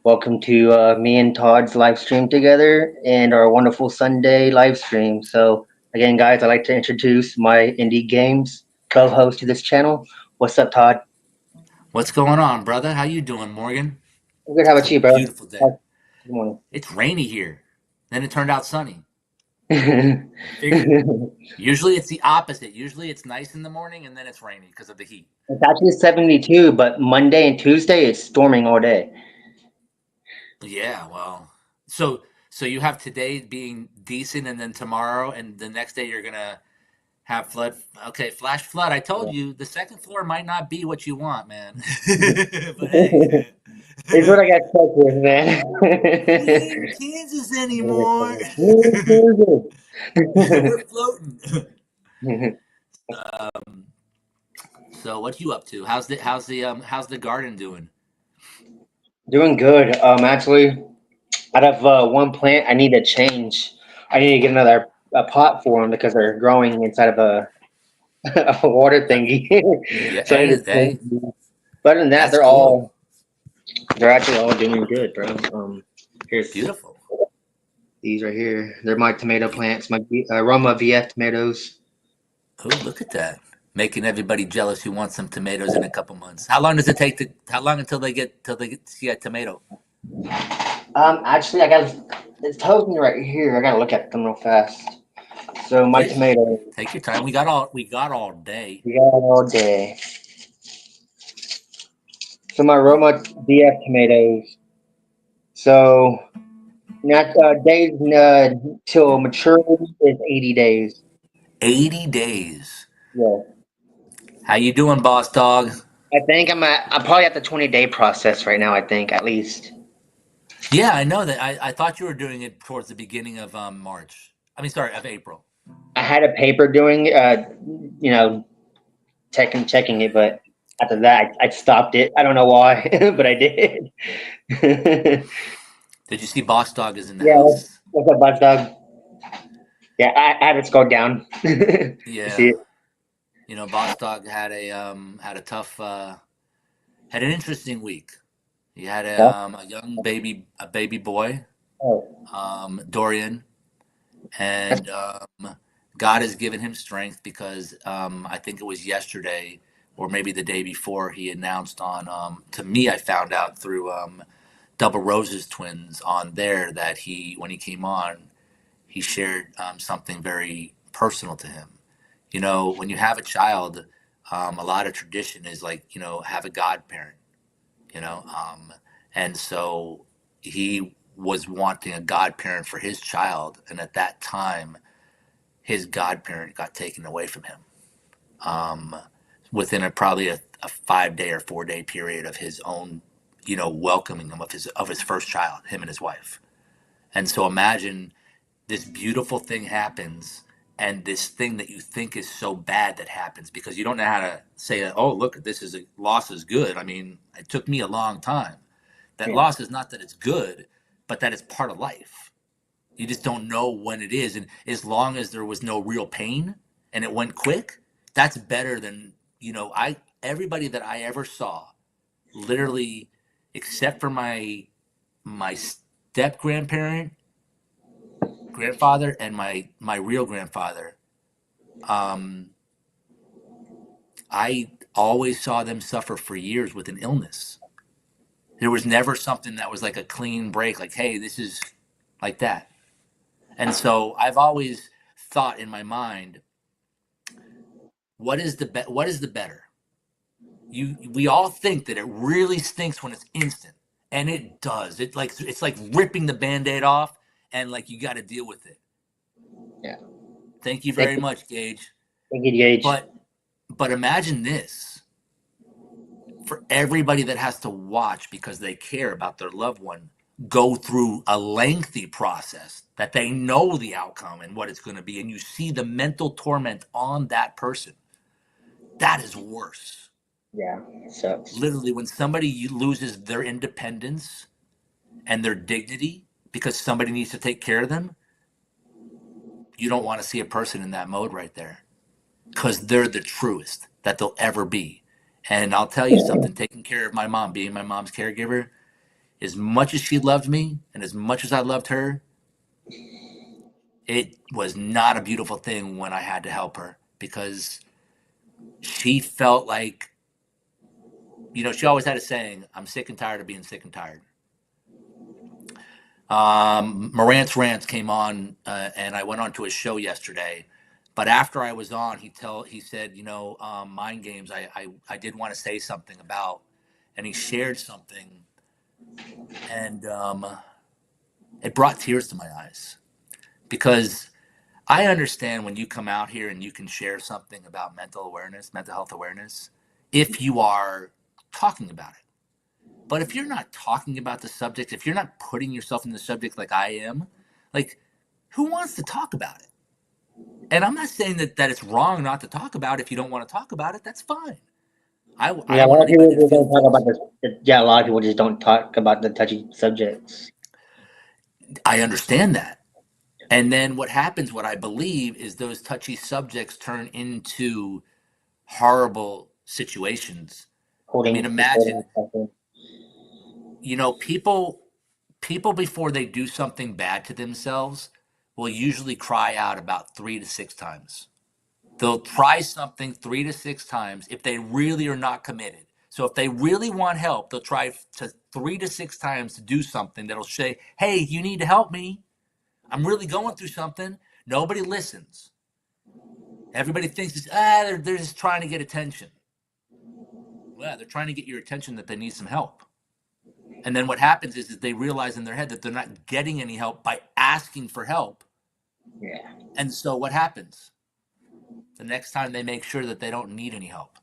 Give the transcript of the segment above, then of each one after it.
Welcome to me and Todd's live stream together and our wonderful Sunday live stream. So, again, guys, I'd like to introduce my Indie Games co-host to this channel. What's up, Todd? What's going on, brother? How you doing, Morgan? I'm good. How It's about a you, bro? beautiful day. Good morning. It's rainy here. Then it turned out sunny. I figured. Usually it's the opposite. Usually it's nice in the morning and then it's rainy because of the heat. It's actually 72, but Monday and Tuesday it's storming all day. Yeah, well. So you have today being decent and then tomorrow and the next day you're gonna have flood. Okay, flash flood. I told Yeah. you the second floor might not be what you want, man. But hey. It's what I got stuck with, man. We ain't in Kansas anymore. We're floating. Um, so what you up to? How's the garden doing? Doing good. Actually, out of one plant, I need to change. I need to get another a pot for them because they're growing inside of a, a water Uh, thingy. yeah, So I need to hey, change. But other than that, that's cool. they're actually all doing good, bro. Here's Beautiful. these right here. They're my tomato plants, my Roma VF tomatoes. Oh, look at that. Making everybody jealous who wants some tomatoes in a couple months. How long does it take to how long until they get to see a tomato? Actually, I got it tells me right here. I gotta look at them real fast. So my Please. tomato, Take your time. We got all day. we got all day. So my Roma VF tomatoes. So not days till maturity is 80 days. 80 days. Yeah. How you doing, boss dog? I think I'm probably at the 20-day process right now, I think, at least. Yeah, I know that. I thought you were doing it towards the beginning of March. I mean, sorry, of April. I had a paper doing you know, checking it, but after that I stopped it. I don't know why, but I did. Did you see Boss Dog is in the Yeah, house? what's up, bud dog? Yeah, I had it scrolled down. You see Yeah. it? Boss Dog had a tough had an interesting week. He had Yeah. a young baby boy, Oh, Dorian, that's and God has given him strength because I think it was yesterday or maybe the day before he announced on to me I found out through Double Rose's twins on there that he when he came on he shared something very personal to him. When you have a child, a lot of tradition is like, have a godparent, you know, um, and so he was wanting a godparent for his child. And at that time, his godparent got taken away from him um, within probably a 5 day or 4 day period of his own, welcoming him of his first child, him and his wife. And so imagine this beautiful thing happens and this thing that you think is so bad that happens because you don't know how to say, oh, look, this is a loss is good. I mean, it took me a long time. That yeah. loss is not that it's good, but that it's part of life. You just don't know when it is. And as long as there was no real pain and it went quick, that's better than, I everybody that I ever saw, literally, except for my step grandfather and my real grandfather, um, I always saw them suffer for years with an illness. There was never something that was like a clean break, like, hey, this is like that. And so I've always thought in my mind, what is the better? We all think that it really stinks when it's instant, and it does. It's like ripping the band-aid off, and like you got to deal with it. Yeah. Thank you Thank very you, much, Gage. thank you, Gage. But imagine this for everybody that has to watch because they care about their loved one go through a lengthy process that they know the outcome and what it's going to be, and you see the mental torment on that person. That is worse. Yeah, it sucks. Literally, when somebody loses their independence and their dignity because somebody needs to take care of them, you don't want to see a person in that mode right there because they're the truest that they'll ever be. And I'll tell you something, taking care of my mom, being my mom's caregiver, as much as she loved me and as much as I loved her, it was not a beautiful thing when I had to help her because she felt like, she always had a saying, I'm sick and tired of being sick and tired. Morant's Rants came on, and I went on to his show yesterday. But after I was on, he said, Mind Games, I did want to say something about, and he shared something, and it brought tears to my eyes because I understand when you come out here and you can share something about mental health awareness, if you are talking about it. But if you're not talking about the subject, if you're not putting yourself in the subject like I am, like, who wants to talk about it? And I'm not saying that it's wrong not to talk about it. If you don't want to talk about it, that's fine. I Yeah, a don't lot want of people anybody to just feel don't talk about forced. this. Yeah, a lot of people just don't talk about the touchy subjects. I understand that. And then what happens, what I believe, is those touchy subjects turn into horrible situations. I mean, It's imagine, holding something. people before they do something bad to themselves will usually cry out about 3 to 6 times. They'll try something 3 to 6 times if they really are not committed. So if they really want help, they'll try 3 to 6 times to do something that'll say, "Hey, you need to help me. I'm really going through something." Nobody listens. Everybody thinks they're just trying to get attention. Well, they're trying to get your attention that they need some help. And then what happens is that they realize in their head that they're not getting any help by asking for help. Yeah, And so what happens? The next time they make sure that they don't need any help,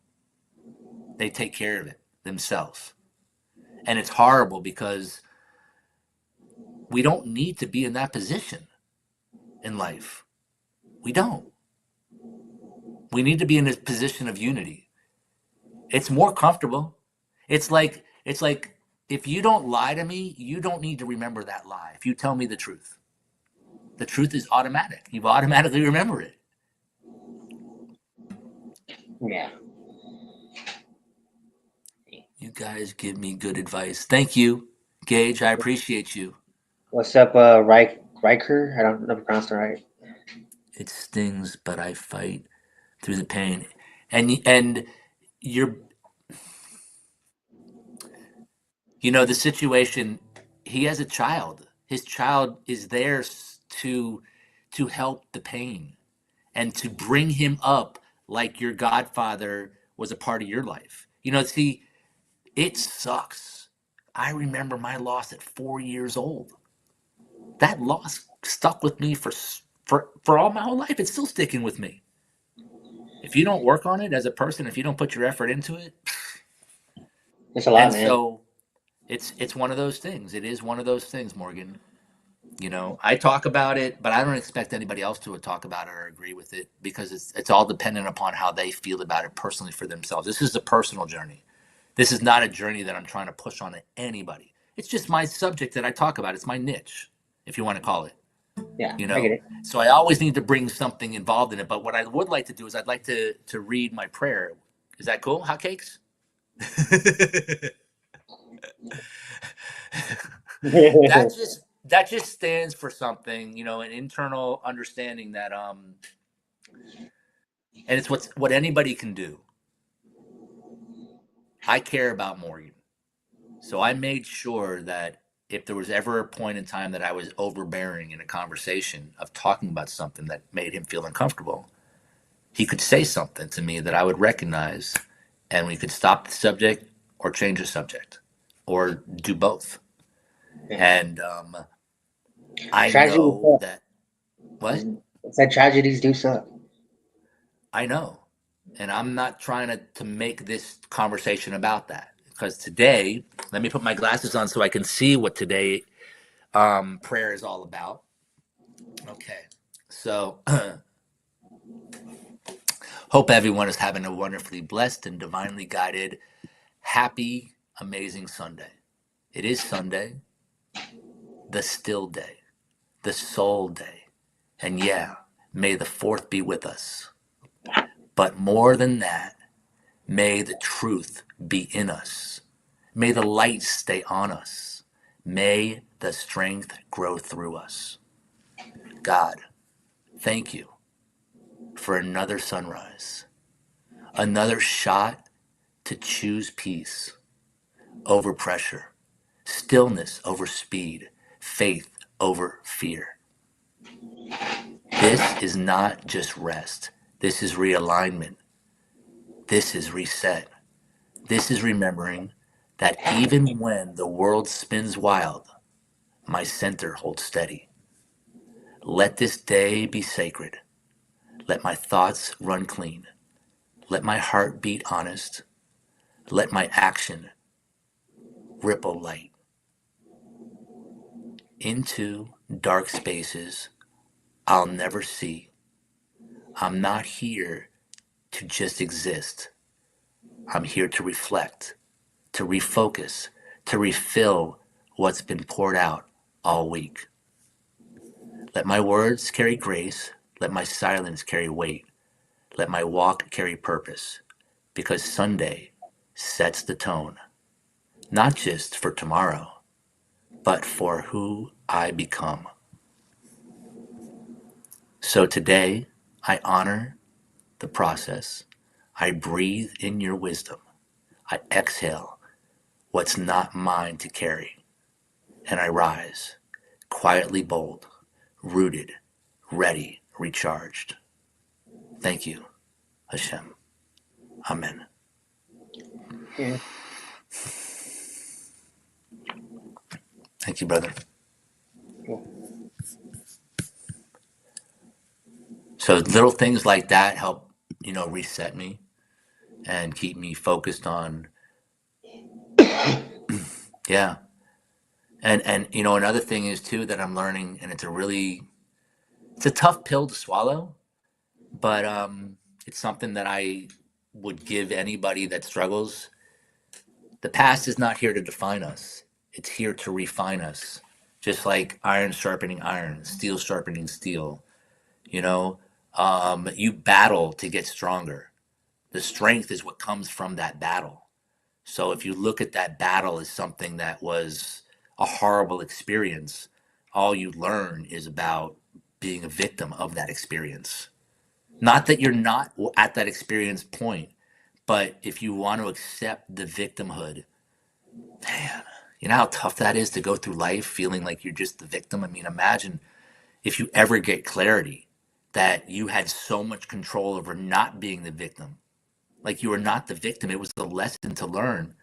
they take care of it themselves. And it's horrible because we don't need to be in that position in life. We don't. We need to be in this position of unity. It's more comfortable. It's like if you don't lie to me, you don't need to remember that lie. If you tell me the truth is automatic. You automatically remember it. yeah. You guys give me good advice. Thank you, Gage. I appreciate you. What's up, Riker? I don't know if I pronounced it right. It stings, but I fight through the pain. And you're, the situation. He has a child. His child is there to help the pain and to bring him up like your godfather was a part of your life. See, it sucks. I remember my loss at 4 years old. That loss stuck with me for all my whole life. It's still sticking with me. If you don't work on it as a person, if you don't put your effort into it, It's a lot, and man. so it's one of those things. It is one of those things, Morgan. I talk about it, but I don't expect anybody else to talk about it or agree with it because it's all dependent upon how they feel about it personally for themselves. This is a personal journey. This is not a journey that I'm trying to push on anybody. It's just my subject that I talk about. It's my niche, if you want to call it. Yeah, I get it. So I always need to bring something involved in it. But what I would like to do is I'd like to read my prayer. Is that cool? Hotcakes? that just stands for something, an internal understanding that and it's what anybody can do. I care about Morgan. So I made sure that if there was ever a point in time that I was overbearing in a conversation of talking about something that made him feel uncomfortable, he could say something to me that I would recognize and we could stop the subject or change the subject or do both. Yeah. And I Tragedy know sucks. that, what? It's that tragedies do suck. I know. And I'm not trying to make this conversation about that because today, let me put my glasses on so I can see what today prayer is all about. Okay. So, hope everyone is having a wonderfully blessed and divinely guided, happy, amazing Sunday. It is Sunday, the still day, the soul day. And yeah, may the fourth be with us. But more than that, may the truth be in us. May the light stay on us. May the strength grow through us. God, thank you for another sunrise, another shot to choose peace over pressure, stillness over speed, faith over fear. This is not just rest. This is realignment. This is reset. This is remembering that even when the world spins wild, my center holds steady. Let this day be sacred. Let my thoughts run clean. Let my heart beat honest. Let my action ripple light into dark spaces I'll never see. I'm not here to just exist. I'm here to reflect, to refocus, to refill what's been poured out all week. Let my words carry grace. Let my silence carry weight. Let my walk carry purpose. Because Sunday sets the tone, not just for tomorrow, but for who I become. So today, I honor the process. I breathe in your wisdom. I exhale what's not mine to carry. And I rise, quietly bold, rooted, ready, recharged. Thank you, Hashem. Amen. Yeah. Thank you, brother. Cool. So little things like that help, reset me and keep me focused on, yeah. And another thing is too that I'm learning, and it's a tough pill to swallow, but it's something that I would give anybody that struggles. The past is not here to define us. It's here to refine us. Just like iron sharpening iron, steel sharpening steel, you know, you battle to get stronger. The strength is what comes from that battle. So if you look at that battle as something that was a horrible experience, all you learn is about being a victim of that experience. Not that you're not at that experience point, but if you want to accept the victimhood, man, you know how tough that is to go through life feeling like you're just the victim? I mean, imagine if you ever get clarity that you had so much control over not being the victim. Like you were not the victim, it was the lesson to learn.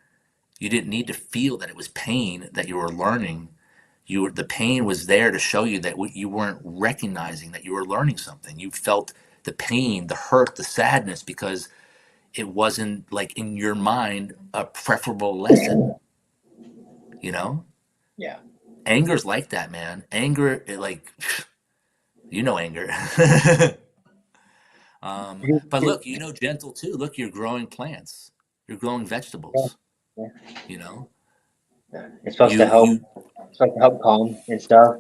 You didn't need to feel that it was pain that you were learning. The pain was there to show you that you weren't recognizing that you were learning something. You felt the pain, the hurt, the sadness because it wasn't like in your mind a preferable lesson, you know? Yeah. Anger's like that, man. Anger, like, anger. But look, gentle too. Look, you're growing plants. You're growing Yeah. vegetables, Yeah. you know? Yeah. It's You you supposed to help calm and stuff.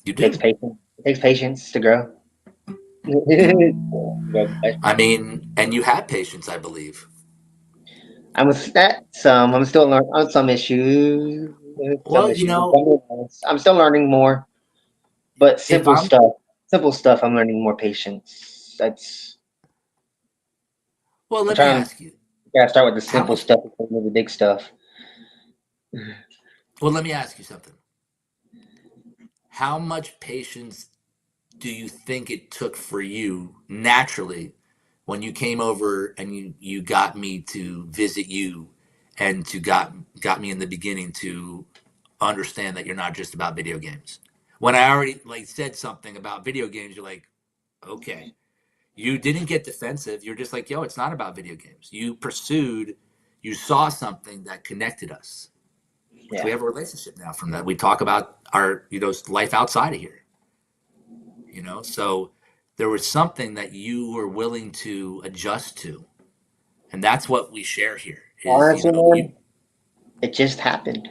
you Takes do. patience. It takes patience to grow. I mean, and you have patience, I believe. I'm with that. I'm still learning on some issues. Some Well, issues. I'm still learning more, but if I'm simple stuff. I'm learning more patience. well, I'm let me trying. ask you, Gotta start with the how simple much stuff before we do the big stuff. well, let me ask you something. How much patience do you think it took for you naturally when you came over and you got me to visit you and to got me in the beginning to understand that you're not just about video games? When I already like said something about video games, you're like, okay. You didn't get defensive. You're just like, yo, it's not about video games. You saw something that connected us. So we Yeah. have a relationship now from that. We talk about our, life outside of here, So there was something that you were willing to adjust to. And that's what we share here is, Honestly, you man, it just happened.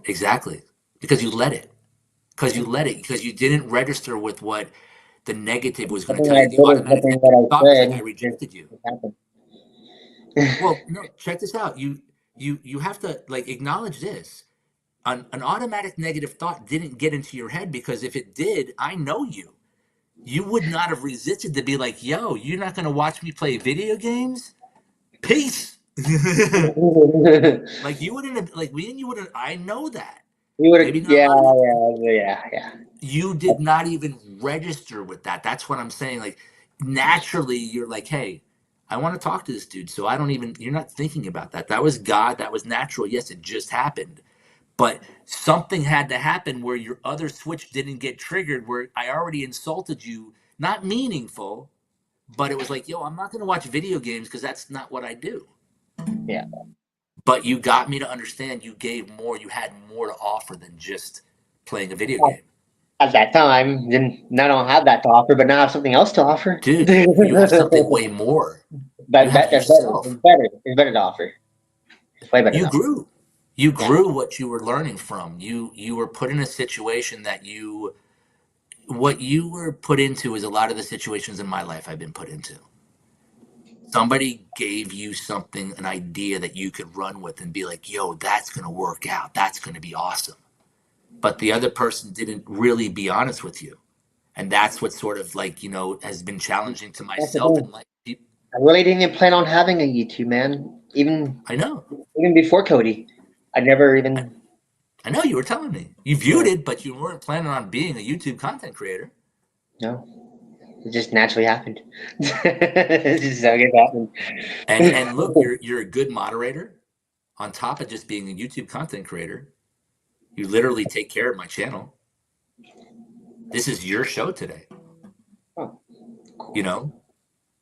exactly because you let it. Because Yeah. you let it, because you didn't register with what the negative was going to Nothing tell I you. The did is automatic nothing negative that I thought was like, I said. rejected you. Just happened. Well, no, check this out. You have to like acknowledge this. An automatic negative thought didn't get into your head because if it did, I know you. You would not have resisted to be like, yo, you're not going to watch me play video games? Peace. Like you wouldn't have, like me and you wouldn't, I know that. You would have, Maybe not a yeah, lot of people. yeah. You did not even register with that. That's what I'm saying. Like naturally, you're like, hey, I want to talk to this dude. So I don't even, you're not thinking about that. That was God. That was natural. Yes, it just happened. But something had to happen where your other switch didn't get triggered, where I already insulted you, not meaningful, but it was like, yo, I'm not going to watch video games because that's not what I do. Yeah. But you got me to understand you gave more, you had more to offer than just playing a video game. At that time, then I don't have that to offer, but now I have something else to offer. Dude, you have something way more. You That's have better. yourself. It's better. It's better to offer. It's way better You to offer. grew. You Yeah. grew what you were learning from. You were put in a situation that you what you were put into is a lot of the situations in my life I've been put into. Somebody gave you something, an idea that you could run with and be like, yo, that's going to work out. That's going to be awesome. But the other person didn't really be honest with you. And that's what sort of like, has been challenging to That's the myself thing. and like, I really didn't even plan on having a YouTube, man. I know. Even before Cody, I never I, even. I know you were telling me. You viewed Yeah, it, but you weren't planning on being a YouTube content creator. no, it just naturally happened. It's just how it happened. And look, you're a good moderator on top of just being a YouTube content creator. You literally take care of my channel. This is your show today, Oh, you cool. know?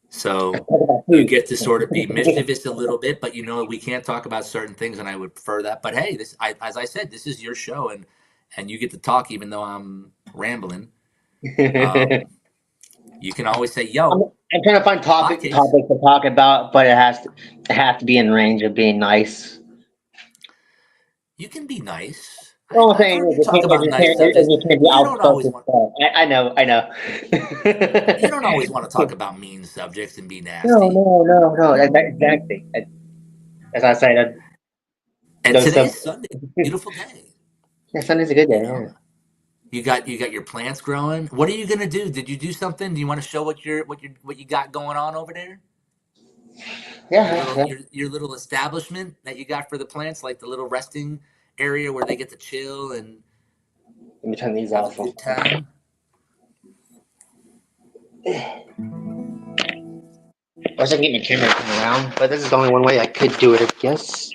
So Talk about you food. get to sort of be mischievous a little bit, but we can't talk about certain things, and I would prefer that. But hey, as I said, this is your show, and you get to talk, even though I'm rambling. Um, you can always say, I'm, "Yo, I'm trying to find podcast." topics to talk about, but it has to be in range of being nice. You can be nice. All I'm I've saying heard is you talk about nice it subjects. just can't be You don't always outspoken want. stuff. I know, I know. You don't always want to talk about mean subjects and be No, nasty. no, no, no. Exactly. As I said, And those today's sub. Sunday, beautiful day. Yeah, Sunday's a good You day. know, Yeah. you got your plants growing. What are you gonna do? Did you do something? Do you want to show what you got going on over there? Your Yeah, little yeah. your little establishment that you got for the plants, like the little resting area where they get to chill and Let me turn these have a off. good time. I was thinking get my camera to come around, but this is the only one way I could do it, I guess.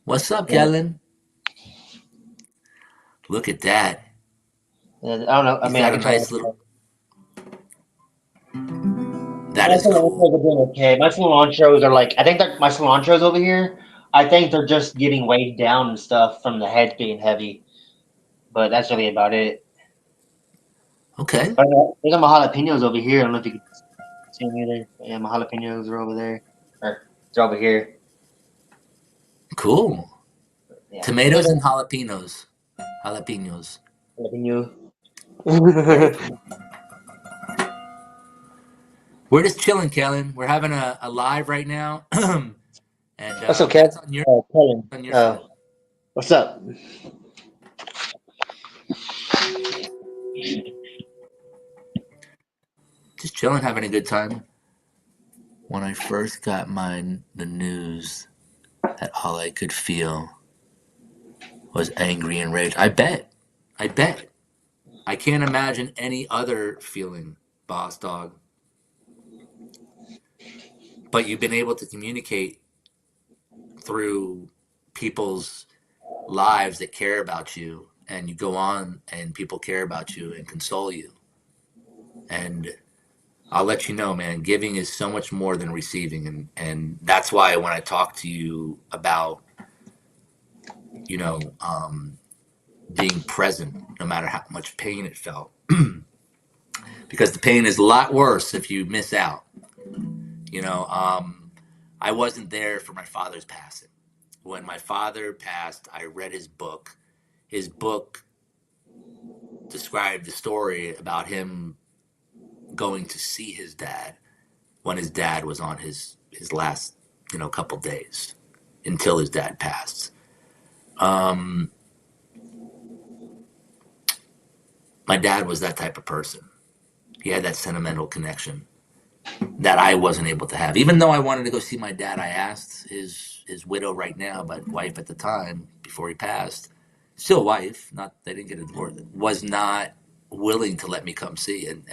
What's up, Yeah. Kellen? Look at that. And I don't know. I He's mean, I got a can try nice little. to. That My is cilantros cool. are doing okay. My cilantros are like, I think that my cilantros over here, I think they're just getting weighed down and stuff from the head being heavy. But that's really about it. Okay, But I got my jalapenos over here. I don't know if you can see them either. Yeah, my jalapenos are over there. Or they're over here. cool. Yeah. They're Tomatoes and good. jalapenos. Jalapenos. Jalapeno. Very cool. We're just chilling, Kellen. We're having a live right now, and That's okay. that's on your Kellen. on your side. What's up? Just chilling, having a good time. When I first got the news that all I could feel was angry and rage. I bet. I bet. I can't imagine any other feeling, boss dog. But you've been able to communicate through people's lives that care about you, and you go on and people care about you and console you. And I'll let you know, man, giving is so much more than receiving. And that's why when I talk to you about, you know, um, being present, no matter how much pain it felt, because the pain is a lot worse if you miss out. You know, I wasn't there for my father's passing. When my father passed, I read his book. His book described the story about him going to see his dad when his dad was on his last couple days. until his dad passed. Um, my dad was that type of person. He had that sentimental connection that I wasn't able to have. Even though I wanted to go see my dad, I asked his widow right now, but wife at the time before he passed, still wife, not they didn't get a divorce, was not willing to let me come see, and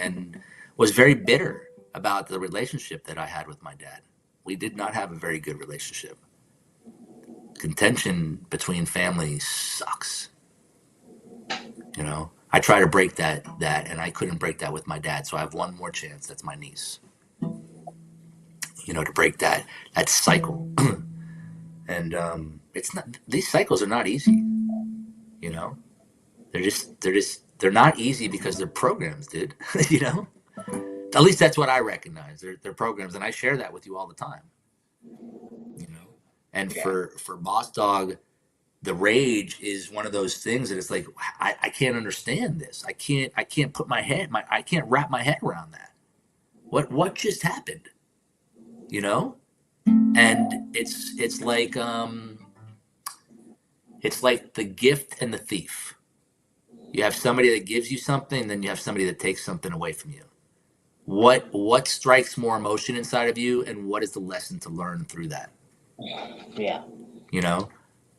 was very bitter about the relationship that I had with my dad. We did not have a very good relationship. Contention between families sucks. You know, I try to break that, and I couldn't break that with my dad. So I have one more chance. That's my niece. You know, to break that cycle. And it's not, these cycles are not easy. You know, they're not easy because they're programs, dude. You know, at least that's what I recognize. They're programs, and I share that with you all the time. You know, and Yeah. for Boss Dog, the rage is one of those things that it's like I can't understand this. I can't put I can't wrap my head around that. What just happened? You know, and it's like the gift and the thief. You have somebody that gives you something, and then you have somebody that takes something away from you. What strikes more emotion inside of you, and what is the lesson to learn through that? Yeah. You know,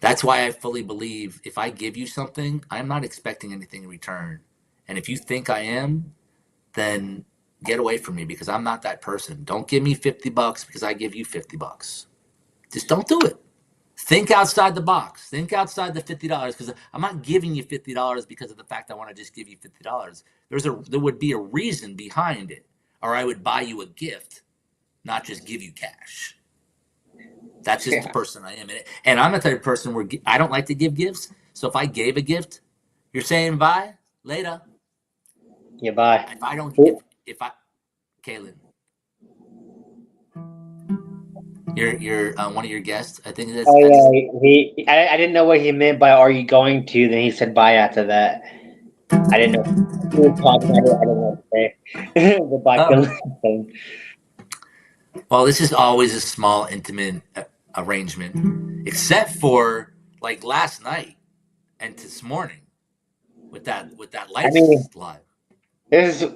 that's why I fully believe if I give you something, I'm not expecting anything in return. And if you think I am, then get away from me because I'm not that person. Don't give me $50 because I give you $50. Just don't do it. Think outside the box. Think outside the $50 because I'm not giving you $50 because of the fact I want to just give you $50. There would be a reason behind it, or I would buy you a gift, not just give you cash. That's just the Yeah. person I am, and I'm the type of person where I don't like to give gifts. So if I gave a gift, you're saying bye later. Yeah. Bye. If I don't, Oh, if I, Kaylin, you're one of your guests. I think that's I just yeah. I didn't know what he meant by "Are you going to?" Then he said bye after that. I didn't know. He was talking. I didn't know what to say. The bye oh thing. well, this is always a small intimate arrangement, except for like last night and this morning with that I mean, life slide. this is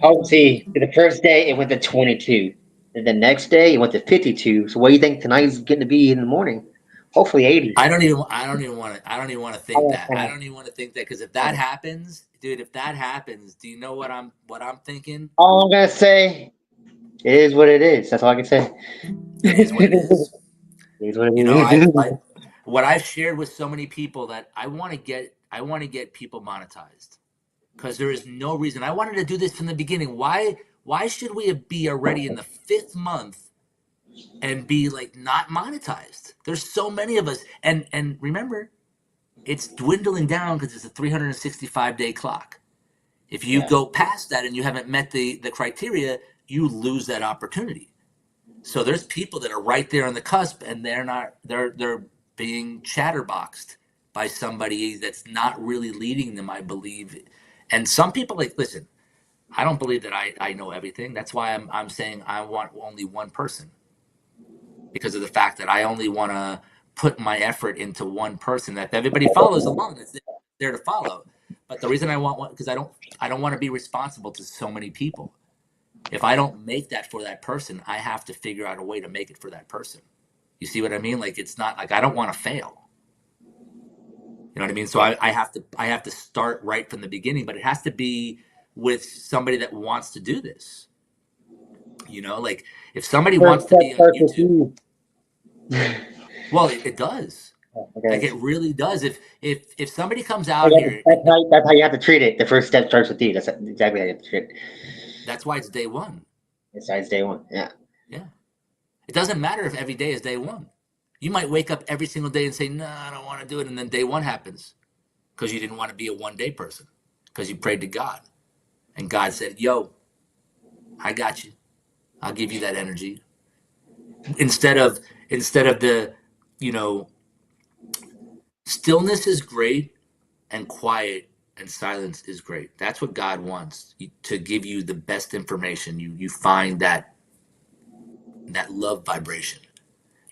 how see. The first day it went to 22. And the next day it went to 52. So what do you think tonight's going to be in the morning? Hopefully 80. I don't even want to I think know. that. I I know. don't even want to think that because if I that know. happens, dude, if that happens, do you know what I'm thinking? All I'm gonna say, it is what it is. That's all I can say. It is what it It is. is what You know, it I is. what I've shared with so many people that I want to get people monetized because there is no reason. I wanted to do this from the beginning. Why should we be already in the fifth month and be like not monetized? There's so many of us, and remember, it's dwindling down because it's a 365-day clock. If you Yeah. go past that and you haven't met the criteria, you lose that opportunity. So there's people that are right there on the cusp, and they're being chatterboxed by somebody that's not really leading them, I believe. And some people like listen. I don't believe that I know everything. That's why I'm saying I want only one person because of the fact that I only want to put my effort into one person. That if everybody follows along, it's there to follow. But the reason I want one because I don't want to be responsible to so many people. If I don't make that for that person, I have to figure out a way to make it for that person. You see what I mean? Like it's not like I don't want to fail. You know what I mean? So Yeah. I have to start right from the beginning, but it has to be with somebody that wants to do this. You know, like if somebody First wants to step be on starts with YouTube, you. well, it does. I Like it guess. really does. If somebody comes out here That's and how you have to treat it. The first step starts with you. That's exactly how you have to treat it. that's why it's day one. Besides day one. Yeah. Yeah. It doesn't matter if every day is day one. You might wake up every single day and say, no, I don't want to do it. And then day one happens because you didn't want to be a 1 day person because you prayed to God. And God said, yo, I got you. I'll give you that energy. Instead of the, you know, stillness is great and quiet and silence is great. That's what God wants to give you the best information. You find that love vibration.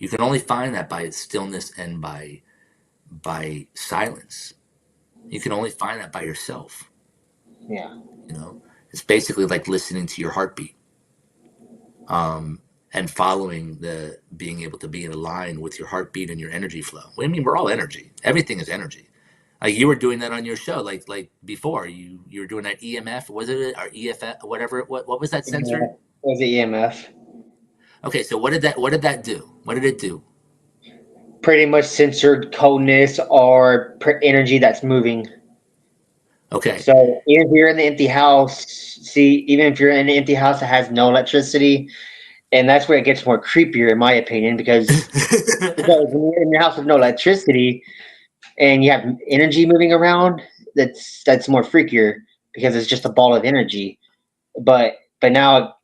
You can only find that by stillness and by silence. You can only find that by yourself. Yeah. You know, it's basically like listening to your heartbeat, and following the being able to be in line with your heartbeat and your energy flow. I mean, we're all energy. Everything is energy. Like you were doing that on your show, like before you were doing that EMF, was it, or EFF, whatever? What was that Yeah. sensor? It was the EMF. Okay, so what did that do? What did it do? Pretty much censored coldness or energy that's moving. Okay. So even if you're in the empty house, see, even if you're in an empty house that has no electricity, and that's where it gets more creepier, in my opinion, because when you're in your house with no electricity and you have energy moving around, that's more freakier because it's just a ball of energy. But now,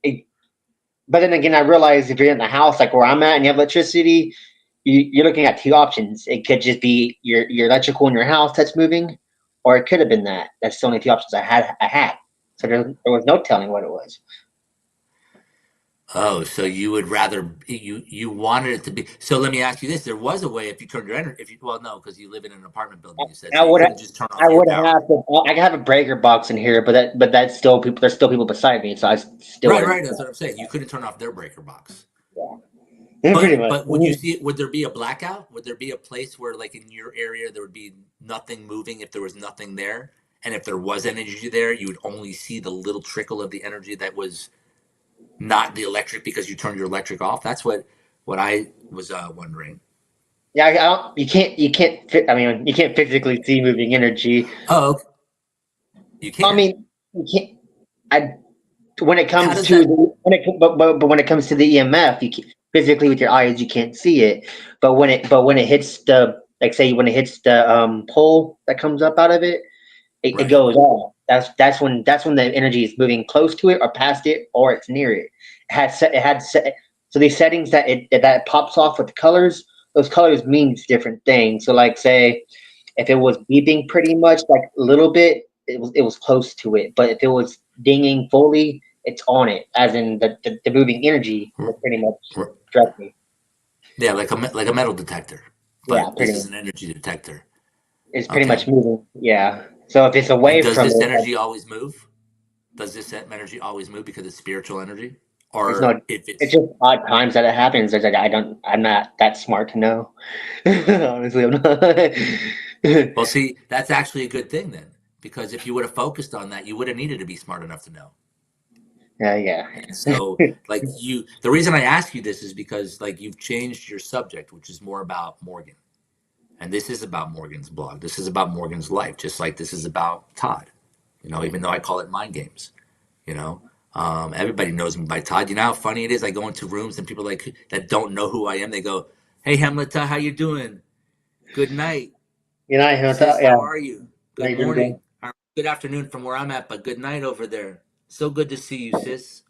but then again, I realize if you're in the house like where I'm at and you have electricity, you're looking at two options. It could just be your electrical in your house that's moving, or it could have been that. That's the only two options I had. So there was no telling what it was. Oh, so you would rather you wanted it to be. So let me ask you this: there was a way if you turned your energy, if you well no, because you live in an apartment building, you said, I so you would couldn't just turn I off your would power. have to. I can have a breaker box in here, but that's still people. There's still people beside me, so I still Right, wouldn't. right. That's what I'm saying. You couldn't turn off their breaker box. Yeah, pretty But much. would you see it? Would there be a blackout? Would there be a place where, like in your area, there would be nothing moving if there was nothing there, and if there was energy there, you would only see the little trickle of the energy that was not the electric because you turned your electric off. That's what I was wondering. Yeah, I don't. You can't. I mean, you can't physically see moving energy. Oh, okay. You I can. mean, you can't. I when it How comes does to that? the, when it but when it comes to the EMF, you can, physically with your eyes you can't see it. But when it hits the like say when it hits the pole that comes up out of it, it Right. goes off. That's when the energy is moving close to it or past it or it's near it. So these settings that it pops off with the colors, those colors means different things. So like say if it was beeping pretty much like a little bit, it was close to it. But if it was dinging fully, it's on it, as in the moving energy R- was pretty much r- directly. Yeah, like a metal detector, Yeah, but pretty this much. is an energy detector. It's pretty much Okay. moving. Yeah. So if it's And away does from this it, energy always move? Does this energy always move because it's spiritual energy? there's Or no. if It's it's just odd times that it happens. It's like I'm not that smart to know. Honestly, I'm not. well, see, that's actually a good thing then, because if you would have focused on that, you would have needed to be smart enough to know. Yeah, yeah. And so, like the reason I ask you this is because like you've changed your subject, which is more about Morgan. And this is about Morgan's blog. This is about Morgan's life, just like this is about Todd. Even though I call it Mind Games. You know, everybody knows me by Todd. You know how funny it is? I go into rooms and people like that don't know who I am. They go, "Hey, Hamlet, how you doing? Good night, You know, sis. yeah. How are you? How Good you doing, bro? morning, or good afternoon from where I'm at, but good night over there. So good to see you, sis."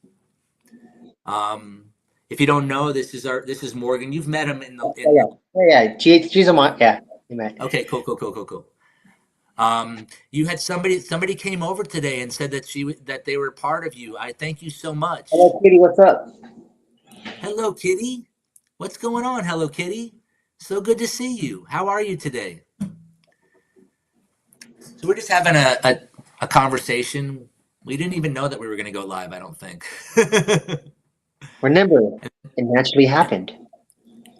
Um, if you don't know, this is Morgan. You've met him in the Oh, in. yeah. She's a mon. Yeah. You met. Okay, cool, cool, cool, cool, cool. You had somebody came over today and said that they were part of you. I thank you so much. Hello, Kitty. What's up? Hello, Kitty. What's going on? Hello, Kitty. So good to see you. How are you today? So we're just having a conversation. We didn't even know that we were going to go live, I don't think. Remember, it naturally happened.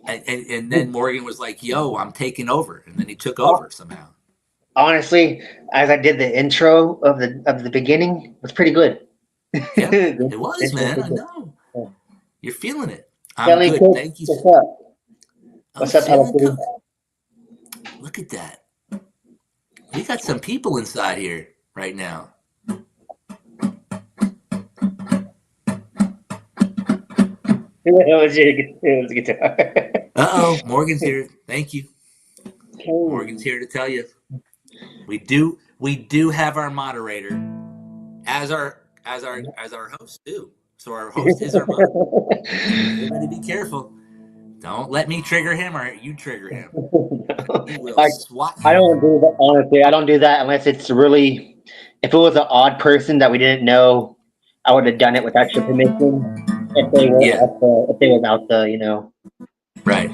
And then Morgan was like, yo, I'm taking over. And then he took Oh, over somehow. honestly, as I did the intro of the beginning, it was pretty good. Yeah, The it was, intro was man. pretty I good. know. Yeah. You're feeling it. I'm Kelly good. Cook, Thank you. what's up? Oh, What's up, Hello Sailing Kitty? Cook. Look at that. We got some people inside here right now. It was a guitar. Uh-oh, Morgan's here. Thank you. Morgan's Okay. here to tell you. We do have our moderator as our host too. So our host is our moderator. Everybody be careful. Don't let me trigger him or you trigger him. He will I swat I you. don't do that honestly. I don't do that unless it's really. If it was an odd person that we didn't know, I would have done it without your permission. If they were Yeah. out the, if they was out the. Right.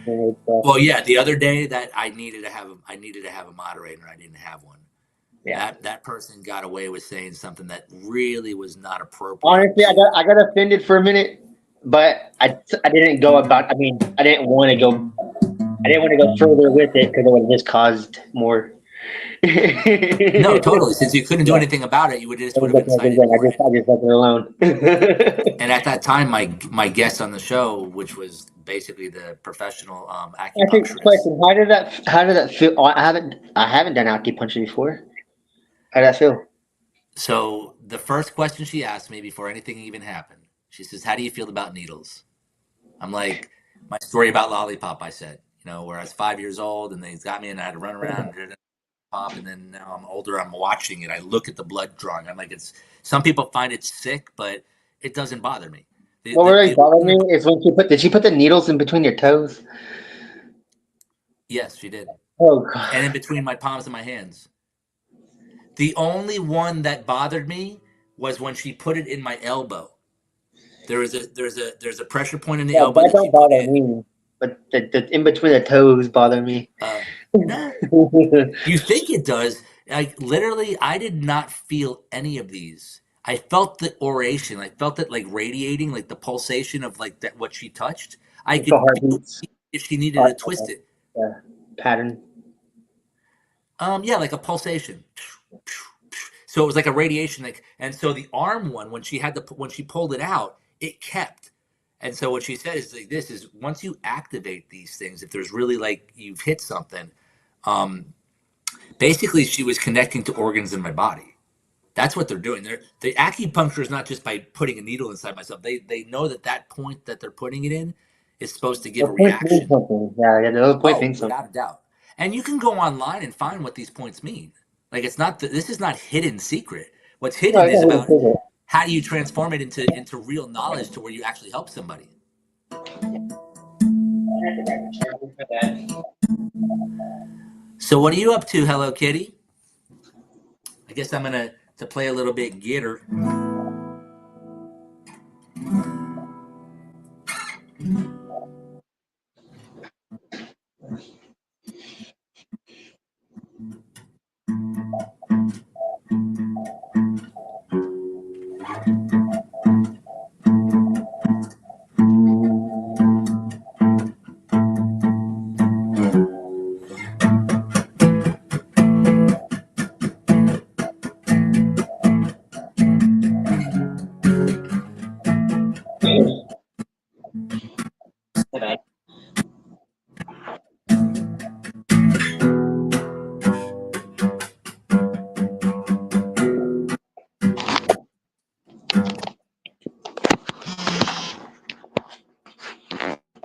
And it's, Well, yeah. The other day that I needed to have a moderator. I didn't have one. yeah. That person got away with saying something that really was not appropriate Honestly, to. I got offended for a minute, but I didn't go about. I mean, I didn't want to go. I didn't want to go further with it because it would have just caused more. No, Yeah, totally. Since you couldn't do anything about it, you it would was have incited more. I just left it alone. And at that time, my guest on the show, which was basically the professional I think acupuncturist. question: how did that feel? Oh, I haven't done acupuncture before. How did that feel? So the first question she asked me before anything even happened, she says, "How do you feel about needles?" I'm like, my story about lollipop. I said, where I was 5 years old and they got me and I had to run around and did pop, and then now I'm older. I'm watching it. I look at the blood drawing. I'm like, it's. Some people find it sick, but it doesn't bother me. The What the, really the bothered me is when did she put the needles in between your toes? Yes, she did, Oh and in god. between my palms and my hands. The only one that bothered me was when she put it in my elbow. There's a pressure point in the elbow That that she don't put bother in. me, but the in between the toes bother me. No, you think it does. Like literally, I did not feel any of these. I felt the oration. I felt it like radiating, like the pulsation of like that what she touched. I It's the could feel heartbeats. if she needed Heart, to twist it. pattern. Yeah, like a pulsation. So it was like a radiation, like, and so the arm one, when she pulled it out, it kept. And so what she said is like this is once you activate these things, if there's really like you've hit something, um, basically she was connecting to organs in my body. That's what they're doing. The acupuncture is not just by putting a needle inside myself. They know that point that they're putting it in is supposed to The give a point means reaction. something. Yeah, yeah, the little point Oh, means something. without a doubt. And you can go online and find what these points mean. Like it's not this is not hidden secret. What's No, hidden it's is not really about secret. how do you transform it into real knowledge to where you actually help somebody. So what are you up to, Hello Kitty? I guess I'm gonna to play a little bit get her.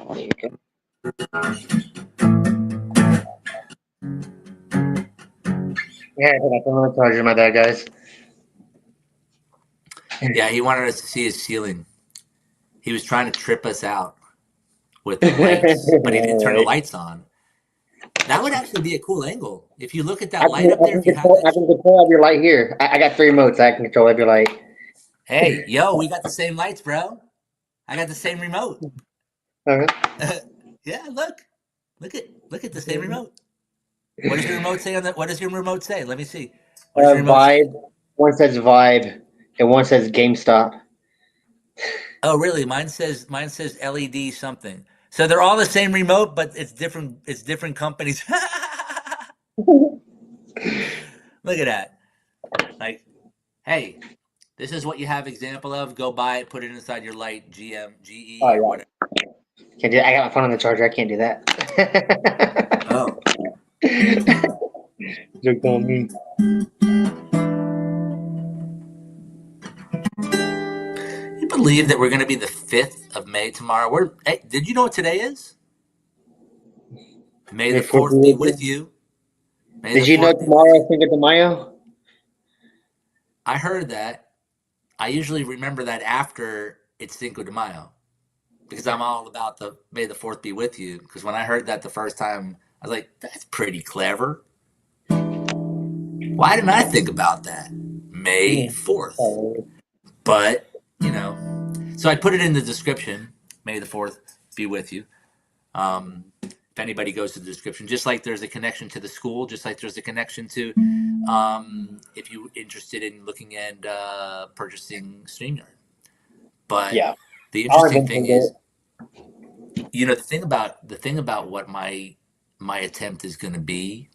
There you go. Yeah, I forgot the remote charger. My bad, guys. Yeah, he wanted us to see his ceiling. He was trying to trip us out with the lights, but he didn't turn the Alright. lights on. That would actually be a cool angle. If you look at that light up there, if you have I that. can control every light here. I got three remotes. I can control every light. Hey, yo, we got the same lights, bro. I got the same remote. Uh-huh. Yeah, look at the same remote. What does your remote say on that? What does your remote say? Let me see. What does your remote say? Vibe. One says Vibe, and one says GameStop. Oh, really? Mine says LED something. So they're all the same remote, but it's different. It's different companies. Look at that. Like, hey, this is what you have example of. Go buy it, put it inside your light, GM, Oh GE, or yeah, whatever. can't do. I got my phone on the charger. I can't do that. Oh, Joke on me. you believe that we're going to be the 5th of May tomorrow? Hey, did you know what today is? May the May fourth be 4th be with with you. you. May the Did you know 4th be with tomorrow you. is Cinco de Mayo? I heard that. I usually remember that after it's Cinco de Mayo because I'm all about the May the 4th be with you. Because when I heard that the first time, I was like, that's pretty clever. Why didn't I think about that? May Yeah. 4th. Oh, But, so I put it in the description. May the 4th be with you. If anybody goes to the description, just like there's a connection to the school, just like there's a connection to if you're interested in looking at purchasing StreamYard. But Yeah. the I'll interesting thing eventually do is, it. the thing about what my attempt is going to be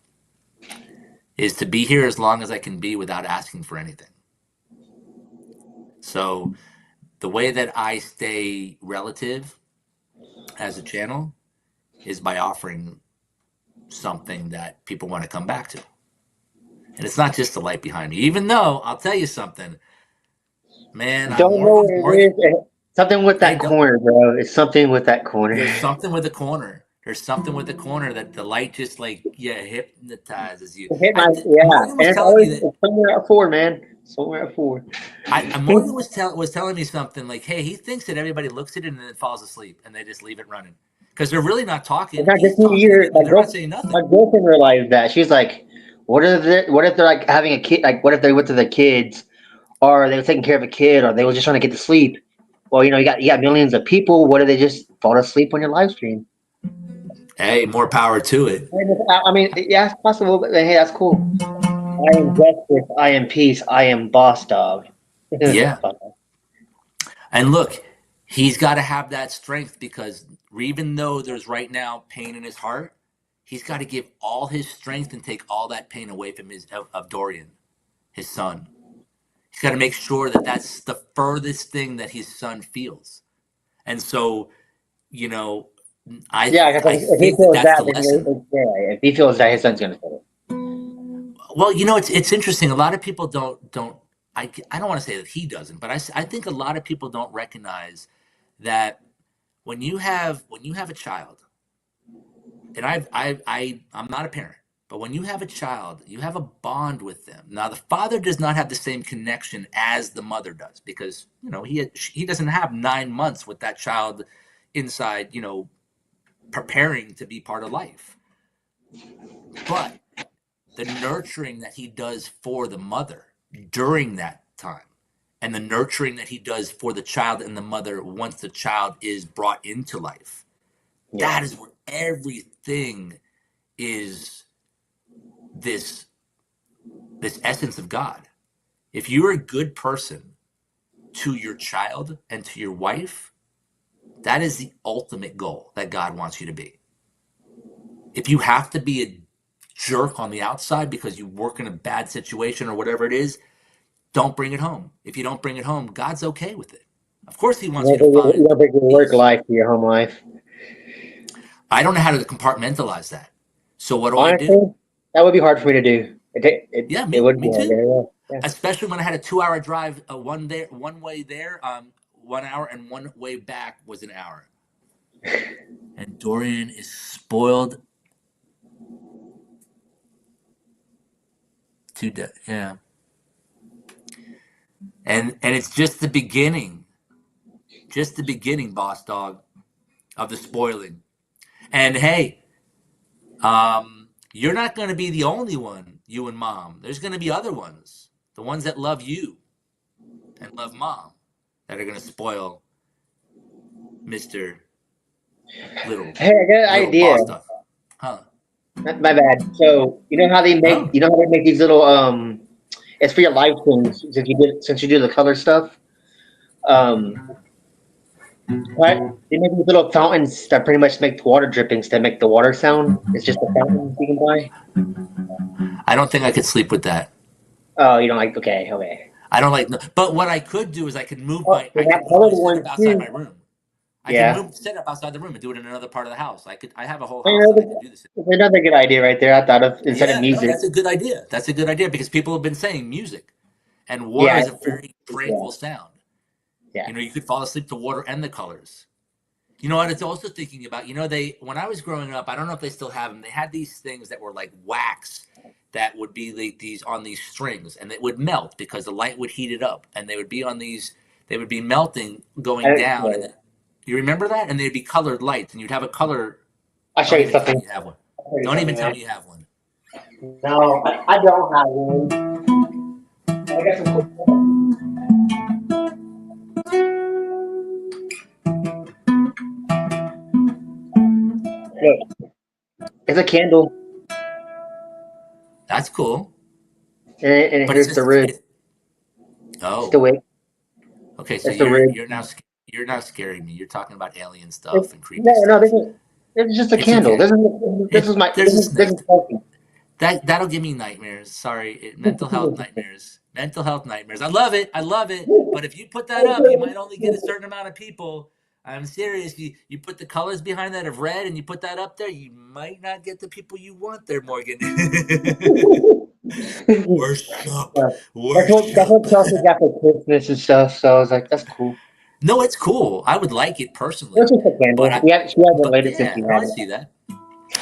is to be here as long as I can be without asking for anything. So the way that I stay relative as a channel is by offering something that people want to come back to. And it's not just the light behind me, even though I'll tell you something, man, I'm Don't know more, what more it than, is. Something with hey, that corner, bro. It's something with that corner. there's something with the corner. There's something with the corner that the light just like, yeah, hypnotizes you. It hit my yeah, Morgan and was it's telling always me that it's somewhere at 4, man. Somewhere at 4. Morgan was telling me something like, hey, he thinks that everybody looks at it and then falls asleep and they just leave it running because they're really not It's talking. not He's just me talking either. and they're not saying My nothing. girlfriend realized that. She's like, what if they're like having a kid? Like, what if they went to the kids, or they were taking care of a kid, or they were just trying to get to sleep? Well, you got millions of people. What if they just fall asleep on your live stream? Hey, more power to it. I mean, yeah, it's possible, but hey, that's cool. I am justice. I am peace. I am boss dog. Yeah. And look, he's got to have that strength because even though there's right now pain in his heart, he's got to give all his strength and take all that pain away from of Dorian, his son. He's got to make sure that that's the furthest thing that his son feels. And so, you know, I Yeah, because I if he think that feels that's that, the then lesson. yeah, if he feels that, his son's gonna feel it. Well, it's interesting. A lot of people don't. I don't want to say that he doesn't, but I think a lot of people don't recognize that when you have a child, and I'm not a parent, but when you have a child, you have a bond with them. Now, the father does not have the same connection as the mother does because he doesn't have 9 months with that child inside, preparing to be part of life. But the nurturing that he does for the mother during that time and the nurturing that he does for the child and the mother once the child is brought into life, Yeah, that is where everything is this this essence of God. If you're a good person to your child and to your wife, that is the ultimate goal that God wants you to be. If you have to be a jerk on the outside because you work in a bad situation or whatever it is, don't bring it home. If you don't bring it home, God's okay with it. Of course, He wants you to you find don't bring your work peace. life to your home life. I don't know how to compartmentalize that. So what do I do? Honestly, that would be hard for me to do. Yeah, It would be me hard. too. Yeah. Especially when I had a 2 hour drive, one way there, 1 hour, and one way back was an hour. And Dorian is spoiled to death. Yeah, and it's just the beginning, boss dog, of the spoiling. And hey, you're not going to be the only one, you and mom. There's going to be other ones, the ones that love you and love mom, that are going to spoil Mister Little Hey, I got an Little idea. Boss Dog, huh? My bad. So No, you know how they make these little it's for your live streams since you do the color stuff. Um, what they make these little fountains that pretty much make the water drippings that make the water sound. It's just a fountain you can buy. I don't think I could sleep with that. Oh, you don't like? Okay, okay. I don't like. But what I could do is I could move Oh, my they I have could move my colored setup ones outside my too. room. I could Yeah. move the setup outside the room and do it in another part of the house. I have a whole I house know that I could do this in. that's another good idea right there. I thought of instead of Yeah, no, music. that's a good idea. That's a good idea because people have been saying music, and water Yeah, is a very yeah, tranquil sound. yeah. You could fall asleep to water and the colors. You know what? It's also thinking about, they, when I was growing up, I don't know if they still have them. They had these things that were like wax that would be like these on these strings and it would melt because the light would heat it up and they would be on these, they would be melting going down. And Yeah. then, you remember that? And they'd be colored lights and you'd have a color. I'll show Don't you even tell something. me you have one. I'll show you Don't even something, tell man. me you have one. No, I don't have one. I got some cool. It's a candle, That's cool. and But it's here's the just rig. it. It's the Oh, wick. okay. So It's the rig. you're now scaring me. You're talking about alien It's, stuff and creepy no, no, stuff. this is just a It's candle. okay. This is my There's a this snake. is healthy. That'll give me nightmares. Sorry, mental health nightmares. Mental health nightmares. I love it. I love it. But if you put that up, you might only get a certain amount of people. I'm serious. You put the colors behind that of red and you put that up there, you might not get the people you want there, Morgan. Worship. Yeah. That's Worship. what Chelsea got for Christmas and stuff. So I was like, that's cool. No, it's cool. I would like it It's personally. just a But candle. I She hasn't but laid it since yeah, we no, had I it. see that.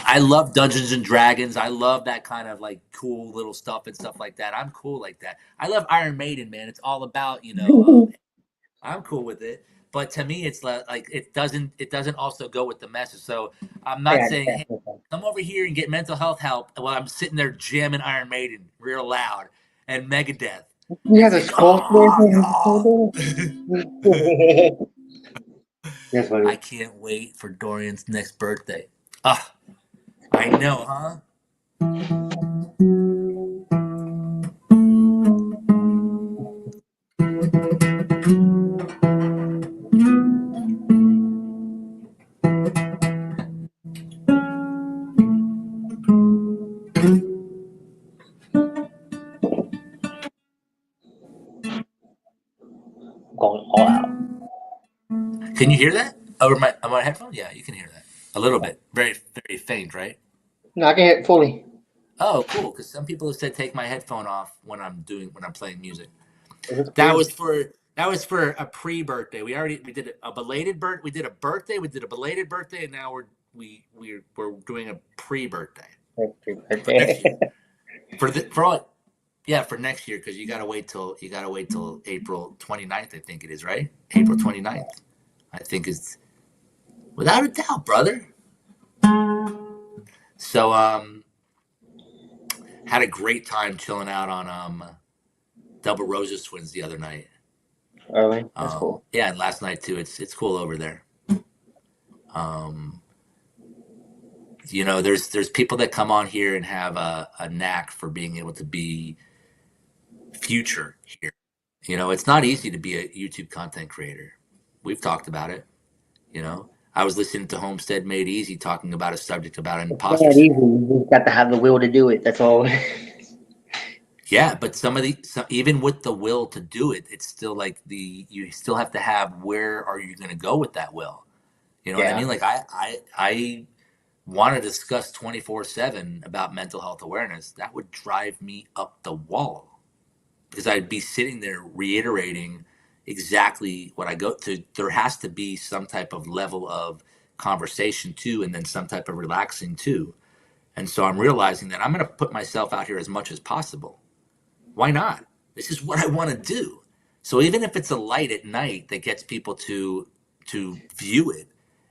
I love Dungeons and Dragons. I love that kind of like cool little stuff and stuff like that. I'm cool like that. I love Iron Maiden, man. It's all about I'm cool with it. But to me, it's like it doesn't also go with the message. So I'm not Yeah, saying, hey, yeah. come over here and get mental health help while I'm sitting there jamming Iron Maiden real loud and Megadeth. He has It's a like, skull snake oh in his candle. That's I funny. can't wait for Dorian's next birthday. Ah, I know, huh? Going all out. Can you hear that over my headphone? Yeah, you can hear that a little bit. Very very faint, right? No, I can hit it fully. Oh, cool. Because some people have said take my headphone off when I'm playing music. It's That clear. was for that was for a pre-birthday. We did a belated birth. We did a birthday. We did a belated birthday, and now we're doing a pre-birthday for next year. For all yeah for next year because you gotta wait till April 29th. I think it is right. April 29th. I think is without a doubt, brother. So had a great time chilling out on Double Roses Twins the other night. Early. That's cool. Yeah, and last night too. It's cool over there. Um, there's people that come on here and have a knack for being able to be future here. It's not easy to be a YouTube content creator. We've talked about it. I was listening to Homestead Made Easy talking about a subject about It's imposter not easy. syndrome. You just got to have the will to do it. That's all. Yeah, but even with the will to do it, it's still like you still have to have where are you going to go with that will? You know what I Yeah. mean? Like I want to discuss 24/7 about mental health awareness. That would drive me up the wall because I'd be sitting there reiterating exactly what I go to. There has to be some type of level of conversation too, and then some type of relaxing too. And so I'm realizing that I'm going to put myself out here as much as possible. Why not? This is what I want to do. So even if it's a light at night that gets people to view it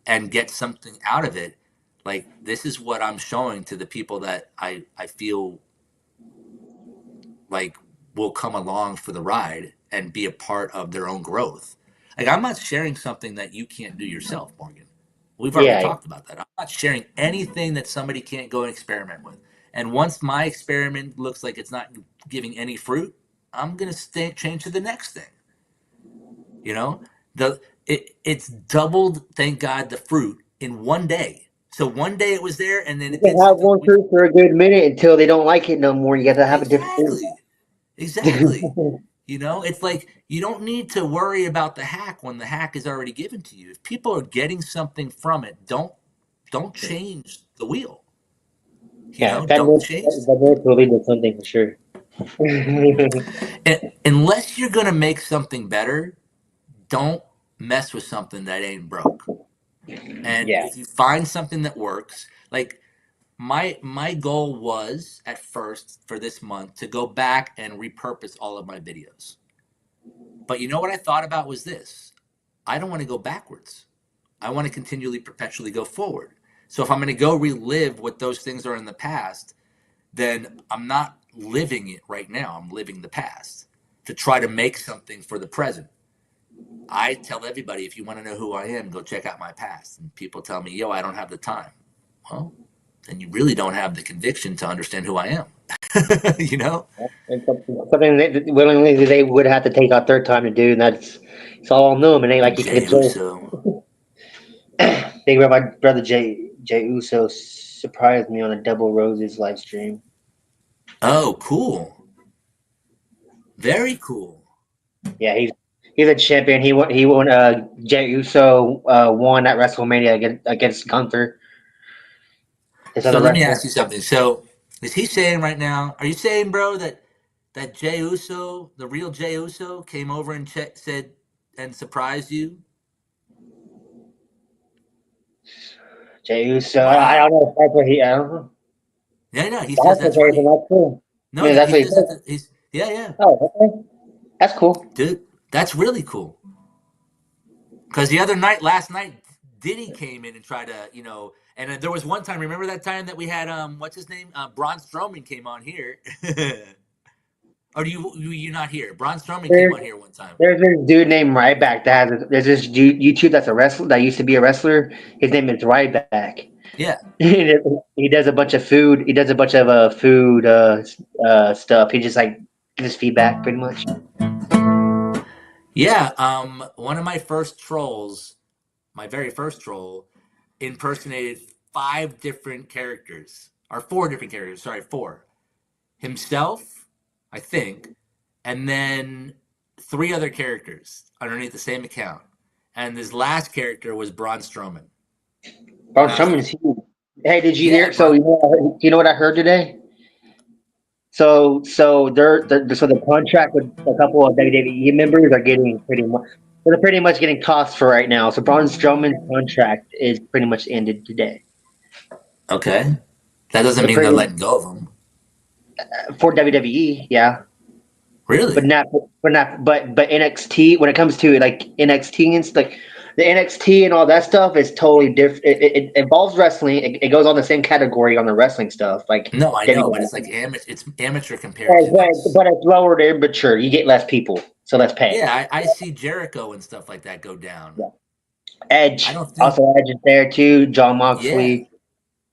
and get something out of it, like this is what I'm showing to the people that I feel like will come along for the ride and be a part of their own growth. Like I'm not sharing something that you can't do yourself, Morgan. We've already Yeah. talked about that. I'm not sharing anything that somebody can't go and experiment with. And once my experiment looks like it's not giving any fruit, I'm gonna change to the next thing. You know, it's doubled. Thank God the fruit in one day. So one day it was there, and then You it can did have something. one fruit for a good minute until they don't like it no more. You got to have a different fruit. Exactly, exactly. It's like you don't need to worry about the hack when the hack is already given to you. If people are getting something from it, don't change the wheel. Yeah, Don't change that nerd totally did something for sure. unless you're gonna make something better. Don't mess with something that ain't broke. And Yeah. if you find something that works, like my goal was at first for this month to go back and repurpose all of my videos. But you know what I thought about was this. I don't want to go backwards. I want to continually perpetually go forward. So if I'm going to go relive what those things are in the past, then I'm not living it right now. I'm living the past to try to make something for the present. I tell everybody if you want to know who I am, go check out my past. And people tell me, yo, I don't have the time. Well, then you really don't have the conviction to understand who I am. You know? It's something they, willingly they would have to take a third time to do, and that's it's all on them. And they like you can Jay control. Uso. Think about my brother Jay Uso surprised me on a Double Roses live stream. Oh, cool. Very cool. Yeah, he's a champion. He won. Jay Uso won at WrestleMania against Gunther, his So other let me wrestler. ask you something. So is he saying right now, are you saying, bro, that Jay Uso, the real Jay Uso, came over and said and surprised you? Jey Uso. I Wow. don't know if that's what he. I don't know. Yeah, no, he says That's that's okay. right. That's cool. I No, mean, no, that's he what he says said. that he's yeah, yeah. Oh, okay. That's cool. Dude, that's really cool. Because the other night, last night, Diddy came in and tried to, and there was one time. Remember that time that we had what's his name? Braun Strowman came on here. Or you not here? Braun Strowman came There's on here one time. there's this dude named Ryback that has. There's this YouTube that's a wrestler that used to be a wrestler. His name is Ryback. Yeah, He does a bunch of food. He does a bunch of food stuff. He just like gives feedback pretty much. yeah. One of my first trolls, my very first troll, impersonated five different characters, or four different characters. Sorry, four. Himself, I think, and then three other characters underneath the same account. And his last character was Braun Strowman. Braun And I was Strowman like, is huge. Hey, did you yeah, hear? So Braun. you know what I heard today? So the contract with a couple of WWE members are getting pretty much. They're pretty much getting tossed for right now. So Braun Strowman's contract is pretty much ended today. Okay. That doesn't They're mean they're pretty letting go of him. for WWE, yeah, but Really? not, but NXT when it comes to like NXT and like the NXT and all that stuff is totally different. It involves wrestling. It goes on the same category on the wrestling stuff, like No, I know, but it's like WWE. it's amateur compared to this. But it's lower to immature. You get less people, so less pay. Yeah, I see Jericho and stuff like that go down. Yeah. I Edge, don't think. also Edge is there too. John Yeah. Moxley.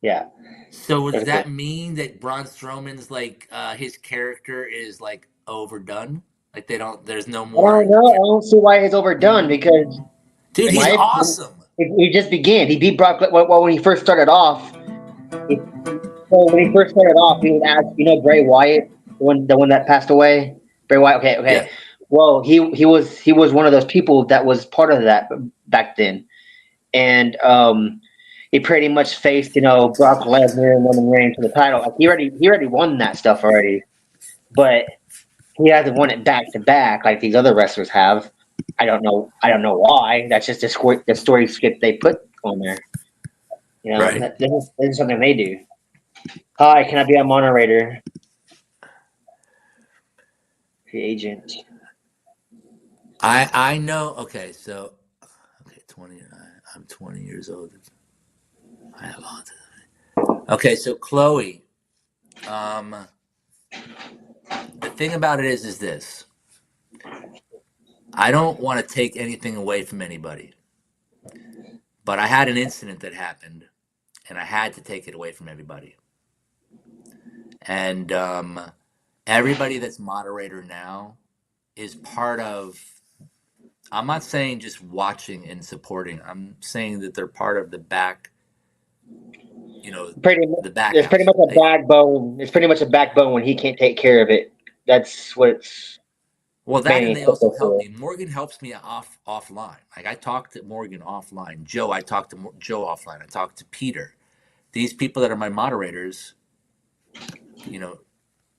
Yeah. So does that mean that Braun Strowman's like his character is like overdone? Like they don't. There's no I don't more. know. I don't see why it's overdone because, Dude, in he's my opinion, awesome. he just began. He beat Brock. Well, when he first started off, he, so when he first started off, he was asked, Bray Wyatt, the one that passed away. Bray Wyatt. Okay, Yeah. okay. Well, he was one of those people that was part of that back then, and he pretty much faced Brock Lesnar and Roman Reigns for the title. Like he already won that stuff already, but he hasn't won it back to back like these other wrestlers have. I don't know. I don't know why. That's just the story script they put on there. Right. This is something they do. Hi, can I be a moderator? Free agent. I know. Okay, so 20. I'm 20 years old. I have autism. Okay, so Chloe. Um, the thing about it is this. I don't want to take anything away from anybody, but I had an incident that happened, and I had to take it away from everybody. And everybody that's moderator now is part of. I'm not saying just watching and supporting. I'm saying that they're part of the back. You know, Pretty. the back There's pretty house. much a backbone. It's pretty much a backbone when he can't take care of it. That's what it's Well, that and mainly they also focused help for. me. Morgan helps me offline. Like I talk to Morgan offline. Joe, I talk to Joe offline. I talk to Peter. These people that are my moderators, you know, It's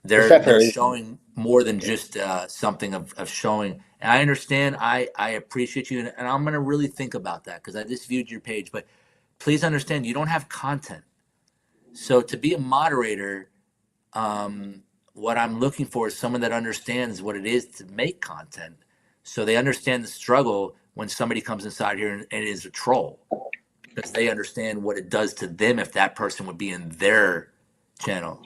they're separate. showing more than just something of showing. And I understand. I appreciate you, and I'm gonna really think about that because I just viewed your page. But please understand, you don't have content. So to be a moderator, what I'm looking for is someone that understands what it is to make content. So they understand the struggle when somebody comes inside here and is a troll because they understand what it does to them if that person would be in their channel.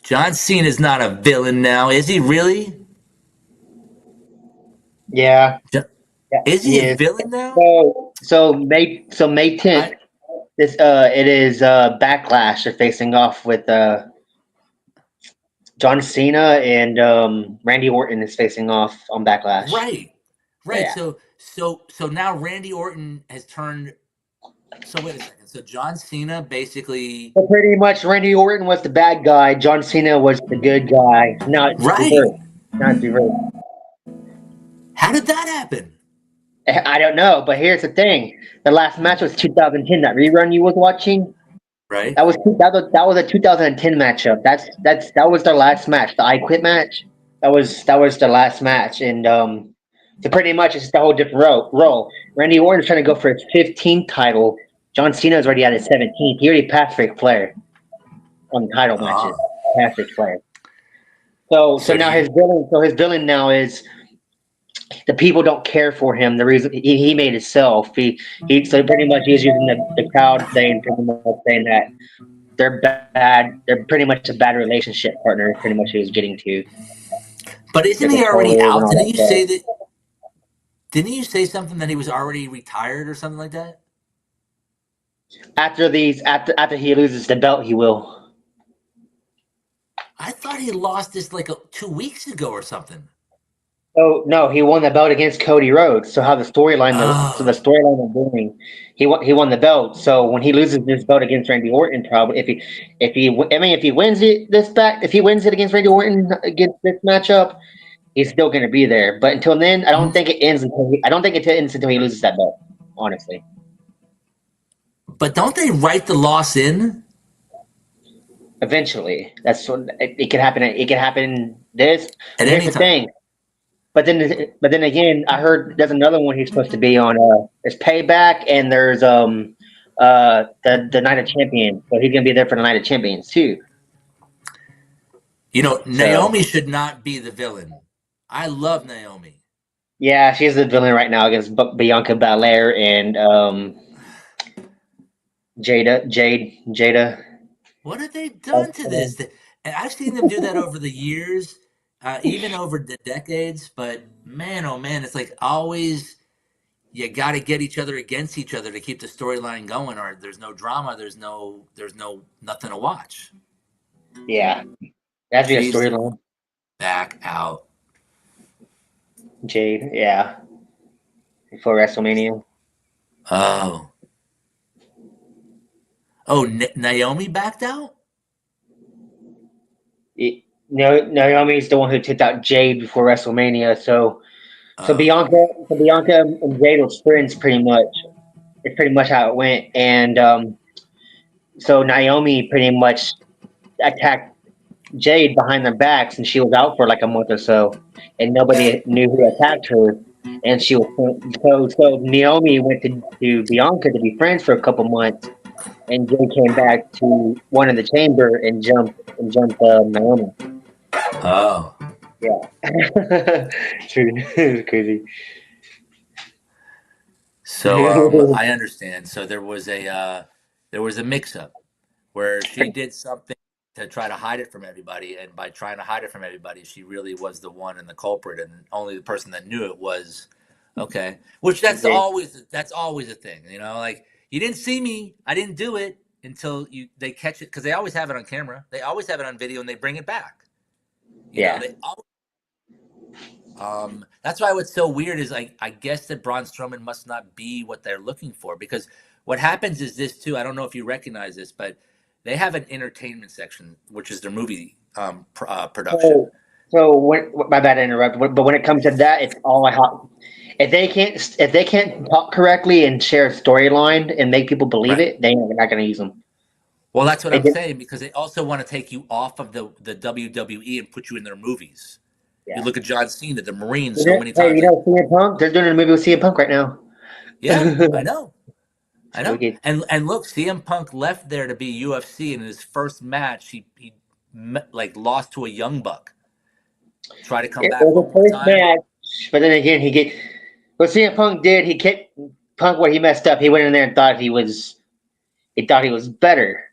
John Cena is not a villain now, is he really? Yeah. Yeah. Is he He a is. villain now? So May 10th. I This it is Backlash. They're facing off with John Cena and Randy Orton is facing off on Backlash. Right, right. Yeah. So now Randy Orton has turned. So wait a second. So John Cena basically. So pretty much, Randy Orton was the bad guy. John Cena was the good guy. Now it's Right. reversed. Now it's reversed. How did that happen? I don't know, but here's the thing: the last match was 2010. That rerun you was watching, Right. that was a 2010 matchup. That was their last match. The I Quit match. That was the last match, and so pretty much it's the whole different role. Randy Orton's trying to go for his 15th title. John Cena's already at his 17th. He already passed Ric Flair on title matches. Oh. Passed Ric Flair. So So do now you? his villain now is the people don't care for him. The reason he made himself. He so pretty much he's using the crowd saying pretty much saying that they're bad. They're pretty much a bad relationship partner. Pretty much he was getting to But the isn't he already controllers and out? all that Didn't you stuff. say that? Didn't you say something that he was already retired or something like that? After he loses the belt, he will. I thought he lost this like 2 weeks ago or something. Oh no, he won the belt against Cody Rhodes. So how the storyline so the Oh. storyline of doing he won the belt. So when he loses this belt against Randy Orton, probably if he wins it if he wins it against Randy Orton against this matchup, he's still going to be there. But until then, I don't think it ends until he loses that belt. Honestly, But don't they write the loss in eventually, that's what it could happen. It could happen. This, at but here's any the time? thing. But then again, I heard there's another one he's supposed to be on. There's Payback, and there's the Night of Champions. So he's gonna be there for the Night of Champions too. You know, So Naomi should not be the villain. I love Naomi. yeah, she's the villain right now against Bianca Belair and Jada. What have they done to this? And I've seen them do that over the years, even over the decades. But man, oh man, it's like always you got to get each other against each other to keep the storyline going, or there's no drama. There's no nothing to watch. Yeah, that'd be a She's storyline. back out. Jade, yeah, before WrestleMania. Oh, oh, Naomi backed out. No, Naomi's the one who took out Jade before WrestleMania. So Oh, Bianca and Jade were friends pretty much. It's pretty much how it went. And so Naomi pretty much attacked Jade behind their backs, and she was out for like a month or so, and nobody knew who attacked her. And she was so Naomi went to Bianca to be friends for a couple months, and Jade came back to one in the chamber and jumped Naomi. oh. Yeah, true. It's crazy. So I understand. So there was a mix up where she did something to try to hide it from everybody, and by trying to hide it from everybody, she really was the one and the culprit, and only the person that knew it was okay. Which Jade. that's always a thing, like you didn't see me, I didn't do it until they catch it because they always have it on camera, they always have it on video, and they bring it back. Yeah. They that's why what's so weird is I guess that Braun Strowman must not be what they're looking for because what happens is this too. I don't know if you recognize this, but they have an entertainment section, which is their movie production. So, my bad to interrupt, but when it comes to that, it's all hot. If they can't talk correctly and share a storyline and make people believe Right. it, they're not going to use them. Well, that's what It I'm just, saying because they also want to take you off of the WWE and put you in their movies. You yeah. look at John Cena, the Marine, so many Hey, times. Like, CM Punk? They're doing a movie with CM Punk right now. yeah, I know. I So we know. get And look, CM Punk left there to be UFC, and in his first match, he like lost to a young buck. Try to come it back was one a more first time. match, but then again, what CM Punk did, he kicked Punk where he messed up. He went in there and thought he was better.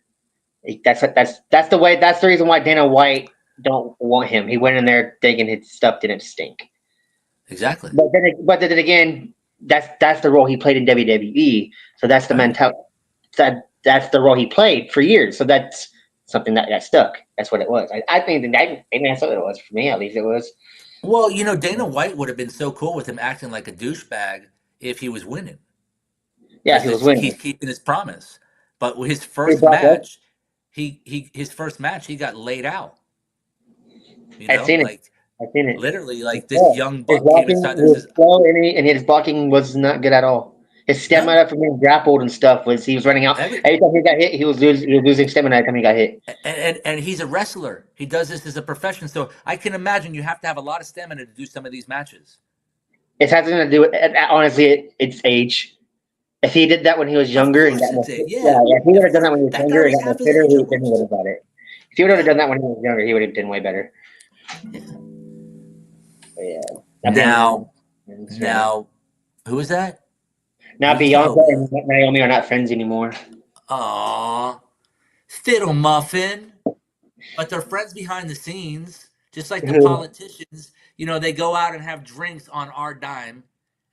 That's the reason why Dana White don't want him. He went in there thinking his stuff didn't stink. Exactly. But then again, that's the role he played in WWE. So that's the Right. mentality. that's the role he played for years. So that's something that stuck. That's what it was. I think that's what it was for me. At least it was. Well, Dana White would have been so cool with him acting like a douchebag if he was winning, Yeah, because he was he's winning. keeping his promise. But with his Hey, first Brock Lesnar. match, his first match he got laid out. I've seen it. Like I've seen it. literally, like this Yeah. young His buck came blocking inside there and was says, slow, and his blocking was not good at all. His "No, stamina from being grappled and stuff was he was running out. every Every time he got hit, he was losing stamina every time he got hit. and he's a wrestler. He does this as a profession. So I can imagine you have to have a lot of stamina to do some of these matches. It has nothing to do with honestly, it's age. If he did that when he was Of younger and course, got more, it's a yeah, yeah. if he would Of have done course, that when he was that guy younger and was got more half his fitter, age then he would almost. have got it. If he would have Yeah, done that when he was younger, he would have done way better. yeah. But yeah, I think Now, that's right now. now, who is that? Now You Bianca tell me. and Naomi are not friends anymore. Aw, Fiddle Muffin. But they're friends behind the scenes, just like the politicians. They go out and have drinks on our dime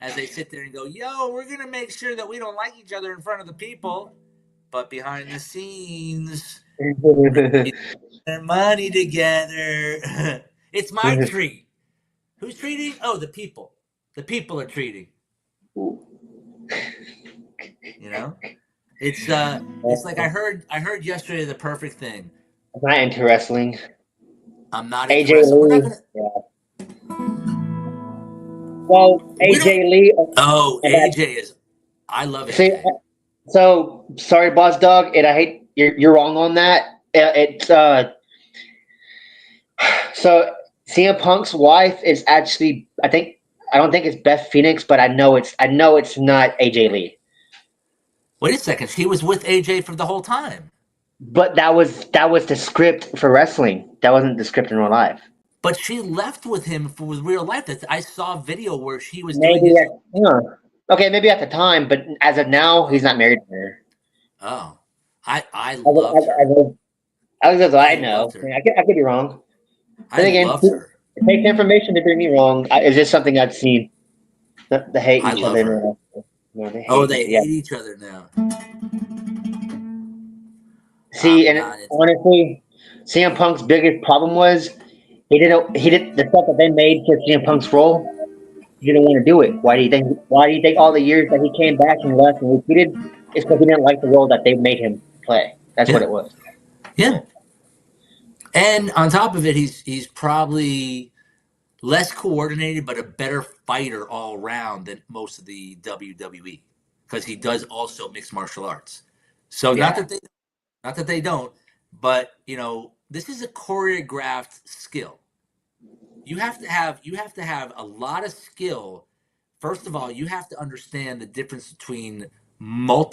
as they sit there and go, "Yo, we're gonna make sure that we don't like each other in front of the people, but behind the scenes, we're getting their money together." It's my treat. Who's treating? Oh, the people. The people are treating. You know, it's like I heard yesterday the perfect thing. I'm not into wrestling. I'm not into AJ wrestling. We're not Lee. gonna. Yeah. Well, We don't. AJ Lee. Oh, About, AJ is. I love see, AJ. so sorry, boss dog, and I hate you're wrong on that. It's so CM Punk's wife is actually I don't think it's Beth Phoenix, but I know it's not AJ Lee. Wait a second. She was with AJ for the whole time, But that was the script for wrestling. That wasn't the script in real life. but she left with him for real life. That I saw a video where she was doing Maybe his. okay, maybe at the time, but as of now, he's Oh, not married to her. oh, I As of, loved her. as I I loved know, her. I could be wrong. I Then again, loved her. take the information to bring me wrong. It's just something I've seen. They hate I each love other her. now. No, they Oh, hate each they other. Yeah. hate each other now. See, I'm and not into. honestly, CM Punk's biggest problem was he did the stuff that they made for CM Punk's role. He didn't want to do it. Why do you think? Why do you think all the years that he came back and left and repeated? It's because he didn't like the role that they made him play. That's what Yeah, it was. yeah. And on top of it, he's probably less coordinated, but a better fighter all around than most of the WWE because he does also mixed martial arts. So Yeah. not that they don't, but this is a choreographed skill. You have to have a lot of skill. First of all, you have to understand the difference between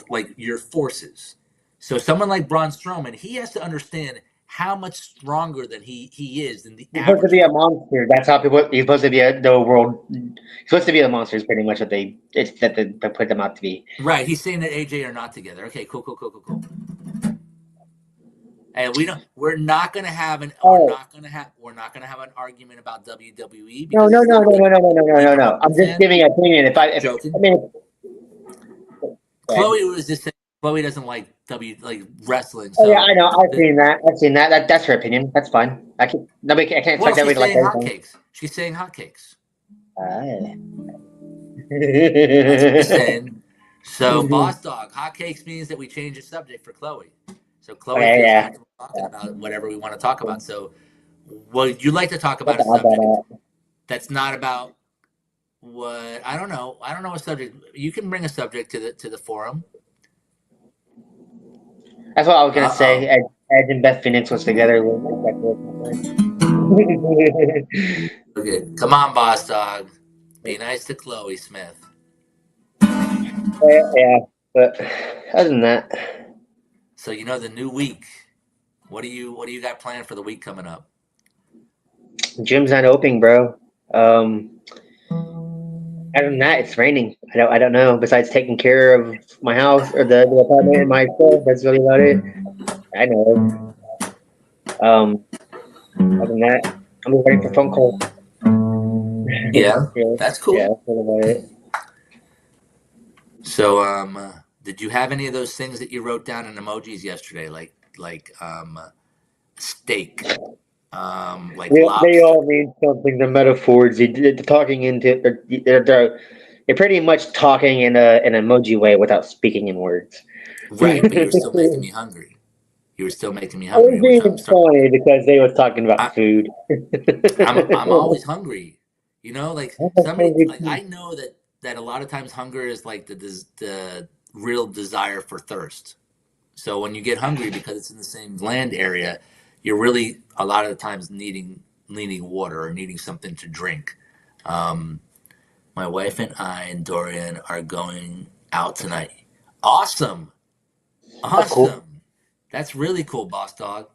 like your forces. So someone like Braun Strowman, he has to understand how much stronger than he is than the He's supposed to average be a person. monster. That's how people. He's supposed to be the world. He's supposed to be a monster. Is pretty much what they put them out to be. Right. He's saying that AJ are not together. Okay, cool, cool, cool, cool, cool. And we're not gonna have Oh we're not gonna have an argument about WWE no because no this is no a no no no no no no no big no! I'm wrestling just fan. giving an opinion. If I Joking. mean, Chloe was just saying Chloe doesn't like wrestling. oh yeah, So I know. I've seen that. I've seen that. That's her opinion. That's fine. I can't well, expect she's everybody to like saying everything. hotcakes. She's saying hotcakes. Ah. That's what she's saying. So boss dog, hotcakes means that we change the subject for Chloe. So Chloe Okay, feels yeah. comfortable talking about whatever we want to talk about. So what you'd like to talk about That's a odd subject that that's not about what I don't know. I don't know a subject. You can bring a subject to the forum. That's what I was gonna Uh say. oh. Edge and Beth Phoenix was together. Okay, come on, boss dog. Be nice to Chloe Smith. Yeah, but other than that, So the new week. What do you got planned for the week coming up? gym's not opening, bro. Um, Other than that, it's raining. I don't know. Besides taking care of my house or the apartment and my stuff, that's really about it. I know. Other than that, I'm just waiting for phone call. Yeah, Yeah, that's yeah, cool. that's really about it. So Did you have any of those things that you wrote down in emojis yesterday, like steak, like They lobster? all mean something. The metaphors. They're talking into. They're pretty much talking in an emoji way without speaking in words. Right, but you were still making me hungry. You were still making me I was hungry, which I'm being starting. funny because they was talking I, about food. I'm always hungry. You know, like I'm somebody hungry like too. I know that a lot of times hunger is like the real desire for thirst. So when you get hungry because it's in the same gland area, you're really a lot of the times needing water or needing something to drink. Um, my wife and I and Dorian are going out tonight. Awesome, That's cool. awesome. That's really cool, boss dog.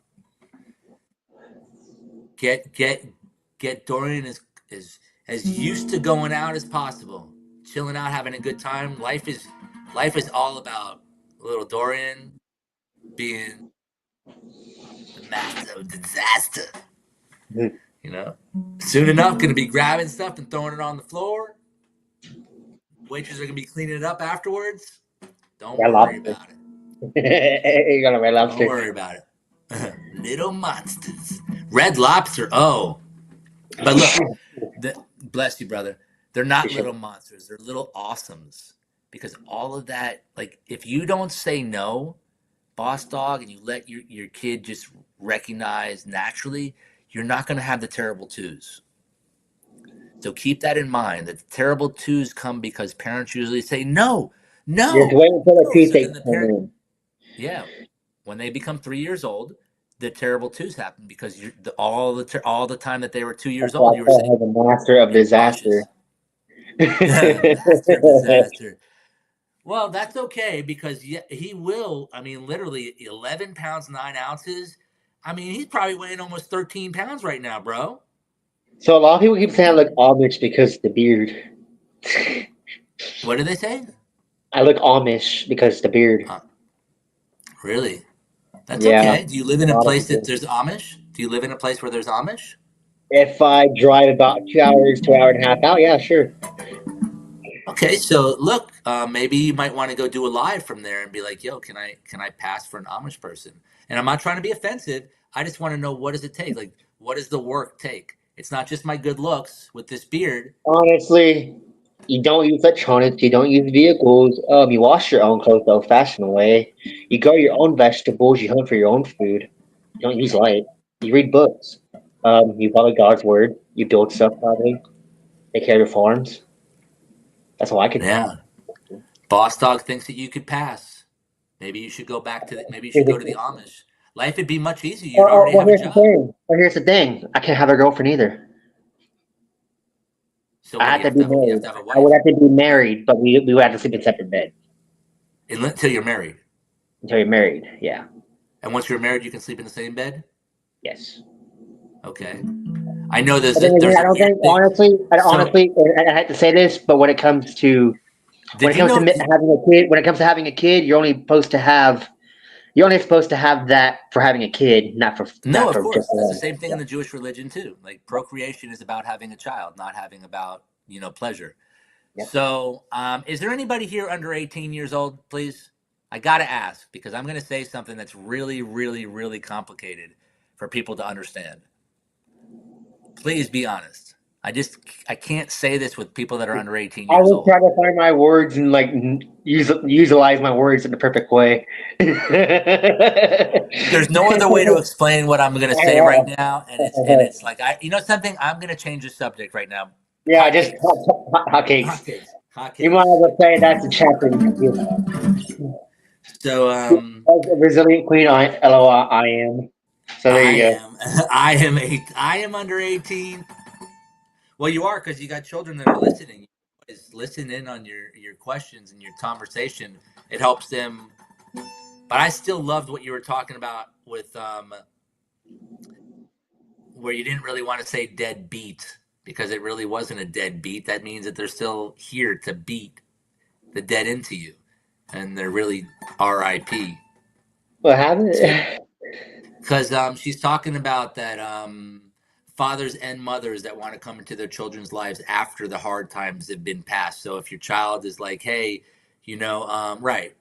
Get Dorian as used to going out as possible, chilling out, having a good time. Life is all about little Dorian being the master of disaster. You know, soon enough, gonna be grabbing stuff and throwing it on the floor. Waiters are gonna be cleaning it up afterwards. Don't Red worry lobster. about it. You got a red Don't lobster. worry about it. Little monsters. Red lobster. Oh, but look, bless you, brother. They're not Appreciate little it. monsters. They're little awesomes. Because all of that, like, if you don't say no, boss dog, and you let your kid just recognize naturally, you're not going to have the terrible twos. So keep that in mind that the terrible twos come because parents usually say, no, Just no, wait until the no. So then toothache the come parent, in. yeah, when they become 3 years old, the terrible twos happen because all the time that they were two That's years why old, I you were call saying, her the master of be disaster. cautious. Master of disaster. Well, that's okay because he will. I mean, literally 11 pounds, 9 ounces. I mean, he's probably weighing almost 13 pounds right now, bro. So a lot of people keep saying I look Amish because of the beard. What do they say? I look Amish because of the beard. Uh, really? That's Yeah, okay. Do you live a in a lot of place that people. there's Amish? Do you live in a place where there's Amish? If I drive about 2 hours, 2 hour and a half out, yeah, sure. Okay, so look, maybe you might want to go do a live from there and be like, "Yo, can I pass for an Amish person?" And I'm not trying to be offensive. I just want to know what does it take? Like, what does the work take? It's not just my good looks with this beard. Honestly, you don't use electronics, you don't use vehicles. You wash your own clothes the old-fashioned way. You grow your own vegetables. You hunt for your own food. You don't use light. You read books. You follow God's word. You build stuff probably. Take care of your farms. That's all I could. Yeah, Boss Dog thinks that you could pass. Maybe you should go to the Amish. Life would be much easier. You'd already Well, have a here's the job. thing. I can't have a girlfriend either. So I what do have you to have to be have? You have married. to have a I would wife, have to be right? married, but we would have to sleep in separate beds Until you're married. until you're married. Yeah. And once you're married, you can sleep in the same bed. Yes. Okay. I know But then again, there's I a don't weird think thing. So I had to say this, but when did it you comes to know? having a kid, you're only supposed to have that for having a kid, No, not of for just course. That's the one. same thing Yeah. in the Jewish religion too. Like procreation is about having a child, not having about pleasure. Yep. So, is there anybody here under 18 years old, please? I got to ask because I'm going to say something that's really, really, really complicated for people to understand. Please be honest. I can't say this with people that are under 18 I years will old. try to find my words and like utilize my words in the perfect way. There's no other way to explain what I'm going to say right now, and it's like something. I'm going to change the subject right now. Yeah, just Hotcakes, hotcakes. hotcakes, You might as hotcakes. well say that's the chapter you have. So, As a resilient queen, I am. So there I you go. am, I am under 18. Well, you are because you got children that are listening. Is listen in on your questions and your conversation. It helps them. But I still loved what you were talking about with where you didn't really want to say dead beat because it really wasn't a dead beat. That means that they're still here to beat the dead into you, and they're really R.I.P. What happened? to because she's talking about that fathers and mothers that want to come into their children's lives after the hard times have been passed. So if your child is like, hey, right.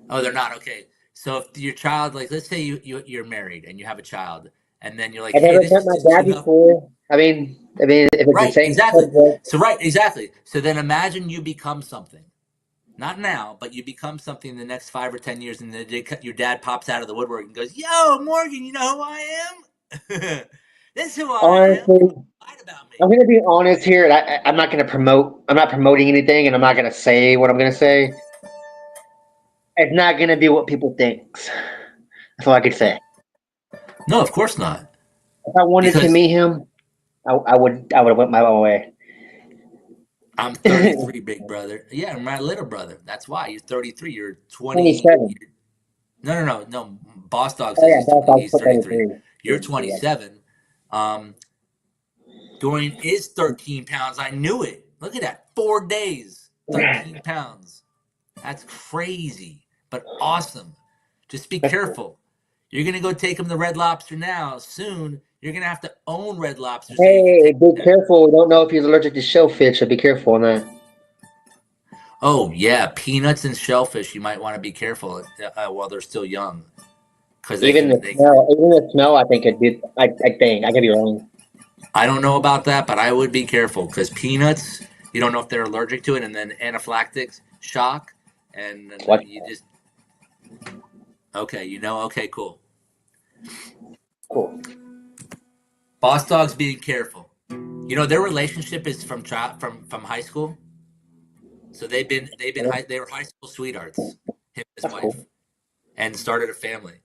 Oh, they're not. Okay. So if your child, like, let's say you're married and you have a child, and then you're like, I've hey, never this met is my just dad cute enough. before. I mean, if it's the Right. same Exactly. subject, So right. Exactly. So then imagine you become something. Not now, but you become something in the next 5 or 10 years, and your dad pops out of the woodwork and goes, "Yo, Morgan, you know who I am? This is who I am. honestly, You lied about me." I'm gonna be honest here, and I'm not gonna promote. I'm not promoting anything, and I'm not gonna say what I'm gonna say. It's not gonna be what people thinks. That's all I could say. No, of course not. If I wanted to Because meet him, I would have went my own way. I'm 33, big brother. Yeah, I'm my little brother. That's why you're 33. You're 20. 27. No. Boss Dog Oh says yeah, he's that's 20. He's also 33. 33. You're 27. Um, Dorian is 13 pounds. I knew it. Look at that. 4 days, 13 pounds. That's crazy, but awesome. Just be careful. You're gonna go take him to Red Lobster now. Soon, you're gonna have to own Red Lobster so you can Hey, take be him there. careful. We don't know if he's allergic to shellfish, so be careful on that. Oh yeah, peanuts and shellfish. You might want to be careful while they're still young, because they Even can. the They can. smell, even the smell, I think could be. I think I could be wrong. I don't know about that, but I would be careful because peanuts. You don't know if they're allergic to it, and then anaphylactic shock, and then What? you just okay. You know, okay, cool. Cool. Boss dog's being careful. You know, their relationship is from high school. So they were high school sweethearts, him and his That's wife, cool. and started a family.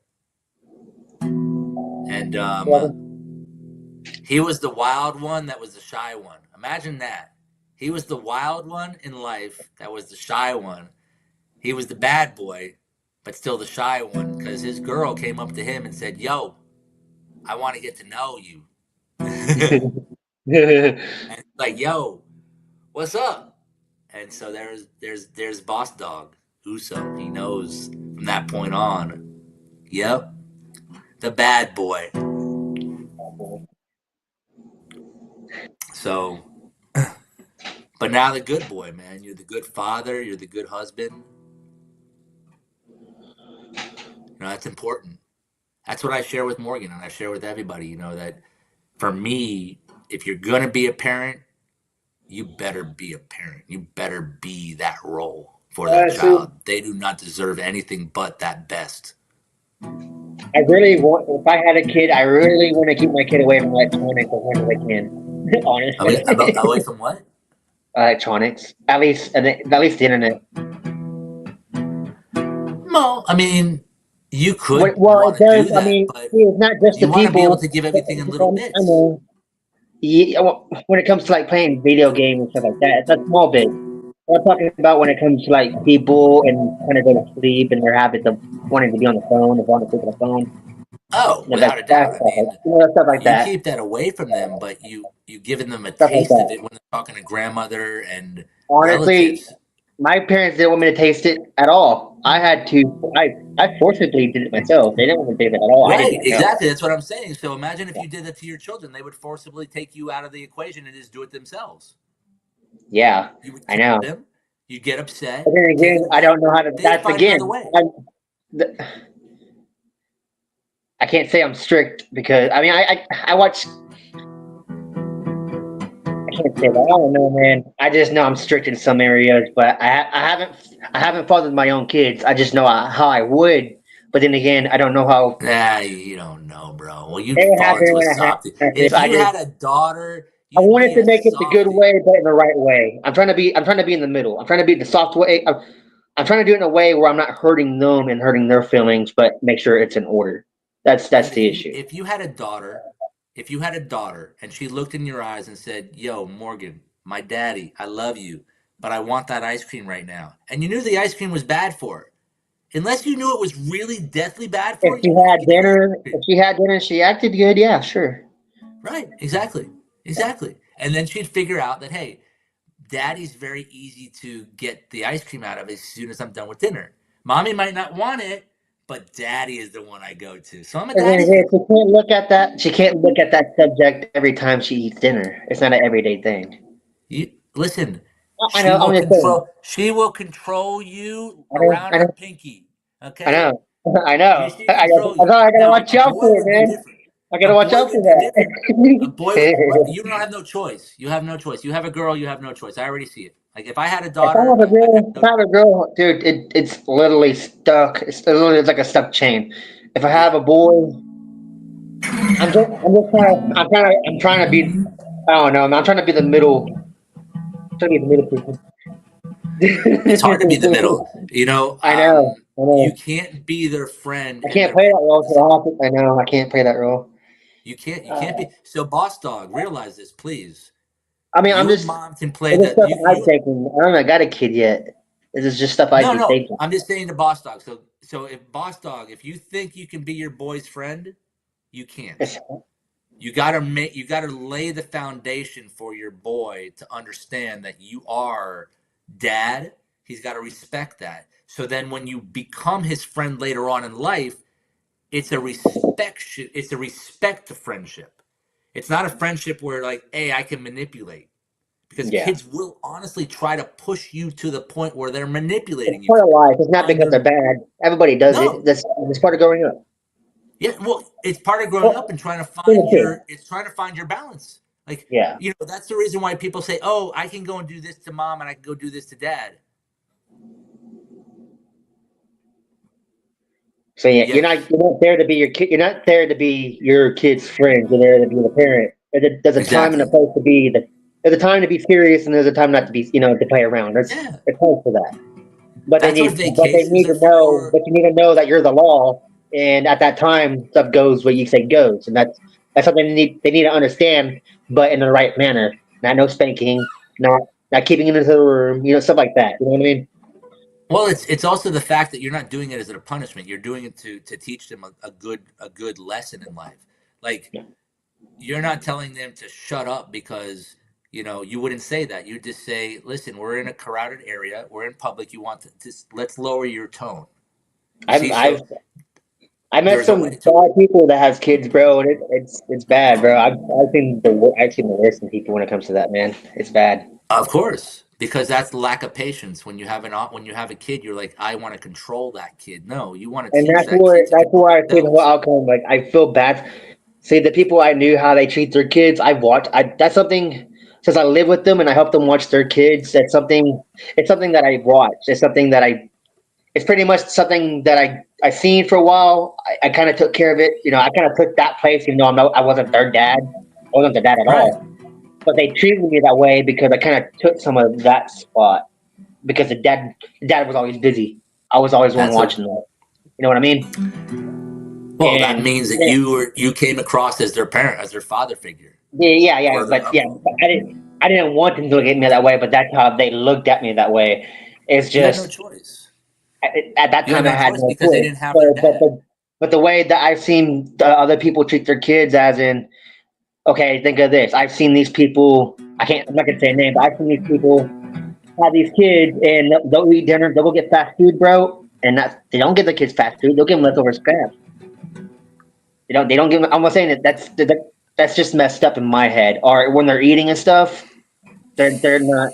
And Yeah. he was the wild one that was the shy one. Imagine that. He was the wild one in life that was the shy one. He was the bad boy, but still the shy one because his girl came up to him and said, "Yo, I want to get to know you." And he's like, "Yo, what's up?" And so there's Boss Dog Uso. He knows from that point on. Yep, the bad boy. So, but now the good boy, man. You're the good father. You're the good husband. You know that's important. That's what I share with Morgan, and I share with everybody. You know that for me, if you're gonna be a parent, you better be a parent. You better be that role for that Honestly, child. They do not deserve anything but that best. I really want. If I had a kid, I really want to keep my kid away from electronics as much as I can. Honestly, Away from what? electronics. At least the internet. No, I mean, you could Well, it want to does. do I that, mean, but it's not just the you want to be able people. to give everything in little I bits. know. Yeah, well, when it comes to like playing video games and stuff like that, it's a small bit. I'm talking about when it comes to like people and kind of go to sleep and their habits of wanting to be on the phone, of wanting to take on the phone, Oh, you know, without a that doubt. I stuff, like, mean, stuff like you that, keep that away from them, but you giving them a stuff like taste of that. it when they're talking to grandmother and Honestly, relatives. my parents didn't want me to taste it at all. I had to. I forcibly did it myself. They didn't want me to taste it at all. I did Right, it myself. exactly. That's what I'm saying. So imagine if you did that to your children, they would forcibly take you out of the equation and just do it themselves. Yeah, You would I teach know. them, you'd get But upset, then take again, it I away. don't know how to. They'd That's find another again. way. I can't say I'm strict because I mean I watch. I can't say that. I don't know, man. I just know I'm strict in some areas, but I haven't fathered my own kids. I just know how I would. But then again, I don't know how Nah, you don't know, bro. Well, you'd it fall happened into a when it softy. happened. If you had a daughter, I you'd wanted be to a make it the good softy. way, but in the right way. I'm trying to be in the middle. I'm trying to be the soft way. I'm trying to do it in a way where I'm not hurting them and hurting their feelings, but make sure it's in order. That's Dude, the issue. if you had a daughter, if you had a daughter and she looked in your eyes and said, "Yo, Morgan, my daddy, I love you, but I want that ice cream right now," and you knew the ice cream was bad for her, unless you knew it was really deathly bad for If her, she you wouldn't had give her the ice dinner, cream. if she had dinner, and she acted good. Yeah, sure. Right? Exactly. Exactly. And then she'd figure out that, hey, daddy's very easy to get the ice cream out of as soon as I'm done with dinner. Mommy might not want it, but daddy is the one I go to. So I'm a And then daddy's again, girl. she can't look at that. She can't look at that subject every time she eats dinner. It's not an everyday thing. You listen, I know. I'm just saying. she will control you I know. around I her know. pinky. I Okay, know. I you know. see, I control you. gotta Now watch a out boy for it, would be man. different. I A gotta watch boy out would for be different. A boy would. that. You don't have no choice. You have no choice. You have a girl. You have no choice. I already see it. Like if I had a If I daughter, have a I'd have girl, if no. I have a girl, dude, it's literally stuck. It's literally like a stuck chain. If I have Yeah, a boy, I'm just I'm trying to be. I don't know. I'm trying to be the middle. Trying to be the middle person. it's hard to be the middle. You know, I know. I you know. can't be their friend I and can't their play parent that at role the too same. often. I know. I can't play that role. You can't. You can't Uh, be. So, boss dog, realize this, please. I mean, I'm You and just. mom can play It's just that. stuff I've You. taken. I don't know. I got a kid yet. This is just stuff I've No, been no. taking. I'm just saying to boss dog. So if boss dog, if you think you can be your boy's friend, you can't. It's, You gotta make. You gotta lay the foundation for your boy to understand that you are dad. He's got to respect that. So then, when you become his friend later on in life, it's a respect. It's a respect to friendship. It's not a friendship where like, hey, I can manipulate because yeah. kids will honestly try to push you to the point where they're It's manipulating you part because of they're life. trying It's to not find because your they're bad. Everybody does it. no. That's part of growing up. Yeah, well, it's part of growing up Well, and trying to being find a kid. your it's trying to find your balance. Like, Yeah. that's the reason why people say, "Oh, I can go and do this to mom and I can go do this to dad." So yeah, Yes. you're not there to be your kid. You're not there to be your kid's friend. You're there to be the parent. There's a time and a Exactly. place to be. There's a time to be serious, and there's a time not to be. To play around. Yeah. There's time for that. But That's what they vacations need are to know. for. But you need to know that you're the law, and at that time, stuff goes what you say goes, and that's something they need to understand, but in the right manner. Not no spanking, not keeping it into the room. Stuff like that. You know what I mean? Well, it's also the fact that you're not doing it as a punishment. You're doing it to teach them a good lesson in life. Like you're not telling them to shut up because you wouldn't say that. You just say, "Listen, we're in a crowded area. We're in public. You want to just let's lower your tone." You I've see, I've so I met there's a way some to bad people that has kids, bro, and it's bad, bro. I've seen the worst in people when it comes to that, man. It's bad, Of course, because that's the lack of patience. When you have a kid, you're like, I want to control that kid. No, you want to and teach that kid to that's control where I see the whole themselves. outcome. Like I feel bad. See, the people I knew how they treat their kids, I've watched. That's something since I live with them and I help them watch their kids. That's something. It's something that I watched. It's something that I. It's pretty much something that I seen for a while. I kind of took care of it. I kind of took that place, even though I wasn't their dad. I wasn't their dad at Right. all. But they treated me that way because I kind of took some of that spot because the dad was always busy. I was always the one That's a watching them. You know what I mean? well. That And means that yeah, you came across as their parent, as their father figure, yeah, or their but yeah, uncle. I didn't want them to look at me that way, but that's how they looked at me that way. It's You had no just choice. at that You had time I no had choice no because they choice. didn't have their So, dad. but the way that I've seen the other people treat their kids, as in, okay, think of this. I've seen these people. I'm not gonna say a name, but I've seen these people have these kids and they'll eat dinner. They'll go get fast food, bro. And they don't give the kids fast food. They'll give them leftover scraps. They don't give them. I'm not saying that's just messed up in my head. Or when they're eating and stuff, they're not.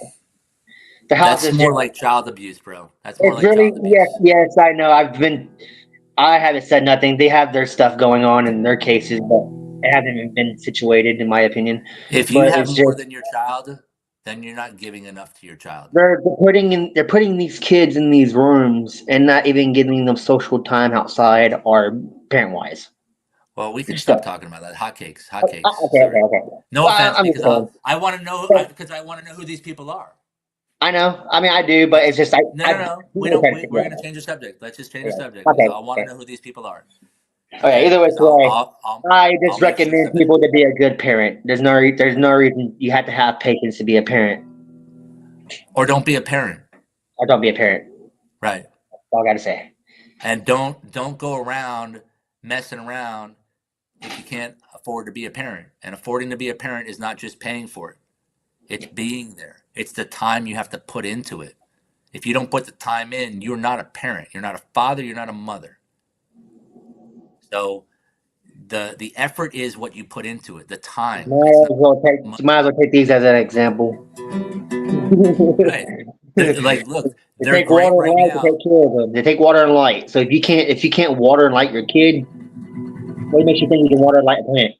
The house That's is just. more like child abuse, bro. That's more It's like really child yes, abuse. yes. I know. I haven't said nothing. They have their stuff going on in their cases, but it hasn't even been situated, in my opinion. If you But have it's more just than your child, then you're not giving enough to your child. they're putting these kids in these rooms and not even giving them social time outside or parent wise. Well, we can stop Stuff. talking about that. Hotcakes, hotcakes, Okay, okay, sir. okay. No Well, offense, I'm just because saying. I want to know But because I want to know who these people are. I know. I mean, I do, but Let's it's just no, no, no. We people don't. try to figure We're it going to out. change the subject. Let's just change the subject Yeah. because Okay. I want to Okay. know who these people are. Okay. Okay, Either because which way, I I'll just make sure recommend somebody people to be a good parent. There's no reason you have to have patience to be a parent, or don't be a parent, or don't be a parent. right? That's all I gotta say. And don't go around messing around if you can't afford to be a parent. And affording to be a parent is not just paying for it. It's being there. It's the time you have to put into it. If you don't put the time in, you're not a parent. You're not a father. You're not a mother. So the effort is what you put into it. The time. It's not money. Might as well take these as an example. Right. Like, look. They They're take great water and right light to now. take care of them. They take water and light. So if you can't water and light your kid, what makes you think you can water and light a plant?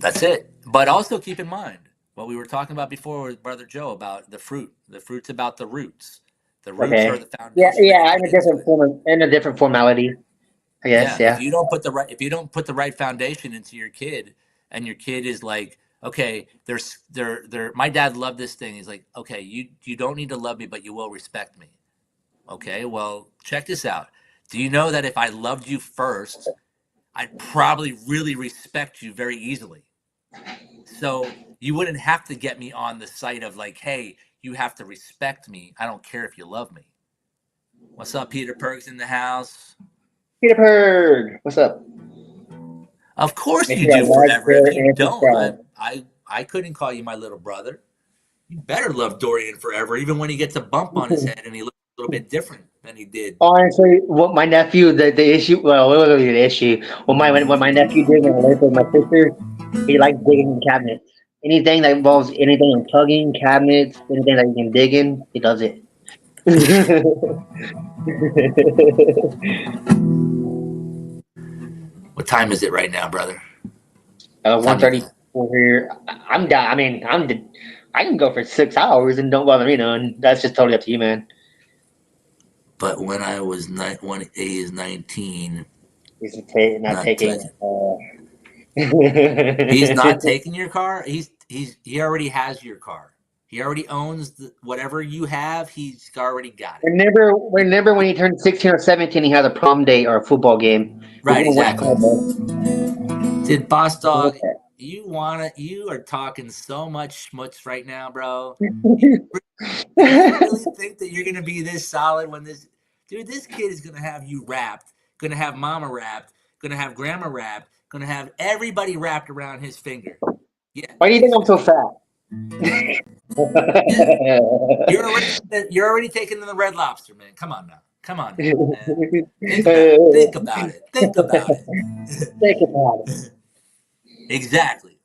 That's it. But also keep in mind what we were talking about before with Brother Joe about the fruit. The fruit's about the roots. The roots are Okay. the Yeah, foundation that you yeah, put into it. in a different formality. I guess, Yeah, yeah. if you don't put the right foundation into your kid, and your kid is like, okay, they're my dad loved this thing. He's like, okay, you don't need to love me, but you will respect me. Okay, well, check this out. Do you know that if I loved you first, I'd probably really respect you very easily. So you wouldn't have to get me on the site of like, hey, you have to respect me. I don't care if you love me. What's up, Peter Perks in the house? Peter Purg, what's up? Of course Make you sure do I like, forever. If share, you and don't, subscribe. I couldn't call you my little brother. You better love Dorian forever, even when he gets a bump on his head and he looks a little bit different than he did. Honestly, what my nephew, the issue, well, it wasn't really the issue. What my nephew did when I lived with my sister, he likes digging in cabinets. Anything that involves anything in tugging cabinets, anything that you can dig in, he does it. 'What time is it right now, brother? What One time you thirty got? four here. I'm down. I mean, I can go for 6 hours and don't bother me none. That's just totally up to you, man. But when I was when he is 19, Not not taking. touching. He's not taking your car. He already has your car. He already owns whatever you have. He's already got it. Whenever when he turns 16 or 17, he has a prom date or a football game. We're Right, gonna win exactly. a car, bro. Did Boss Look Dog? at You are talking so much schmutz right now, bro. You, that. you really think that you're gonna be this solid when this dude? This kid is gonna have you wrapped. Gonna have Mama wrapped. Gonna have Grandma wrapped. Gonna have everybody wrapped around his finger. Yeah, Why do you think he's I'm so fat? yeah. You're already taking the Red Lobster, man. Come on now, man. Think about it. Think about it. Think about it. Think about it. Exactly.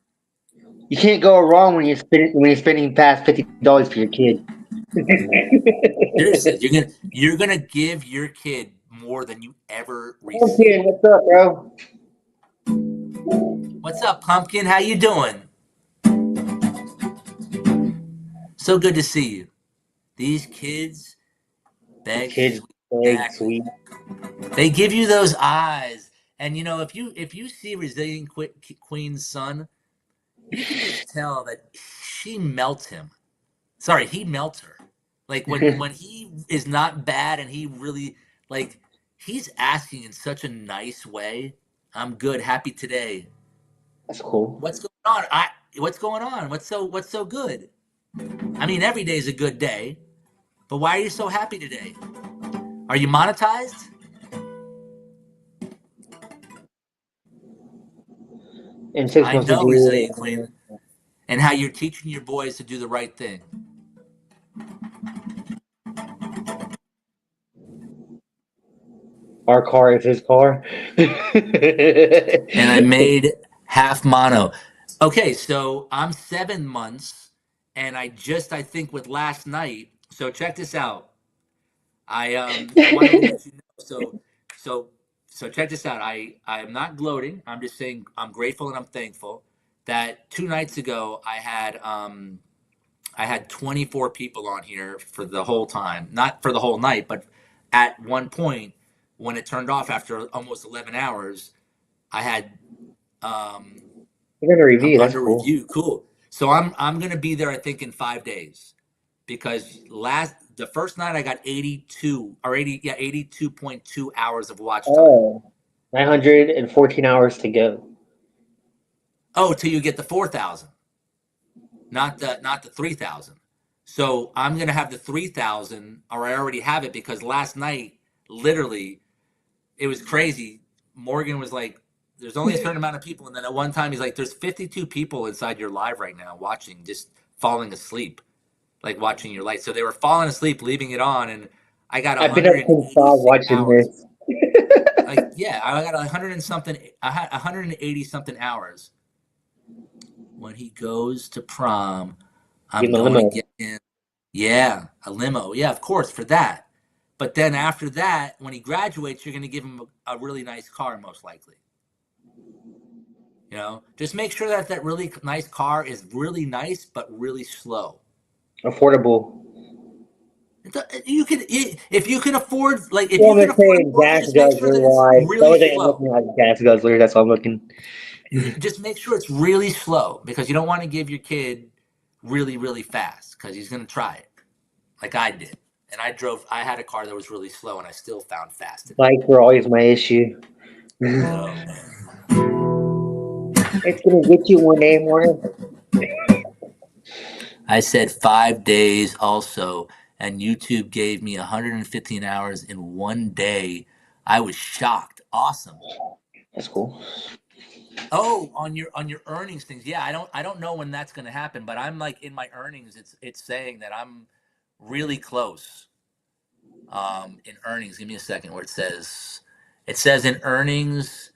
You can't go wrong when you're spending past $50 for your kid. Seriously, you're gonna give your kid more than you ever I'm received. kidding. What's up, bro? What's up, Pumpkin? How you doing? So good to see you. These kids These beg, kids sweet, big, exactly. sweet. They give you those eyes, and you know if you see Resilient Queen's son, you can just tell that she melts him. Sorry, he melts her. Like when he is not bad and he really like he's asking in such a nice way. I'm good, happy today. That's cool. What's going on? What's going on? What's so good? I mean, every day is a good day, but why are you so happy today? Are you monetized? In six I months to know, Resilient do Queen, and how you're teaching your boys to do the right thing. our car is his car. And I made half mono. Okay, so I'm 7 months, and I think with last night. So check this out. I wanted to let you know. So so check this out. I am not gloating. I'm just saying I'm grateful and I'm thankful that 2 nights ago I had 24 people on here for the whole time. Not for the whole night, but at one point when it turned off after almost 11 hours, I had um You're gonna I'm review. That's under cool. review. Cool. So I'm gonna be there I think in 5 days because last the first night I got 82 or 82.2 hours of watch time. Oh, 914 hours to go. Oh, till you get the 4,000, not the 3,000. So I'm gonna have the 3,000, or I already have it because last night, literally, it was crazy. Morgan was like, "There's only a certain amount of people," and then at one time he's like, "There's 52 people inside your live right now watching, just falling asleep, like watching your light." So they were falling asleep, leaving it on, and I got I've been up since 5 186 watching hours. this. Like, yeah, I got 100 and something. I had 180 something hours. When he goes to prom, Give I'm him a going to limo. get him. Yeah, a limo. Yeah, of course, for that. But then after that, when he graduates, you're going to give him a really nice car, most likely. Just make sure that that really nice car is really nice, but really slow. Affordable. You can, if you can afford, like, if Well, you I'm can just afford saying Morgan, gas just make sure guzzler that it's wise. really Those ain't slow. looking like gas guzzlers. That's all I'm looking. Just make sure it's really slow because you don't want to give your kid really, really fast because he's going to try it, like I did. And I had a car that was really slow and I still found fast in it. Lights were always my issue. So It's gonna get you one day, Warren. I said 5 days also, and YouTube gave me 115 hours in one day. I was shocked. Awesome. That's cool. Oh, on your earnings things. Yeah, I don't know when that's going to happen, but I'm like in my earnings. It's saying that I'm really close. In earnings. Give me a second where it says in earnings,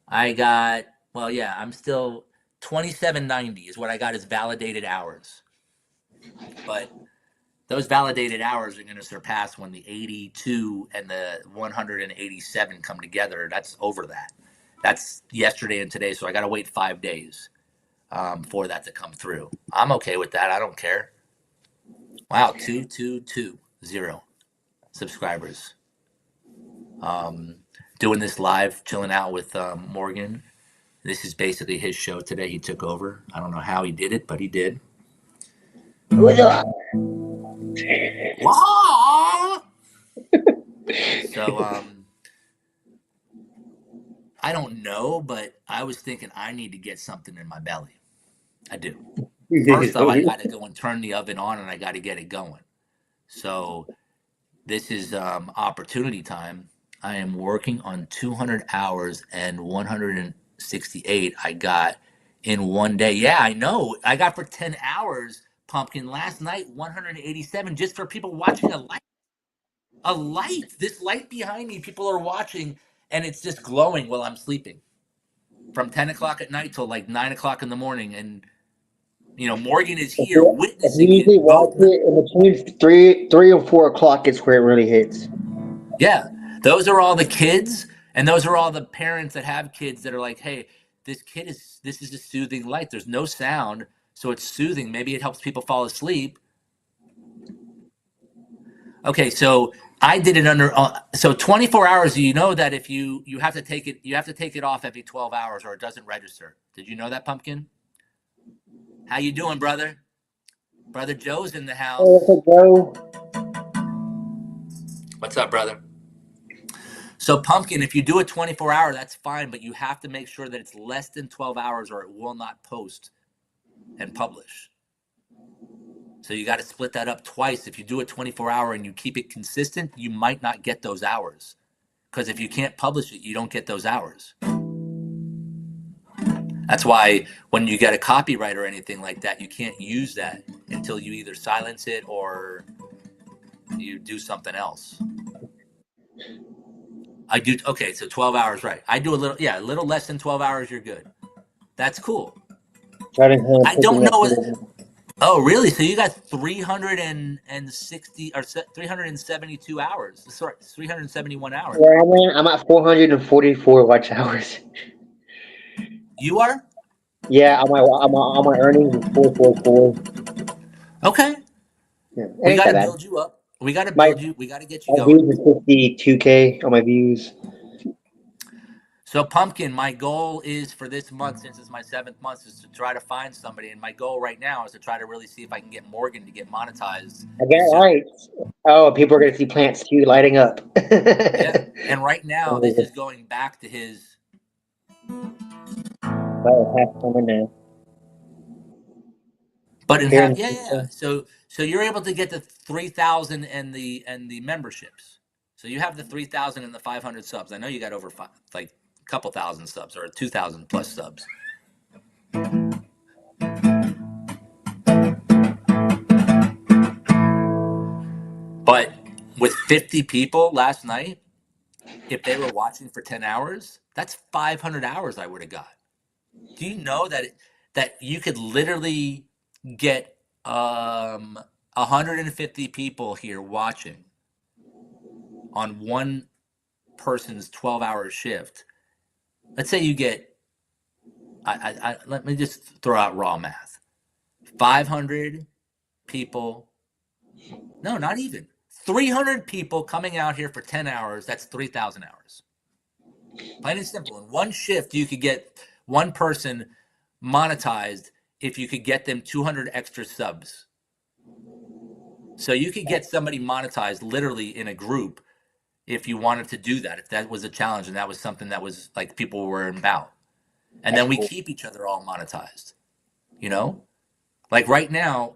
I got, well, yeah, I'm still 2790 is what I got as validated hours. But those validated hours are going to surpass when the 82 and the 187 come together. That's over that. That's yesterday and today, so I got to wait 5 days for that to come through. I'm okay with that. I don't care. Wow, 2220 subscribers. Um, Doing this live, chilling out with Morgan. This is basically his show today. He took over. I don't know how he did it, but he did. What's up? Wow. So I don't know, but I was thinking I need to get something in my belly. I do. First off, I got to go and turn the oven on, and I got to get it going. So this is opportunity time. I am working on 200 hours and 168 I got in one day. Yeah, I know. I got for 10 hours, Pumpkin, last night, 187 just for people watching a light. A light. This light behind me, people are watching, and it's just glowing while I'm sleeping from 10 o'clock at night till like 9 o'clock in the morning. And, Morgan is here If you witnessing it usually watch both. it in between three and 4 o'clock, is where it really hits. Yeah, those are all the kids, and those are all the parents that have kids that are like, "Hey, this is a soothing light. There's no sound, so it's soothing. Maybe it helps people fall asleep." Okay, so I did it under so 24 hours. You know that if you have to take it, you have to take it off every 12 hours, or it doesn't register. Did you know that, Pumpkin? How you doing, brother? Brother Joe's in the Hey, what's house. up, bro? What's up, brother? So Pumpkin, if you do a 24-hour, that's fine, but you have to make sure that it's less than 12 hours or it will not post and publish. So you got to split that up twice. If you do a 24-hour and you keep it consistent, you might not get those hours. Because if you can't publish it, you don't get those hours. That's why when you get a copyright or anything like that, you can't use that until you either silence it or you do something else. I do. Okay, so 12 hours, right. I do a little, yeah, a little less than 12 hours, you're good. That's cool. Starting to I pick don't me up know. a little bit. Oh, really? So you got 360 or 372 hours. Sorry, 371 hours. Where I'm at 444 watch hours. You are? Yeah, on my earnings is 444. Okay. Yeah, it We ain't got that to bad. build you up. We got to My build you. We got to get you my going. views is 52K on my views. So, Pumpkin, my goal is for this month, since it's my seventh month, is to try to find somebody. And my goal right now is to try to really see if I can get Morgan to get monetized I got soon. lights. Oh, people are gonna see plants too lighting up. Yeah. And right now, this is going back to his. Oh, half summer now. But in Here half, in yeah, yeah, yeah. So you're able to get the 3,000 and the memberships. So you have the 3,000 and the 500 subs. I know you got over like a couple thousand subs or 2,000 plus subs. But with 50 people last night, if they were watching for 10 hours, that's 500 hours I would have got. Do you know that you could literally get 150 people here watching on one person's 12-hour shift. Let's say you get, let me just throw out raw math. 500 people, no, not even. 300 people coming out here for 10 hours, that's 3,000 hours. Plain and simple. In one shift, you could get one person monetized if you could get them 200 extra subs. So you could get somebody monetized literally in a group if you wanted to do that, if that was a challenge and that was something that was like people were about. And That's then we cool. keep each other all monetized, you know? Like right now,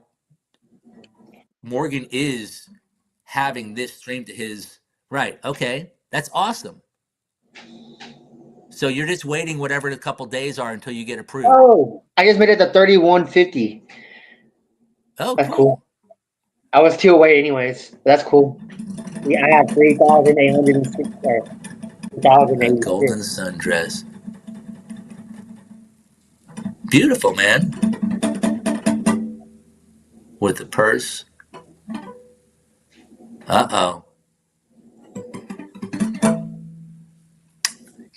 Morgan is having this stream to his right. Okay, that's awesome. So you're just waiting whatever the couple days are until you get approved. Oh, I just made it to 3150. Oh, That's cool. cool. I was 2 away anyways. That's cool. Yeah, I have 3,806 or A 3,086. golden sundress. Beautiful, man. With a purse. Uh-oh.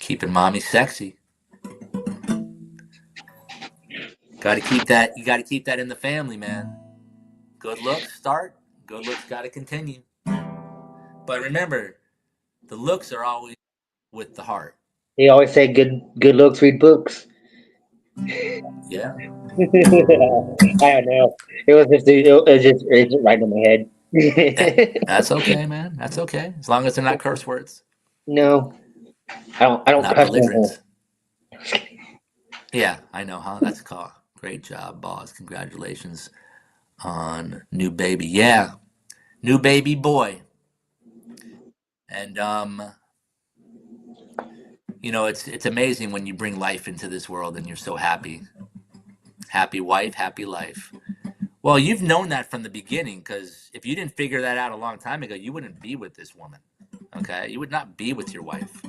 Keeping mommy sexy. Got to keep that. You got to keep that in the family, man. Good looks start. Good looks got to continue. But remember, the looks are always with the heart. They always say good looks read books. Yeah. I don't know. It was just right in my head. That's okay, man. That's okay. As long as they're not curse words, No, I don't not cuss no more. belligerence. Yeah, I know, huh? That's a call. Great job, boss. Congratulations on new baby. Yeah, new baby boy. And it's amazing when you bring life into this world and you're so happy. Happy wife, happy life. Well, you've known that from the beginning because if you didn't figure that out a long time ago, you wouldn't be with this woman. Okay, you would not be with your wife.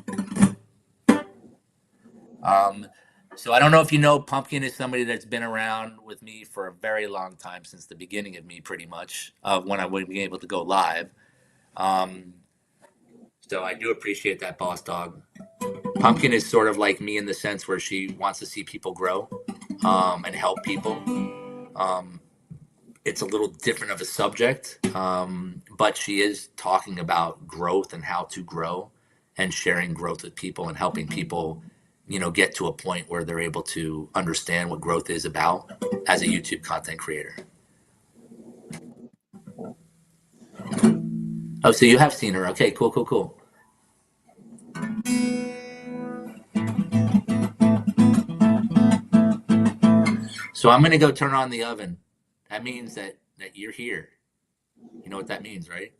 Um, so I don't know if you know, Pumpkin is somebody that's been around with me for a very long time since the beginning of me, pretty much, of when I would be able to go live. Um, so I do appreciate that, boss dog. Pumpkin is sort of like me in the sense where she wants to see people grow and help people. Um, it's a little different of a subject, but she is talking about growth and how to grow and sharing growth with people and helping people, get to a point where they're able to understand what growth is about as a YouTube content creator. Oh, so you have seen her. Okay, cool, cool, cool. So I'm going to go turn on the oven. That means that you're here. You know what that means, right?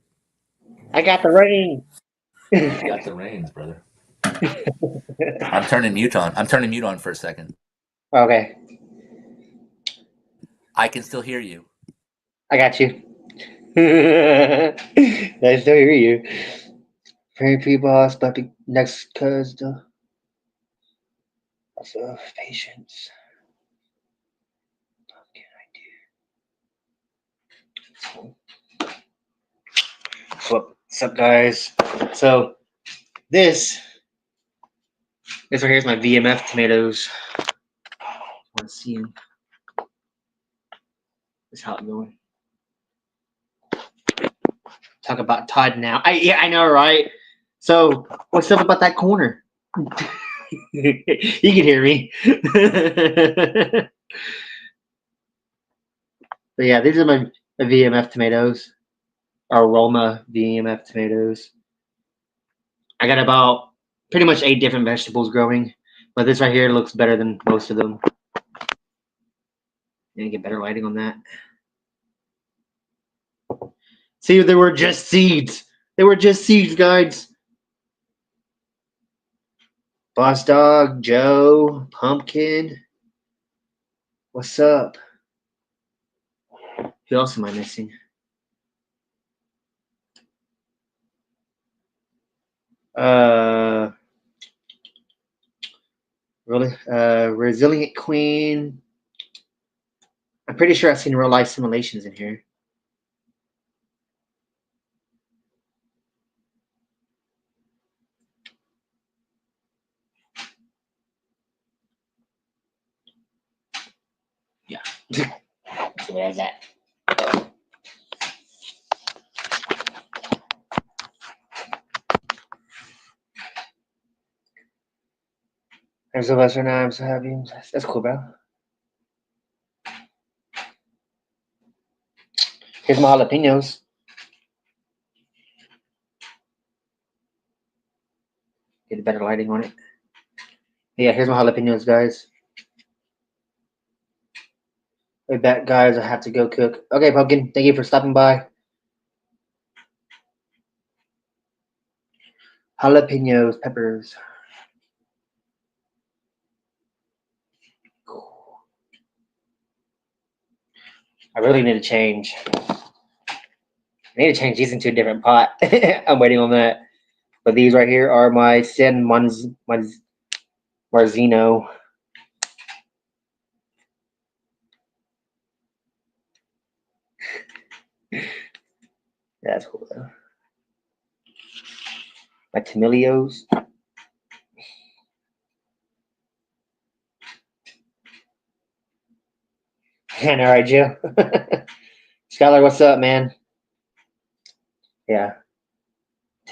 I got the ring. You got the reins, brother. I'm turning mute on. I'm turning mute on for a second. Okay, I can still hear you. I got you. I still hear you. Very pre-boss, but next cause the also patience. What can I do? What's up, guys? So this right here is my VMF tomatoes. Want to see them? This how it going. Talk about Todd now. I know, right? So what's up about that corner? You can hear me. But yeah, these are my VMF tomatoes, or Roma VMF tomatoes. I got about pretty much 8 different vegetables growing, but this right here looks better than most of them. And get better lighting on that. See, they were just seeds. They were just seeds, guys. Boss Dog, Joe, Pumpkin. What's up? Who else am I missing? Uh, really, Resilient Queen. I'm pretty sure I've seen real life simulations in here. So there's that. There's the lesser knives heavy. That's cool, bro. Here's my jalapenos. Get better lighting on it. Yeah, here's my jalapenos, guys. With that, guys, I have to go cook. Okay, Pumpkin, thank you for stopping by. Jalapenos, peppers. I really need to change. I need to change these into a different pot. I'm waiting on that. But these right here are my San Marzino. That's cool though. My Tamilios. And all right, Joe. Skylar, what's up, man? Yeah,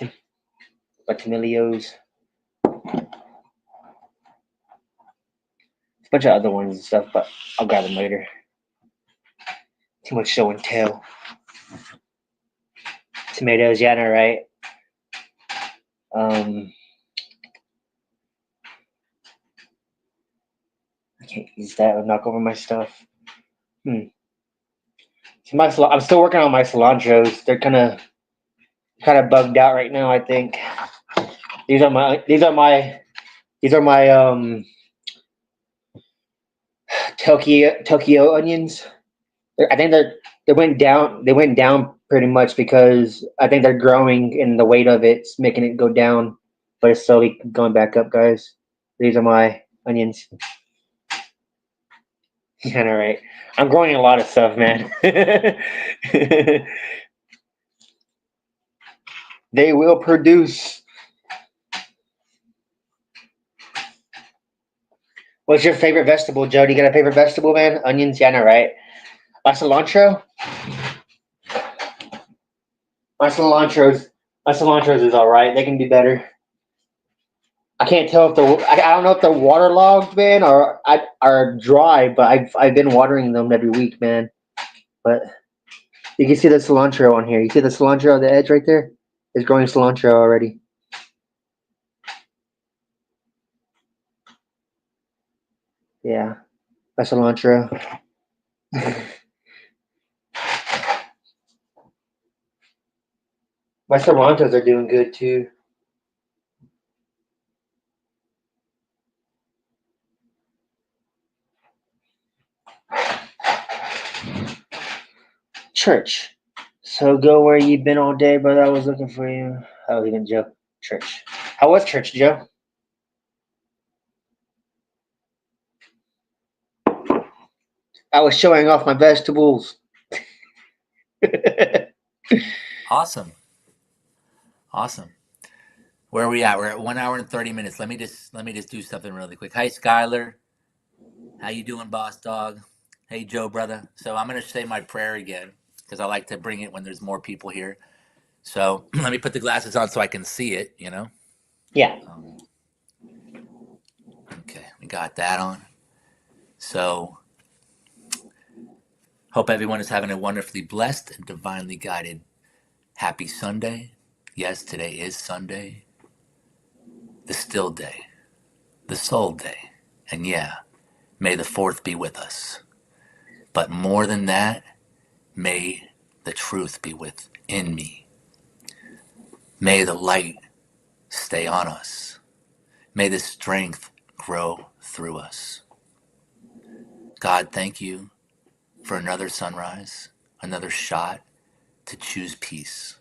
my Tamilios. A bunch of other ones and stuff, but I'll grab them later. Too much show and tell. Tomatoes, yeah, no, right. I can't use that. It'll knock over my stuff. See, I'm still working on my cilantros. They're kind of bugged out right now. I think these are my Tokyo onions. I think they went down pretty much because I think they're growing and the weight of it's making it go down, but it's slowly going back up, guys. These are my onions. Yeah, all right. I'm growing a lot of stuff, man. They will produce. What's your favorite vegetable, Joe? Do you got a favorite vegetable, man? Onions, yeah, no, right. My cilantro. My cilantros. My cilantros is all right. They can be better. I can't tell if I don't know if they're waterlogged, man, or are dry. But I've been watering them every week, man. But you can see the cilantro on here. You see the cilantro on the edge right there? It's growing cilantro already. Yeah, my cilantro. My cilantros are doing good too. Church. So go where you've been all day, brother. I was looking for you. Oh, even Joe. Church. How was church, Joe? I was showing off my vegetables. Awesome. Awesome. Where are we at? We're at 1 hour and 30 minutes. Let me just do something really quick. Hi, Skylar. How you doing, boss dog? Hey, Joe, brother. So I'm gonna say my prayer again because I like to bring it when there's more people here. So let me put the glasses on so I can see it. Yeah. Okay, we got that on. So hope everyone is having a wonderfully blessed and divinely guided happy Sunday. Yes, today is Sunday, the still day, the soul day. And yeah, may the fourth be with us. But more than that, may the truth be within me. May the light stay on us. May the strength grow through us. God, thank you for another sunrise, another shot to choose peace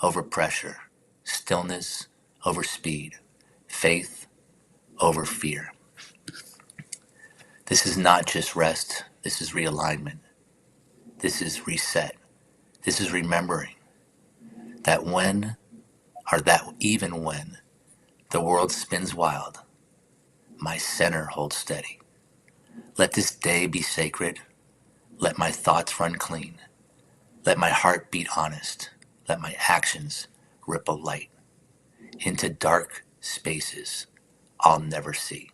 over pressure, stillness over speed, faith over fear. This is not just rest, this is realignment. This is reset. This is remembering that even when the world spins wild, my center holds steady. Let this day be sacred. Let my thoughts run clean. Let my heart beat honest. Let my actions ripple light into dark spaces I'll never see.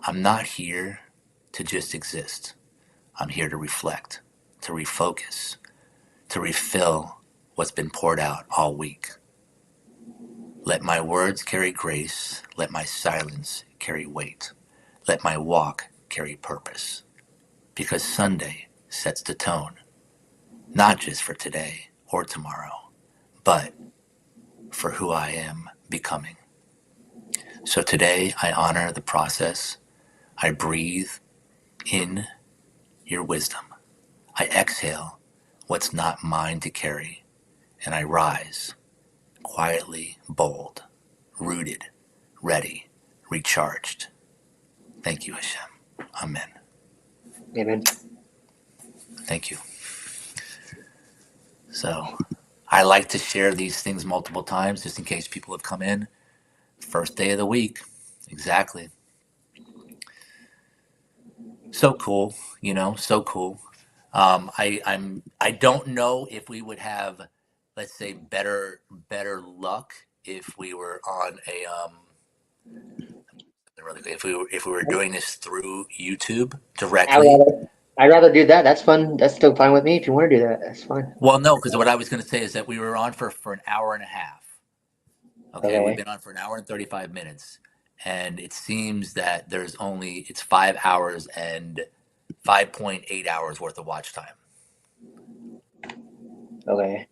I'm not here to just exist. I'm here to reflect, to refocus, to refill what's been poured out all week. Let my words carry grace. Let my silence carry weight. Let my walk carry purpose. Because Sunday sets the tone, not just for today or tomorrow, but for who I am becoming. So today I honor the process. I breathe in your wisdom. I exhale what's not mine to carry, and I rise quietly bold, rooted, ready, recharged. Thank you, Hashem. Amen. Amen. Thank you. So I like to share these things multiple times just in case people have come in. First day of the week. Exactly. So cool, so cool. I don't know if we would have, let's say, better luck if we were on a really if we were doing this through YouTube I directly. rather I'd rather do that. That's fun. That's still fine with me. If you want to do that, that's fine. Well, no, because what I was going to say is that we were on for an hour and a half. Okay, we've Okay. been on for an hour and 35 minutes, and it seems that it's 5 hours and 5.8 hours worth of watch time. Okay.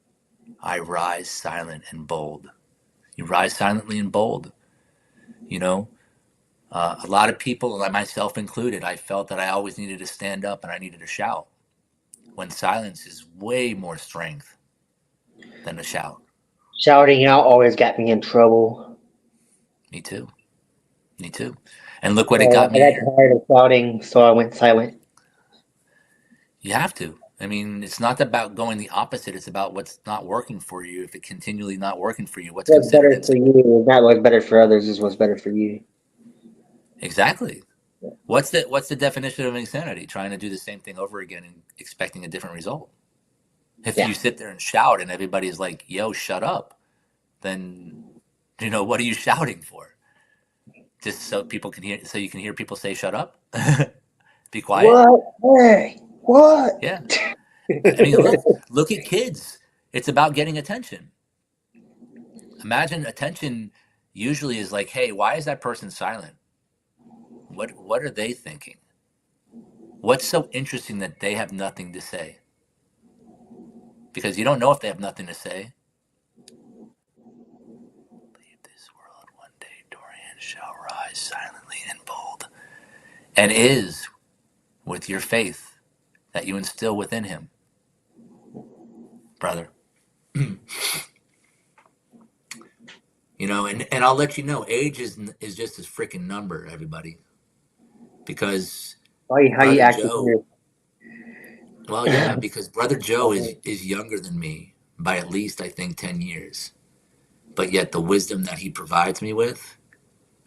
I rise silent and bold. You rise silently and bold. You know, a lot of people, like myself included, I felt that I always needed to stand up and I needed to shout. When silence is way more strength than a shout. Shouting out always got me in trouble. Me too. Me too. And look what it got So I me here. got tired of shouting, so I went silent. You have to. I mean, it's not about going the opposite. It's about what's not working for you. If it continually not working for you, what's What's considered better for insane? you is not what's better for others, is what's better for you. Exactly. What's the definition of insanity? Trying to do the same thing over again and expecting a different result. If Yeah. you sit there and shout and everybody's like, "Yo, shut up," then what are you shouting for? Just so people can hear, so you can hear people say, "Shut up." Be quiet. What? Hey, what? Yeah. I mean, look at kids. It's about getting attention. Imagine attention usually is like, "Hey, why is that person silent? What are they thinking? What's so interesting that they have nothing to say?" Because you don't know if they have nothing to say. Leave this world one day, Dorian shall rise silently and bold, and is with your faith that you instill within him, brother. And I'll let you know, age is just a freaking number, everybody. Because How you brother actually Joe, feel? well, yeah, because brother Joe is younger than me by at least I think 10 years. But yet the wisdom that he provides me with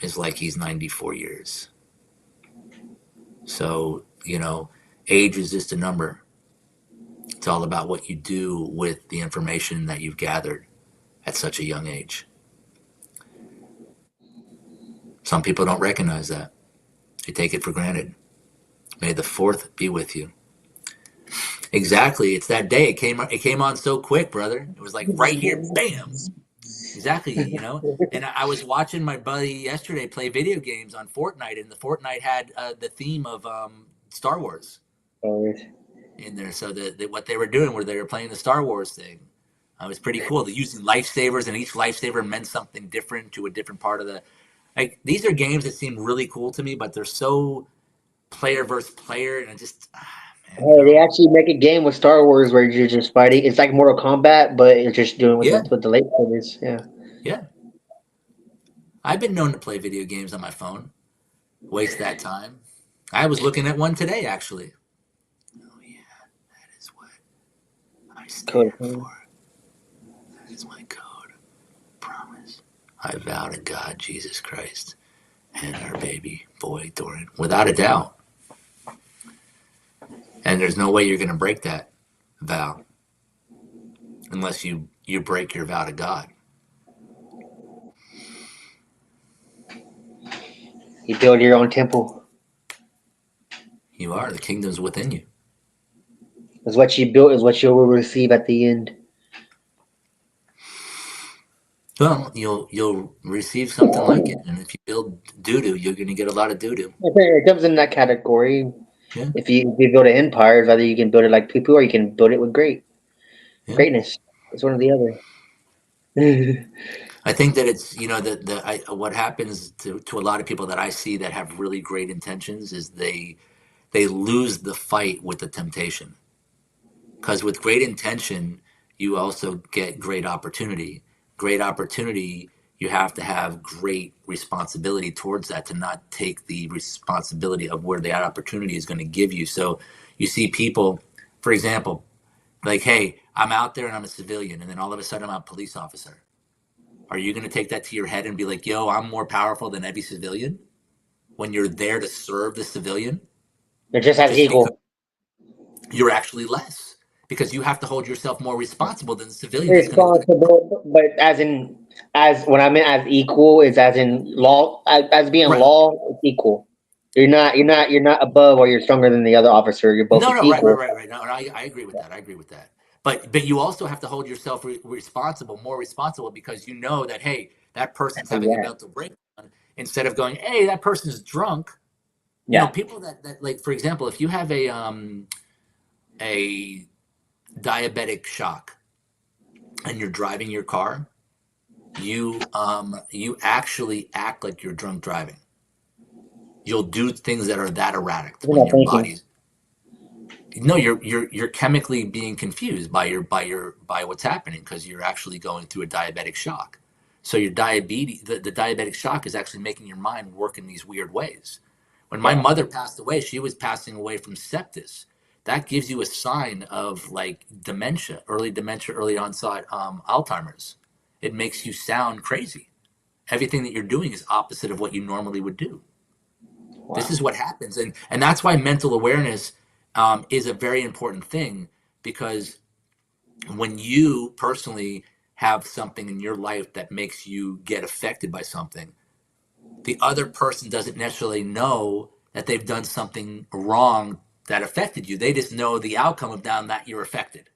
is like he's 94 years. So age is just a number. It's all about what you do with the information that you've gathered at such a young age. Some people don't recognize that. They take it for granted. May the fourth be with you. Exactly. It's that day. It came on so quick, brother. It was like right here, bam. Exactly, And I was watching my buddy yesterday play video games on Fortnite, and the Fortnite had the theme of Star Wars Always. in there. So what they were doing, where they were playing the Star Wars thing, it was pretty cool. They're using lifesavers, and each lifesaver meant something different to a different part of the. Like, these are games that seem really cool to me, but they're so player versus player, and man, Hey, they actually make a game with Star Wars where you're just fighting. It's like Mortal Kombat, but you're just doing yeah, with the lightsabers. Yeah. yeah. I've been known to play video games on my phone, waste that time. I was looking at one today, actually. Oh yeah, that is what I stand Cool. for. That is my code. Promise. I vow to God, Jesus Christ, and our baby boy Dorian, without a doubt. and there's no way you're going to break that vow unless you break your vow to God. You build your own temple. You are, the kingdom's within you. Is what you built is what you will receive at the end. Well, you'll receive something like it, and if you build doo doo, you're going to get a lot of doo doo. It comes in that category. Yeah, If you build an empire, whether you can build it like people or you can build it with yeah. greatness. It's one or the other. I think that it's what happens to a lot of people that I see that have really great intentions is they lose the fight with the temptation. Because with great intention, you also get great opportunity. Great opportunity, you have to have great responsibility towards that to not take the responsibility of where that opportunity is going to give you. So you see people, for example, like, hey, I'm out there and I'm a civilian, and then all of a sudden I'm a police officer. Are you going to take that to your head and be like, yo, I'm more powerful than every civilian when you're there to serve the civilian? They're just as Just because equal. you're actually less, because you have to hold yourself more responsible than the civilian who's going to let it. Responsible, but as when I meant as equal is as in law as being Right. law it's equal. You're not above or you're stronger than the other officer. You're both No, it's no, right, right, equal. right, right. No, I agree with that. I agree with that. But you also have to hold yourself responsible, more responsible, because you know that, hey, that person's having a Yeah. mental breakdown. Instead of going, hey, that person's drunk. Yeah. People that like, for example, if you have a diabetic shock and you're driving your car, you actually act like you're drunk driving. You'll do things that are that erratic You're when not your thinking. body's no, you're chemically being confused by what's happening because you're actually going through a diabetic shock. So your diabetes, the diabetic shock is actually making your mind work in these weird ways. When my Yeah. mother passed away, she was passing away from sepsis. That gives you a sign of like dementia, early onset Alzheimer's. It makes you sound crazy. Everything that you're doing is opposite of what you normally would do. This is Wow. what happens, and that's why mental awareness is a very important thing, because when you personally have something in your life that makes you get affected by something, the other person doesn't necessarily know that they've done something wrong that affected you. They just know the outcome of that you're affected,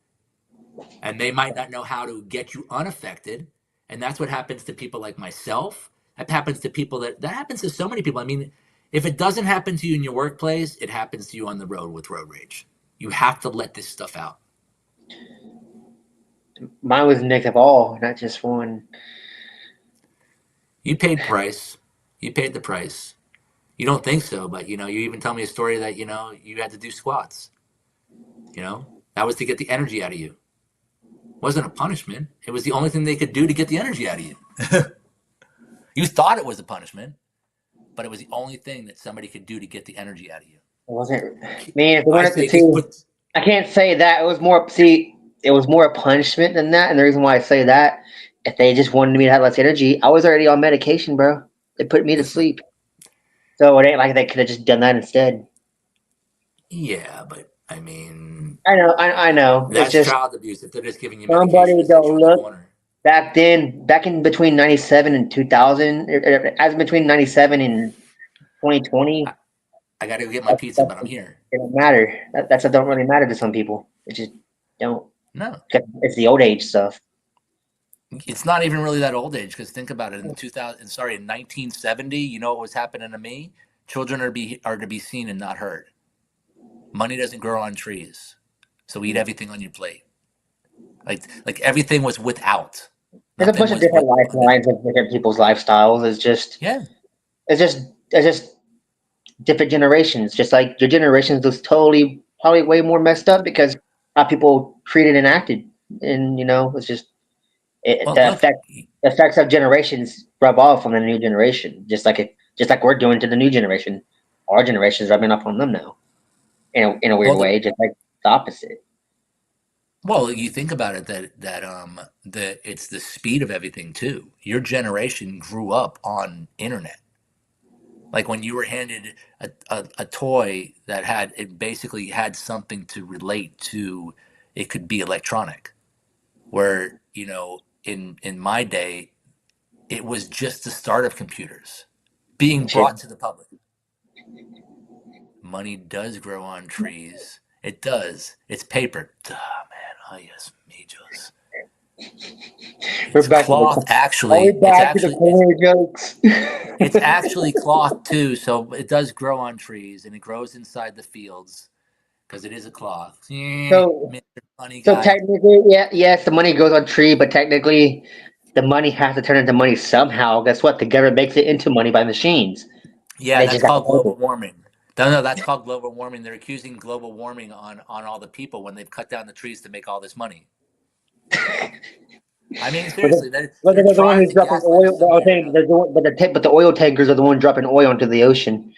and they might not know how to get you unaffected. And that's what happens to people like myself. That happens to people that happens to so many people. I mean, if it doesn't happen to you in your workplace, it happens to you on the road with road rage. You have to let this stuff out. Mine was negative all, not just one. You paid price. You paid the price. You don't think so, but you even tell me a story that you had to do squats. That was to get the energy out of you. It wasn't a punishment. It was the only thing they could do to get the energy out of you. You thought it was a punishment, but it was the only thing that somebody could do to get the energy out of you. It wasn't. Man, if we I wanted to say just see, put. I can't say that. It was more. See, it was more a punishment than that. And the reason why I say that, if they just wanted me to have less energy, I was already on medication, bro. They put me to It's not. sleep. So it ain't like they could have just done that instead. Yeah, but I mean, I know. It's that's just child abuse. If they're just giving you medication somebody to sit you don't in the look corner. back then. Back in between '97 and 2000, as between '97 and 2020, I, I got to go get my pizza, but I'm here. it don't matter. That stuff don't really matter to some people. It just don't. No, It's the old age stuff. it's not even really that old age, because think about it. In 2000, sorry, in 1970, you know what was happening to me? Children are to be seen and not heard. Money doesn't grow on trees, so eat everything on your plate. Like everything was without. There's a Nothing bunch of was different with. lifelines of different people's lifestyles. Yeah. It's just different generations. Just like your generations was totally probably way more messed up because how people treated and acted, and it's just Well, the look. effects of generations rub off on the new generation. Just like we're doing to the new generation. Our generation's rubbing off on them now in a weird Well, way, just like the opposite. you think about it, that it's the speed of everything too. Your generation grew up on internet. Like when you were handed a toy that had it basically had something to relate to, it could be electronic. Where, in my day, it was just the start of computers being Shit. brought to the public. Money does grow on trees. It does. It's paper. Duh, man. Oh yes, majos. We're It's back to cloth. the. Are we Actually, it's back to the actually it's corner jokes? it's actually cloth too. So it does grow on trees and it grows inside the fields because it is a cloth. so, Mr. Money so guy. technically, yeah, yes, the money goes on tree, but technically, the money has to turn into money somehow. Guess what? The government makes it into money by machines, and Yeah, they that's just got called to global warming. No, no, that's called global warming. They're accusing global warming on all the people when they've cut down the trees to make all this money. I mean, But seriously, they're they're the one trying who's to dropping gaslight us oil. so Well, I'm bad. saying they're the one, but the oil tankers are the one dropping oil into the ocean.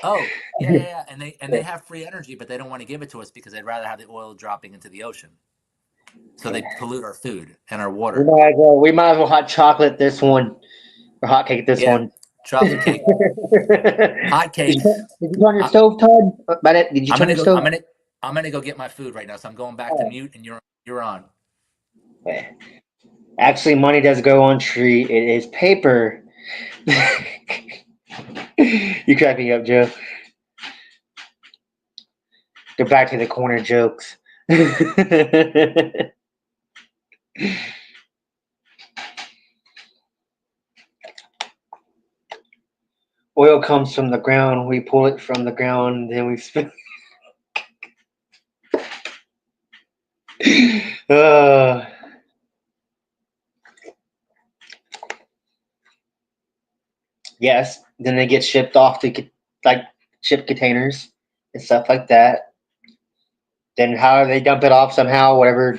Oh, yeah, yeah, yeah. And they have free energy, but they don't want to give it to us because they'd rather have the oil dropping into the ocean. So they pollute our food and our water. We might as well hot chocolate this one or hot cake this Yeah, one. chocolate did, cake, hot cake. you turn your I, stove, Todd? About it? Did you I'm turn gonna your go. stove? I'm gonna go get my food right now. So I'm going back to mute, and you're on. Okay. Actually, money does go on tree. It is paper. You crack me up, Joe. Go back to the corner jokes. Oil comes from the ground. We pull it from the ground, then we spin. uh, yes. Then they get shipped off to like ship containers and stuff like that. Then how they dump it off somehow, whatever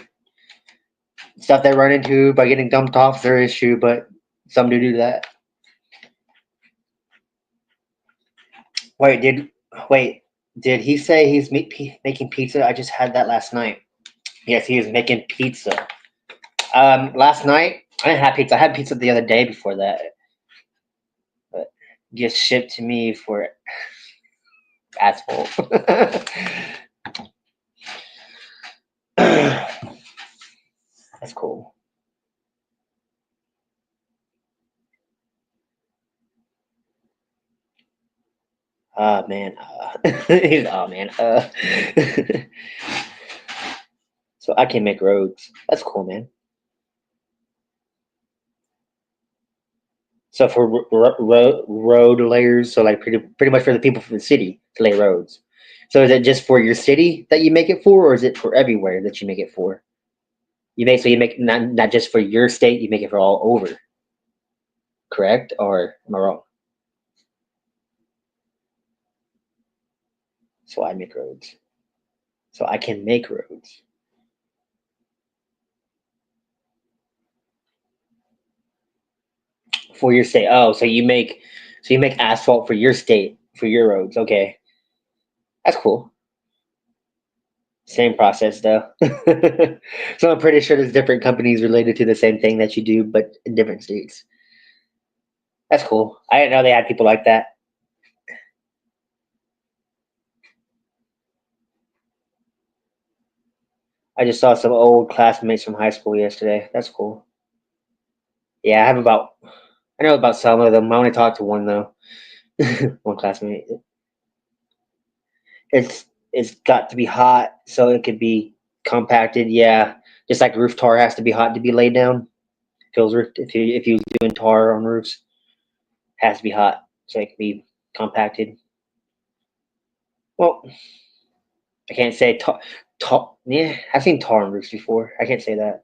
stuff they run into by getting dumped off is their issue, but some do that. Wait, wait? Did he say he's making pizza? I just had that last night. Yes, he is making pizza. Last night I didn't have pizza. I had pizza the other day before that, but just shipped to me for asshole. That's cool. Man. Oh man. So I can make roads. That's cool, man. So for road layers, so like pretty much for the people from the city to lay roads. So is it just for your city that you make it for, or is it for everywhere that you make it for? You make not just for your state, you make it for all over, correct? Or am I wrong? So I make roads. So I can make roads for your state. Oh, so you make asphalt for your state for your roads. Okay, that's cool. Same process though. So I'm pretty sure there's different companies related to the same thing that you do, but in different states. That's cool. I didn't know they had people like that. I just saw some old classmates from high school yesterday. That's cool. Yeah, I know about some of them. I only talked to one though. One classmate. It's got to be hot so it could be compacted. Yeah, just like roof tar has to be hot to be laid down. Feels if you doing tar on roofs, has to be hot so it can be compacted. Well, I can't say tar. Yeah, I've seen tar on roofs before. I can't say that.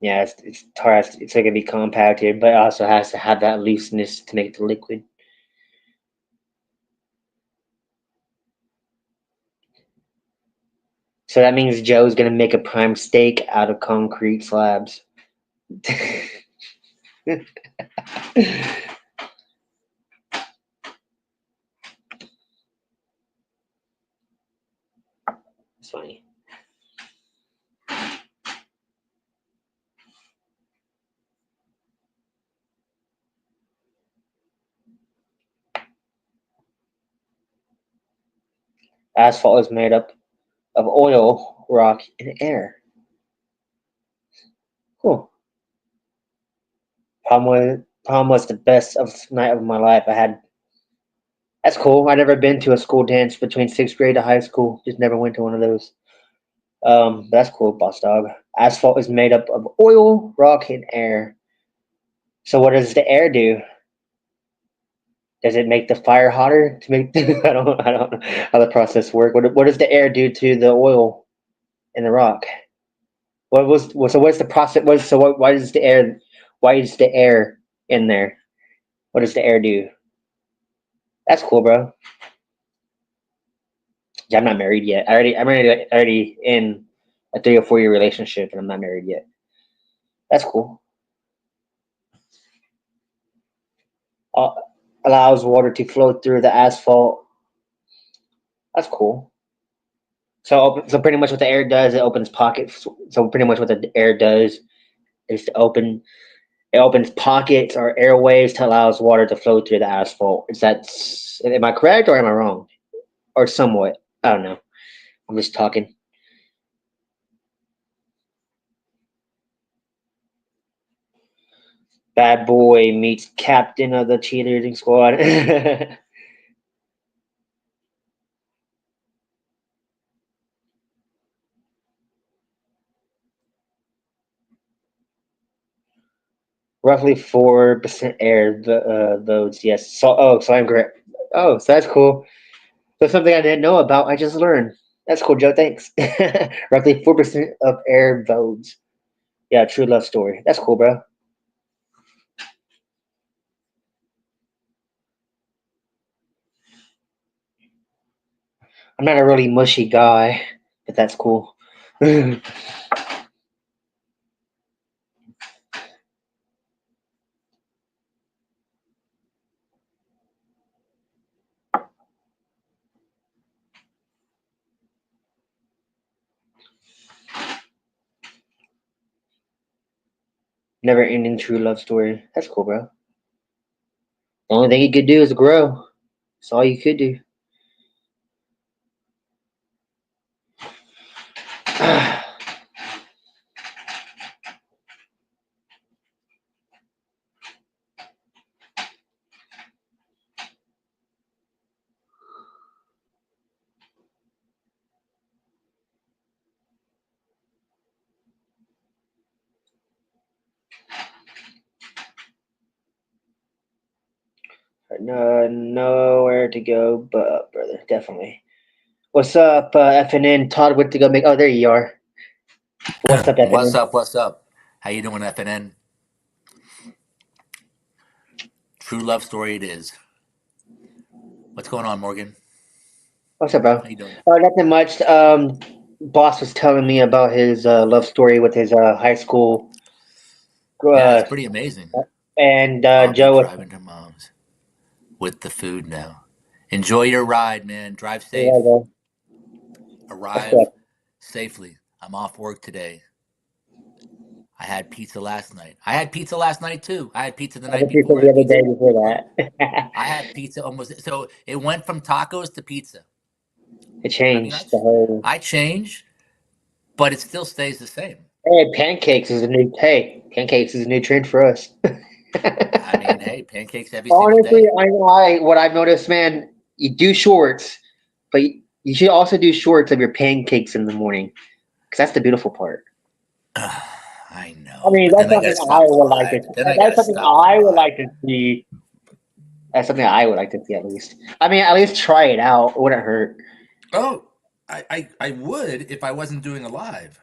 Yeah, it's tar. It's like it be compacted, but it also has to have that looseness to make it the liquid. So that means Joe's gonna make a prime steak out of concrete slabs. It's funny. Asphalt is made up of oil, rock, and air. Cool. Prom was the best of night of my life. I had. That's cool. I never been to a school dance between sixth grade to high school. Just never went to one of those. That's cool, boss dog. Asphalt is made up of oil, rock, and air. So what does the air do? Does it make the fire hotter to make? I don't know how the process work. What does the air do to the oil and the rock? So what's the process? Why does the air? Why is the air in there? What does the air do? That's cool, bro. Yeah, I'm not married yet. I'm already in a 3 or 4 year relationship, and I'm not married yet. That's cool. Uh, Allows water to flow through the asphalt. That's cool. So pretty much what the air does, it opens pockets. So pretty much what the air does is to open. It opens pockets or airways to allows water to flow through the asphalt. Is that? Am I correct or am I wrong? Or somewhat? I don't know. I'm just talking. Bad boy meets captain of the cheerleading squad. Roughly 4% air votes. Yes. So I'm correct. Oh, so that's cool. That's something I didn't know about. I just learned. That's cool, Joe. Thanks. Roughly 4% of air votes. Yeah, true love story. That's cool, bro. I'm not a really mushy guy, but that's cool. Never ending true love story. That's cool, bro. The only thing you could do is grow. That's all you could do. No, nowhere to go but up, brother. Definitely. What's up, FNN? Todd went to go make. Oh, there you are. What's up, What's FNN? up? What's up? How you doing, FNN? True love story it is. What's going on, Morgan? What's up, bro? How you doing? Nothing much. Boss was telling me about his love story with his high school, Yeah, it's uh, pretty amazing. and I'll be Joe was. driving to mom's with the food now. Enjoy your ride, man. Drive Yeah, safe. bro. That's good. Arrive safely. I'm off work today. I had pizza last night. I had pizza last night too. I had pizza the I night had pizza before. I the had other pizza. day before Oh, that. I had pizza almost. So it went from tacos to pizza. It I mean, changed the whole. I change, but it still stays the same. Hey, pancakes is a new. Hey, pancakes is a new trend for us. I mean, hey, pancakes every single Honestly, day. what I've noticed, man, you do shorts, but you should also do shorts of your pancakes in the morning because that's the beautiful part. I I know, mean, but that's then I something gotta I stop the would like to. live. Then I That's gotta something stop the I would live. like to see. That's something I would like to see at least. I mean, at least try it out. It wouldn't hurt. Oh, I would if I wasn't doing a live.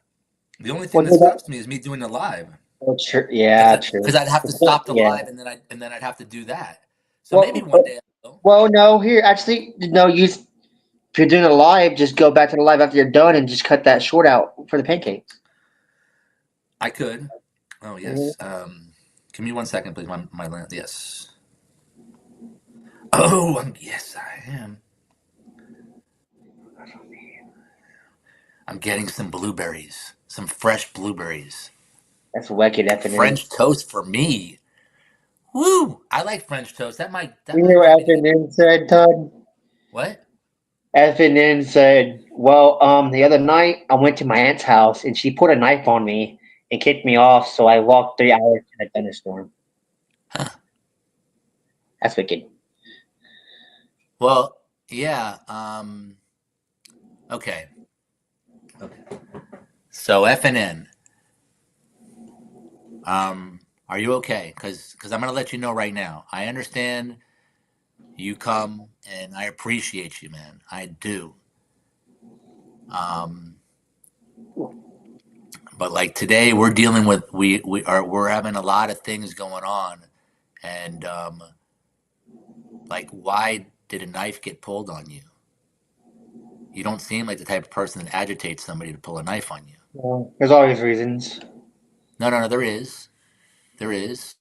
The only thing What that do that? stops me is me doing a live Oh, true. Yeah, true. because I'd have to stop the Yeah. live and then I'd have to do that. So maybe Well, one day I will. well, no. Here, actually, no. Use if you're doing a live, just go back to the live after you're done and just cut that short out for the pancakes. I could. Oh Hmm. yes. Give me 1 second, please. My land. Yes. Oh, yes, I am. I'm getting some blueberries, some fresh blueberries. That's wicked effing. French toast for me. Woo! I like French toast. That You might hear what run me to the afternoon said, Todd? what? FNN said, "Well, the other night I went to my aunt's house and she put a knife on me and kicked me off, so I walked 3 hours in a thunderstorm." Huh. That's wicked. Well, yeah. Okay. Okay. So FNN, um, are you okay? Because I'm gonna let you know right now. I understand you come, and I appreciate you, man. I do. Um, but like today, we're dealing with we're having a lot of things going on, and like why did a knife get pulled on you? You don't seem like the type of person that agitates somebody to pull a knife on you. Well, there's always reasons. No, no, no. There is.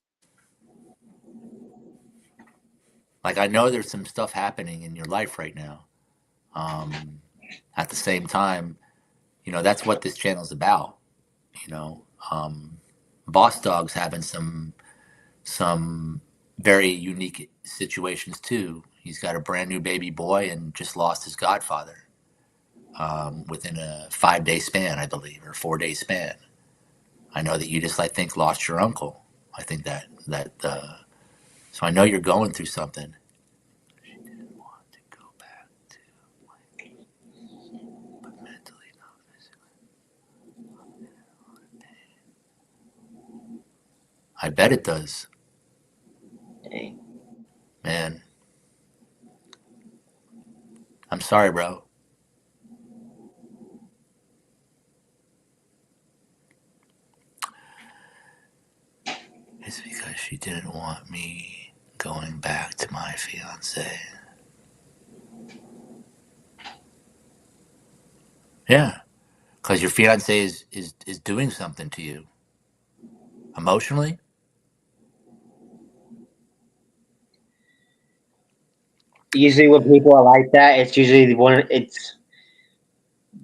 Like I know there's some stuff happening in your life right now. Um, at the same time, that's what this channel is about. You know, um, Boss Dog's having some very unique situations too. He's got a brand new baby boy and just lost his godfather within a 5 day span, I believe, or 4 day span. I know that you just, I think, lost your uncle. I think that. So I know you're going through something. She didn't want to go back to like, but mentally, not physically. I bet it does, Dang. man. I'm sorry, bro. It's because she didn't want me going back to my fiance. Yeah, because your fiance is doing something to you emotionally. Usually, when people are like that, it's usually the one. It's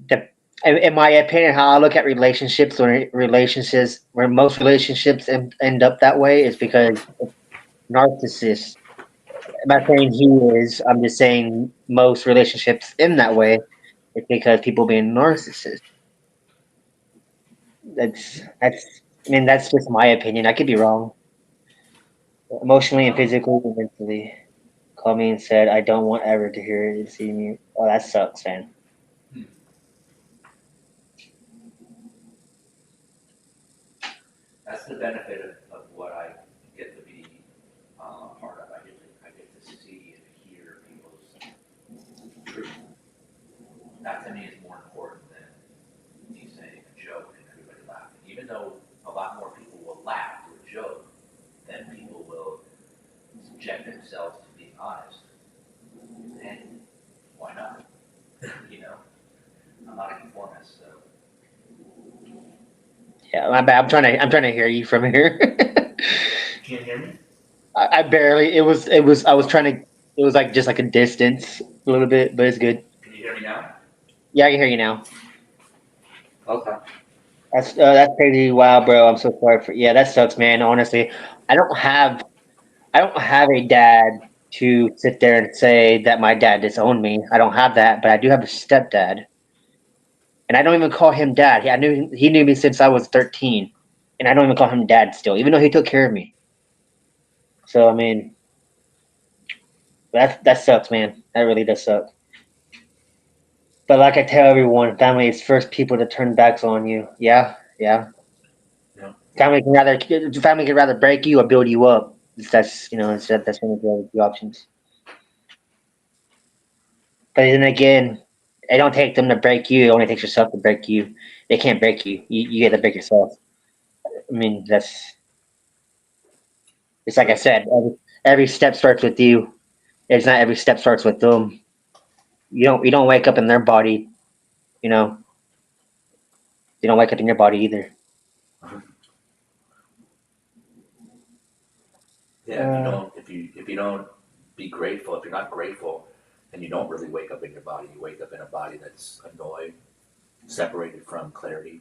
the, in my opinion, how I look at relationships, where most relationships end up that way is because narcissists. I'm not saying he is. I'm just saying most relationships in that way. It's because people being narcissists. That's. I mean, that's just my opinion. I could be wrong. Emotionally and Um, physically and mentally. Called me and said, "I don't want ever to hear you see me." Oh, that sucks, man. that's the benefit of what I get to be a part of. I get to see and hear people's truth. That to me is more important than me saying a joke and everybody laughing. Even though a lot more people will laugh to a joke than people will subject themselves to being honest. And why not? you know, I'm not a conformist, so Yeah, my bad. I'm trying to hear you from here. you can't hear me. I barely. It was. I was trying to. It was like just like a distance, a little bit, but it's good. Can you hear me now? Yeah, I can hear you now. Okay. That's crazy. Wow, bro. I'm so sorry for. Yeah, that sucks, man. Honestly, I don't have. I don't have a dad to sit there and say that my dad disowned me. I don't have that, but I do have a stepdad, and I don't even call him dad. He knew me since I was 13, and I don't even call him dad still, even though he took care of me. So I mean, that sucks, man. That really does suck. But like I tell everyone, family is first people to turn backs on you. Yeah, yeah. Yeah. Family can rather break you or build you up. That's one of the options. But then again, it don't take them to break you. It only takes yourself to break you. They can't break you. You get to break yourself. I mean, that's it's like I True. said. Every step starts with you. It's not every step starts with them. You don't wake up in their body. You know, you don't wake up in your body either. Yeah, Uh, if you don't be grateful, if you're not grateful, then you don't really wake up in your body. You wake up in a body that's annoyed, separated from clarity,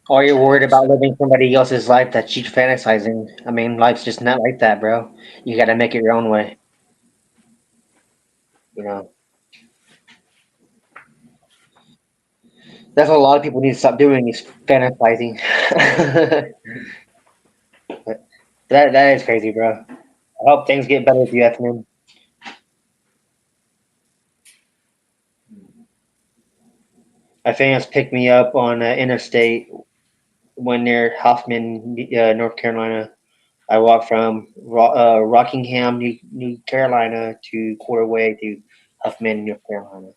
or you're worried and about living somebody else's life that you're fantasizing. I mean, life's just not like that, bro. You got to make it your own way. You know. That's what a lot of people need to stop doing is fantasizing. But that is crazy, bro. I hope things get better with you, F-Man. My fans picked me up on interstate when near Hoffman, North Carolina. I walked from Rockingham, New Carolina to Quarterway to Huffman, North Carolina.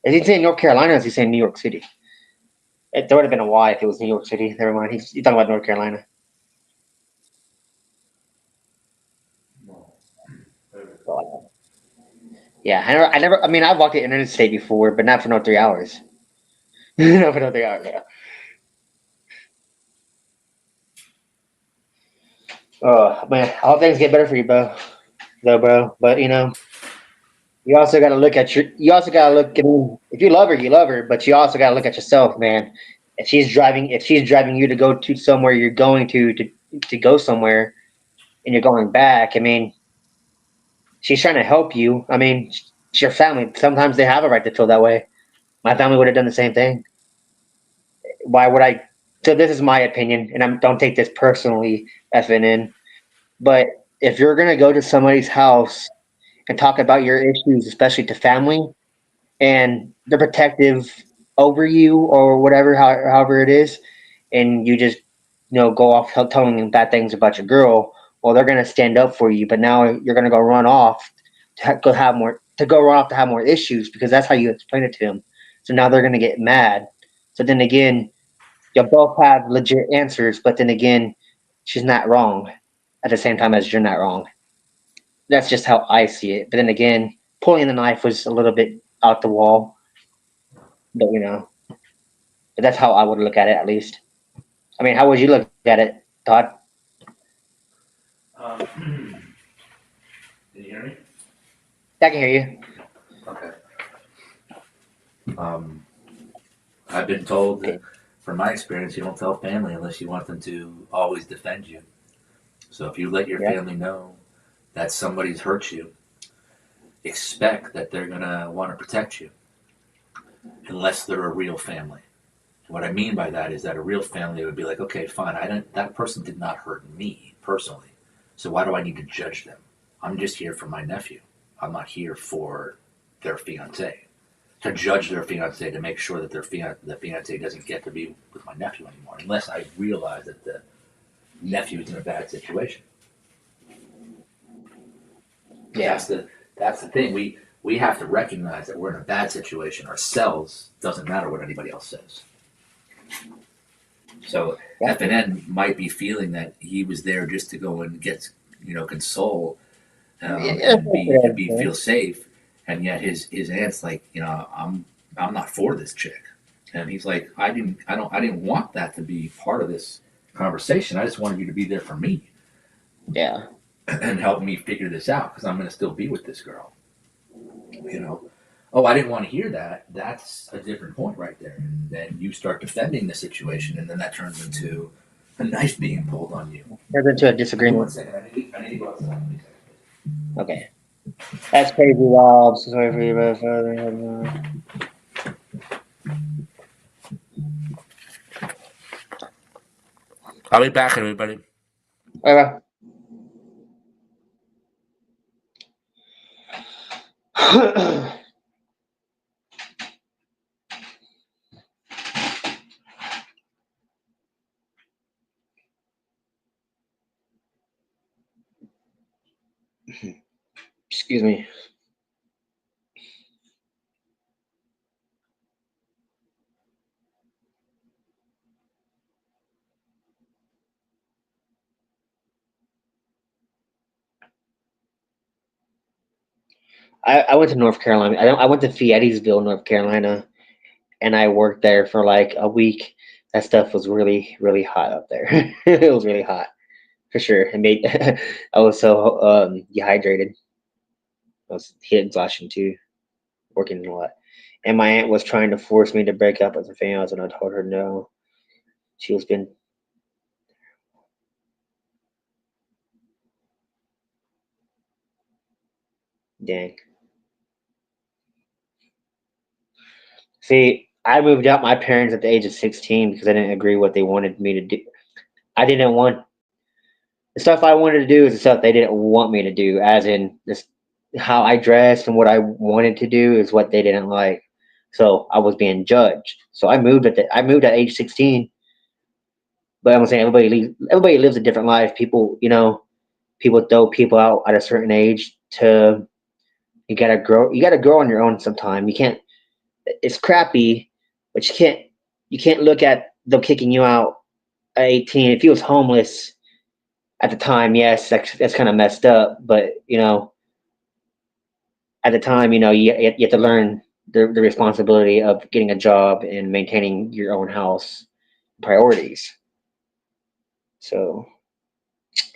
Is he saying North Carolina or is he saying New York City? There would have been a Y if it was New York City. Never mind. He's talking about North Carolina. So, yeah, I mean, I've walked the interstate before, but not for no 3 hours. Not for no 3 hours. Yeah. Oh man, I hope things get better for you, bro. Though, bro. But you also got to look at your. You also got to look. I mean, if you love her, you love her. But you also got to look at yourself, man. If she's driving you to go to somewhere you're going to go somewhere, and you're going back, I mean, she's trying to help you. I mean, it's your family. Sometimes they have a right to feel that way. My family would have done the same thing. Why would I? So this is my opinion, and don't take this personally, FNN. But if you're gonna go to somebody's house and talk about your issues, especially to family, and they're protective over you or whatever, however it is, and you just go off telling them bad things about your girl, well, they're gonna stand up for you. But now you're gonna go run off to go run off to have more issues because that's how you explain it to them. So now they're gonna get mad. So then again, you both have legit answers, but then again, she's not wrong at the same time as you're not wrong. That's just how I see it. But then again, pulling the knife was a little bit out the wall, but but that's how I would look at it at least. I mean, how would you look at it, Todd? Can you hear me? I can hear you. Okay. Um, I've been told Okay. that, from my experience, you don't tell family unless you want them to always defend you. So if you let your Yeah. family know that somebody's hurt you, expect that they're gonna want to protect you, unless they're a real family. And what I mean by that is that a real family would be like, okay, fine, I don't. That person did not hurt me personally, so why do I need to judge them? I'm just here for my nephew. I'm not here for their fiance to judge their fiance to make sure that the fiance doesn't get to be with my nephew anymore, unless I realize that the nephew is in a bad situation. Yeah. That's the thing. We have to recognize that we're in a bad situation ourselves. Doesn't matter what anybody else says. So Yeah. FNN might be feeling that he was there just to go and get console, Yeah, and be feel safe, and yet his aunt's like, I'm not for this chick, and he's like, I didn't want that to be part of this conversation. I just wanted you to be there for me yeah. and help me figure this out because I'm going to still be with this girl. You know, oh, I didn't want to hear that. That's a different point right there. And then you start defending the situation, and then that turns into a knife being pulled on you. Turns into a Give me one disagreement. second. I need to go outside. Please. Okay. That's crazy, Rob. So sorry for your father. I'll be back, everybody. Bye. Excuse me. I went to North Carolina. I went to Fayetteville, North Carolina, and I worked there for like a week. That stuff was really, really hot up there. It was really hot for sure. It made I was so dehydrated. I was heat exhaustion too, working a lot. And my aunt was trying to force me to break up with the fans, and I told her no. She was been dang. See, I moved out my parents at the age of 16 because I didn't agree what they wanted me to do. I didn't want the stuff I wanted to do is the stuff they didn't want me to do, as in this how I dressed and what I wanted to do is what they didn't like. So I was being judged. So I moved at age 16, but I'm saying everybody lives a different life. People, people throw people out at a certain age to you gotta grow on your own sometime. You can't it's crappy, but you can't look at them kicking you out at 18. If he was homeless at the time, yes, that's kind of messed up. But at the time, you have to learn the responsibility of getting a job and maintaining your own house priorities. So,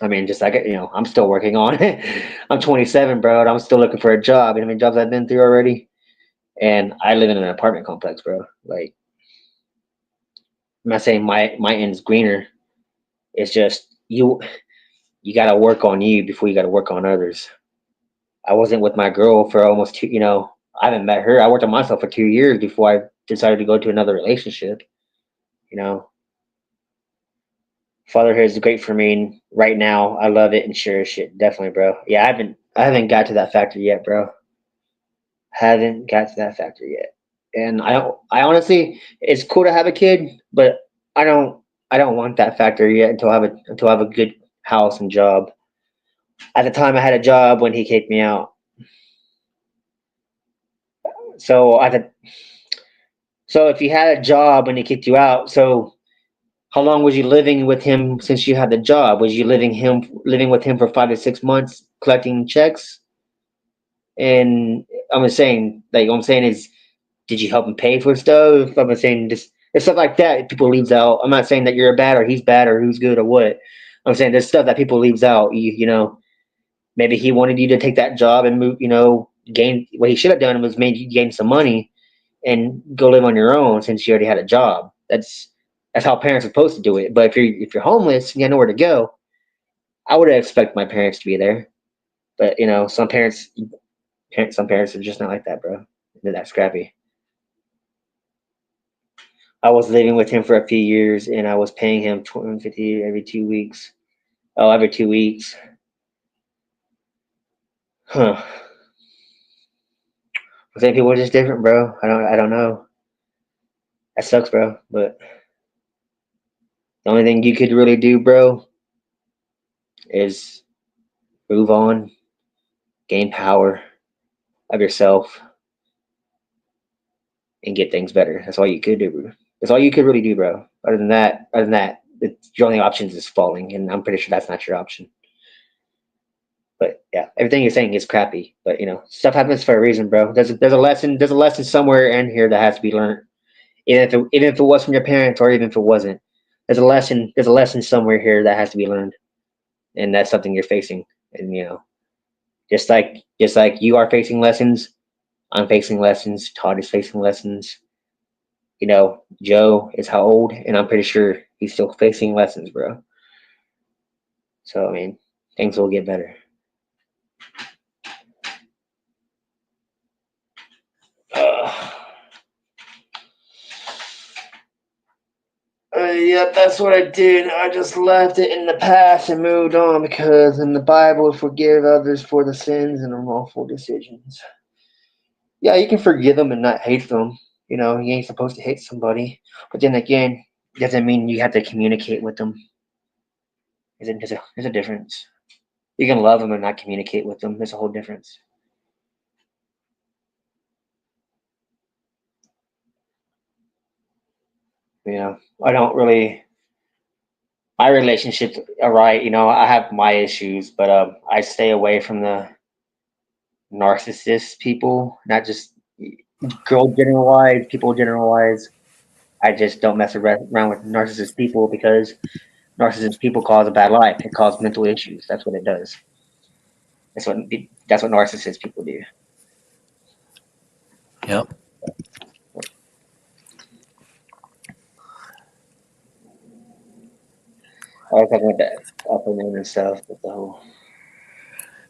I mean, just like I'm still working on it. I'm 27, bro, and I'm still looking for a job. You know how many jobs I've been through already? And I live in an apartment complex, bro. Like, I'm not saying my end's greener. It's just you got to work on you before you got to work on others. I wasn't with my girl for almost two. I haven't met her. I worked on myself for 2 years before I decided to go to another relationship. You know, Fatherhood is great for me right now. I love it and cherish it. Definitely, bro. Yeah, I haven't got to that factor yet, bro. Haven't got to that factor yet. And I honestly, it's cool to have a kid, but I don't. I don't want that factor yet until I have a good house and job. At the time, I had a job when he kicked me out. So at the So if you had a job when he kicked you out, so how long was you living with him since you had the job? Was you living with him for 5 to 6 months collecting checks? And I'm saying is, did you help him pay for stuff? I'm saying just it's stuff like that. People leaves out. I'm not saying that you're bad or he's bad or who's good or what. I'm saying there's stuff that people leaves out. Maybe he wanted you to take that job and move. Gain what he should have done was made you gain some money and go live on your own since you already had a job. That's how parents are supposed to do it. But if you're homeless and you have nowhere to go, I would expect my parents to be there. But some parents are just not like that, bro. They're that scrappy. I was living with him for a few years, and I was paying him 250 every 2 weeks. Oh, every 2 weeks. Huh. I think people are just different, bro. I don't know. That sucks, bro. But the only thing you could really do, bro, is move on, gain power of yourself, and get things better. That's all you could do, bro. That's all you could really do, bro. Other than that, your only options is falling, and I'm pretty sure that's not your option. But yeah, everything you're saying is crappy. But stuff happens for a reason, bro. There's a lesson somewhere in here that has to be learned. Even if it was from your parents or even if it wasn't, there's a lesson somewhere here that has to be learned, and that's something you're facing. And just like you are facing lessons, I'm facing lessons. Todd is facing lessons. Joe is how old, and I'm pretty sure he's still facing lessons, bro. So I mean, things will get better. Uh, yep, that's what I did. I just left it in the past and moved on because in the Bible, forgive others for the sins and wrongful decisions. Yeah, you can forgive them and not hate them. You ain't supposed to hate somebody, but then again, doesn't mean you have to communicate with them. There's a difference. You can love them and not communicate with them. There's a whole difference. I don't really. My relationships are right. I have my issues, but I stay away from the narcissist people, not just girl generalize, people generalize. I just don't mess around with narcissist people because narcissist people cause a bad life. It causes mental issues. That's what it does. That's what narcissist people do. Yep. I was talking about that upper name and stuff, but the whole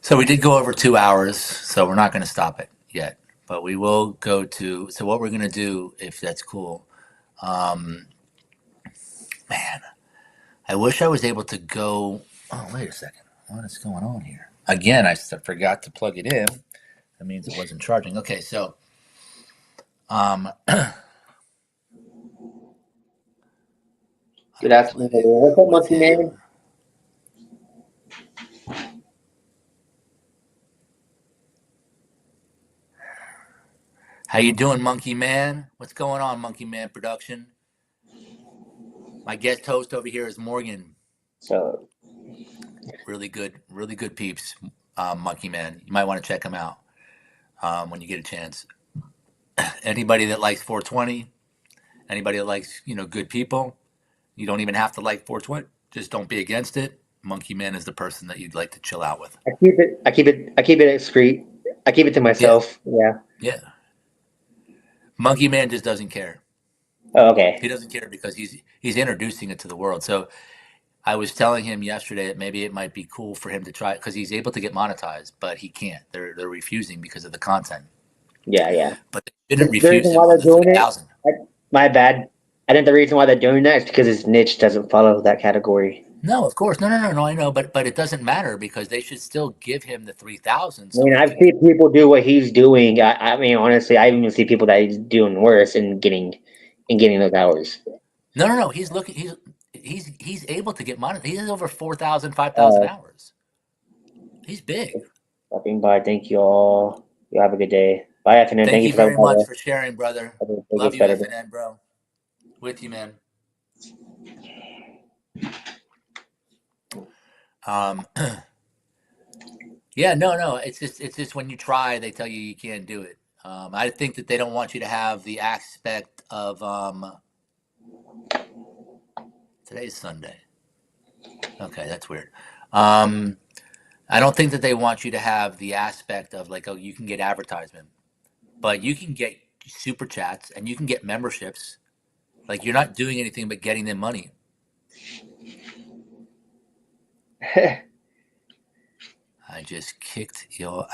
So we did go over 2 hours, so we're not going to stop it yet. But we will go to. So what we're gonna do, if that's cool, um, man, I wish I was able to go. Oh, wait a second. What is going on here? Again, forgot to plug it in. That means it wasn't charging. Okay, so I Good will afternoon. play What's up, with Monkey Man? him. How you doing, Monkey Man? What's going on, Monkey Man Production? My guest host over here is Morgan. So, Really good peeps, Monkey Man. You might want to check him out when you get a chance. Anybody that likes 420, anybody that likes good people, you don't even have to like 420. Just don't be against it. Monkey Man is the person that you'd like to chill out with. I keep it discreet. I keep it to Yeah, myself. Yeah. yeah. Monkey Man just doesn't care. Oh, okay. He doesn't care because he's introducing it to the world. So I was telling him yesterday that maybe it might be cool for him to try because he's able to get monetized, but he can't. They're refusing because of the content. Yeah, yeah. But they shouldn't The reason refuse him why on they're the doing it, 3,000. my bad. I think the reason why they're doing that is because his niche doesn't follow that category. No, of course, no. I know, but it doesn't matter because they should still give him the 3,000 I so mean, he I've can. seen people do what he's doing. I mean, honestly, I even see people that he's doing worse and getting those hours. No. He's looking. He's able to get money. He has over 4,000, 5,000 Uh, hours. He's big. Stopping by. Thank you all. You have a good day. Bye, afternoon. Thank Thank you you for stopping very by. much for sharing, brother. It Love gets you, better. FNN, bro. With you, man. Um, yeah, no. It's just when you try, they tell you you can't do it. I think that they don't want you to have the aspect of today's Sunday. Okay, that's weird. Um, I don't think that they want you to have the aspect of like, oh, you can get advertisement, but you can get super chats and you can get memberships. Like you're not doing anything but getting them money. I just kicked your.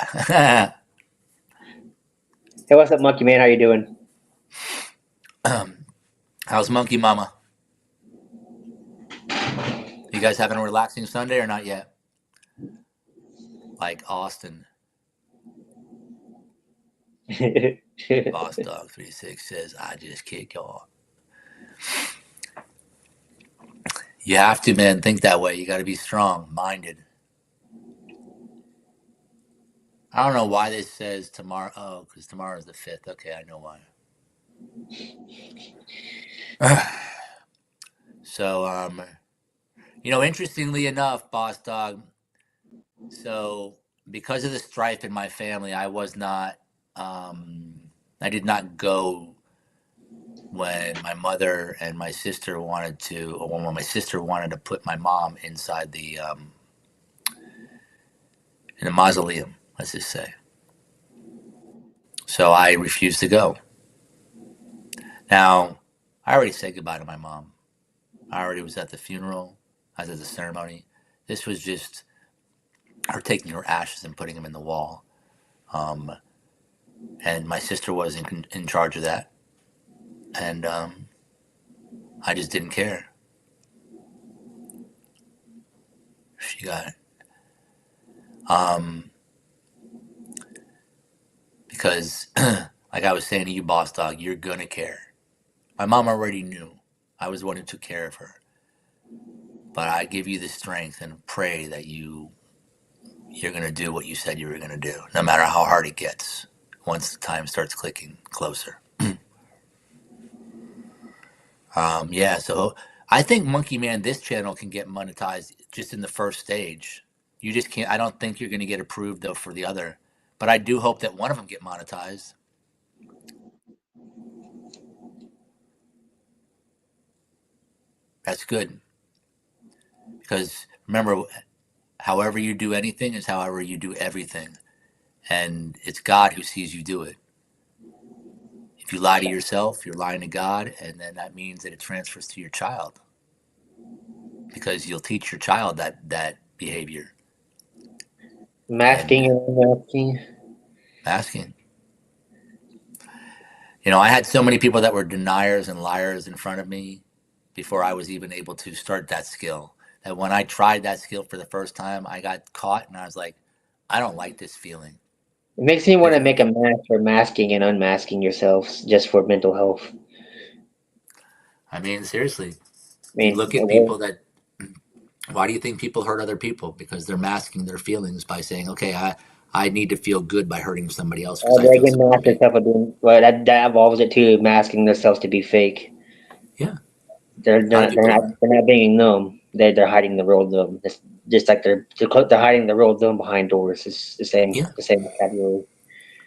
Hey, what's up, Monkey Man? How you doing? How's Monkey Mama? You guys having a relaxing Sunday or not yet? Like Austin, Boss Dog 36 says, I just kicked your. You have to, man. Think that way. You got to be strong minded. I don't know why this says tomorrow. Oh, because tomorrow is the 5th. Okay, I know why. So, interestingly enough, Boss Dog, so because of the strife in my family, I did not go when my mother and my sister wanted to, or when my sister wanted to put my mom inside in the mausoleum, let's just say. So I refused to go. Now, I already said goodbye to my mom. I already was at the funeral. I was at the ceremony. This was just her taking her ashes and putting them in the wall. Um, and my sister was in charge of that. And I just didn't care. She got it. Um, because, like I was saying to you, Boss Dog, you're going to care. My mom already knew. I was the one who took care of her. But I give you the strength and pray that you're going to do what you said you were going to do, no matter how hard it gets once the time starts clicking closer. Yeah, so I think Monkey Man, this channel can get monetized just in the first stage. You just can't. I don't think you're going to get approved though for the other, but I do hope that one of them get monetized. That's good because remember, however you do anything is however you do everything, and it's God who sees you do it. If you lie to yourself, you're lying to God, and then that means that it transfers to your child because you'll teach your child that behavior Masking and and unmasking. masking. You know, I had so many people that were deniers and liars in front of me before I was even able to start that skill. That when I tried that skill for the first time, I got caught and I was like, I don't like this feeling. It makes me want There's to no, make a mask for masking and unmasking yourselves just for mental health. I mean, seriously, I you mean, look at people that, why do you think people hurt other people? Because they're masking their feelings by saying, okay, I need to feel good by hurting somebody else because I they feel can some mask pain. themselves doing, well, that involves it too, masking themselves to be fake. Yeah, They're a lot they're of not they're people not, are. they're not being them. They're hiding the real them. Just like they're hiding the real them behind doors. It's Yeah, the same category.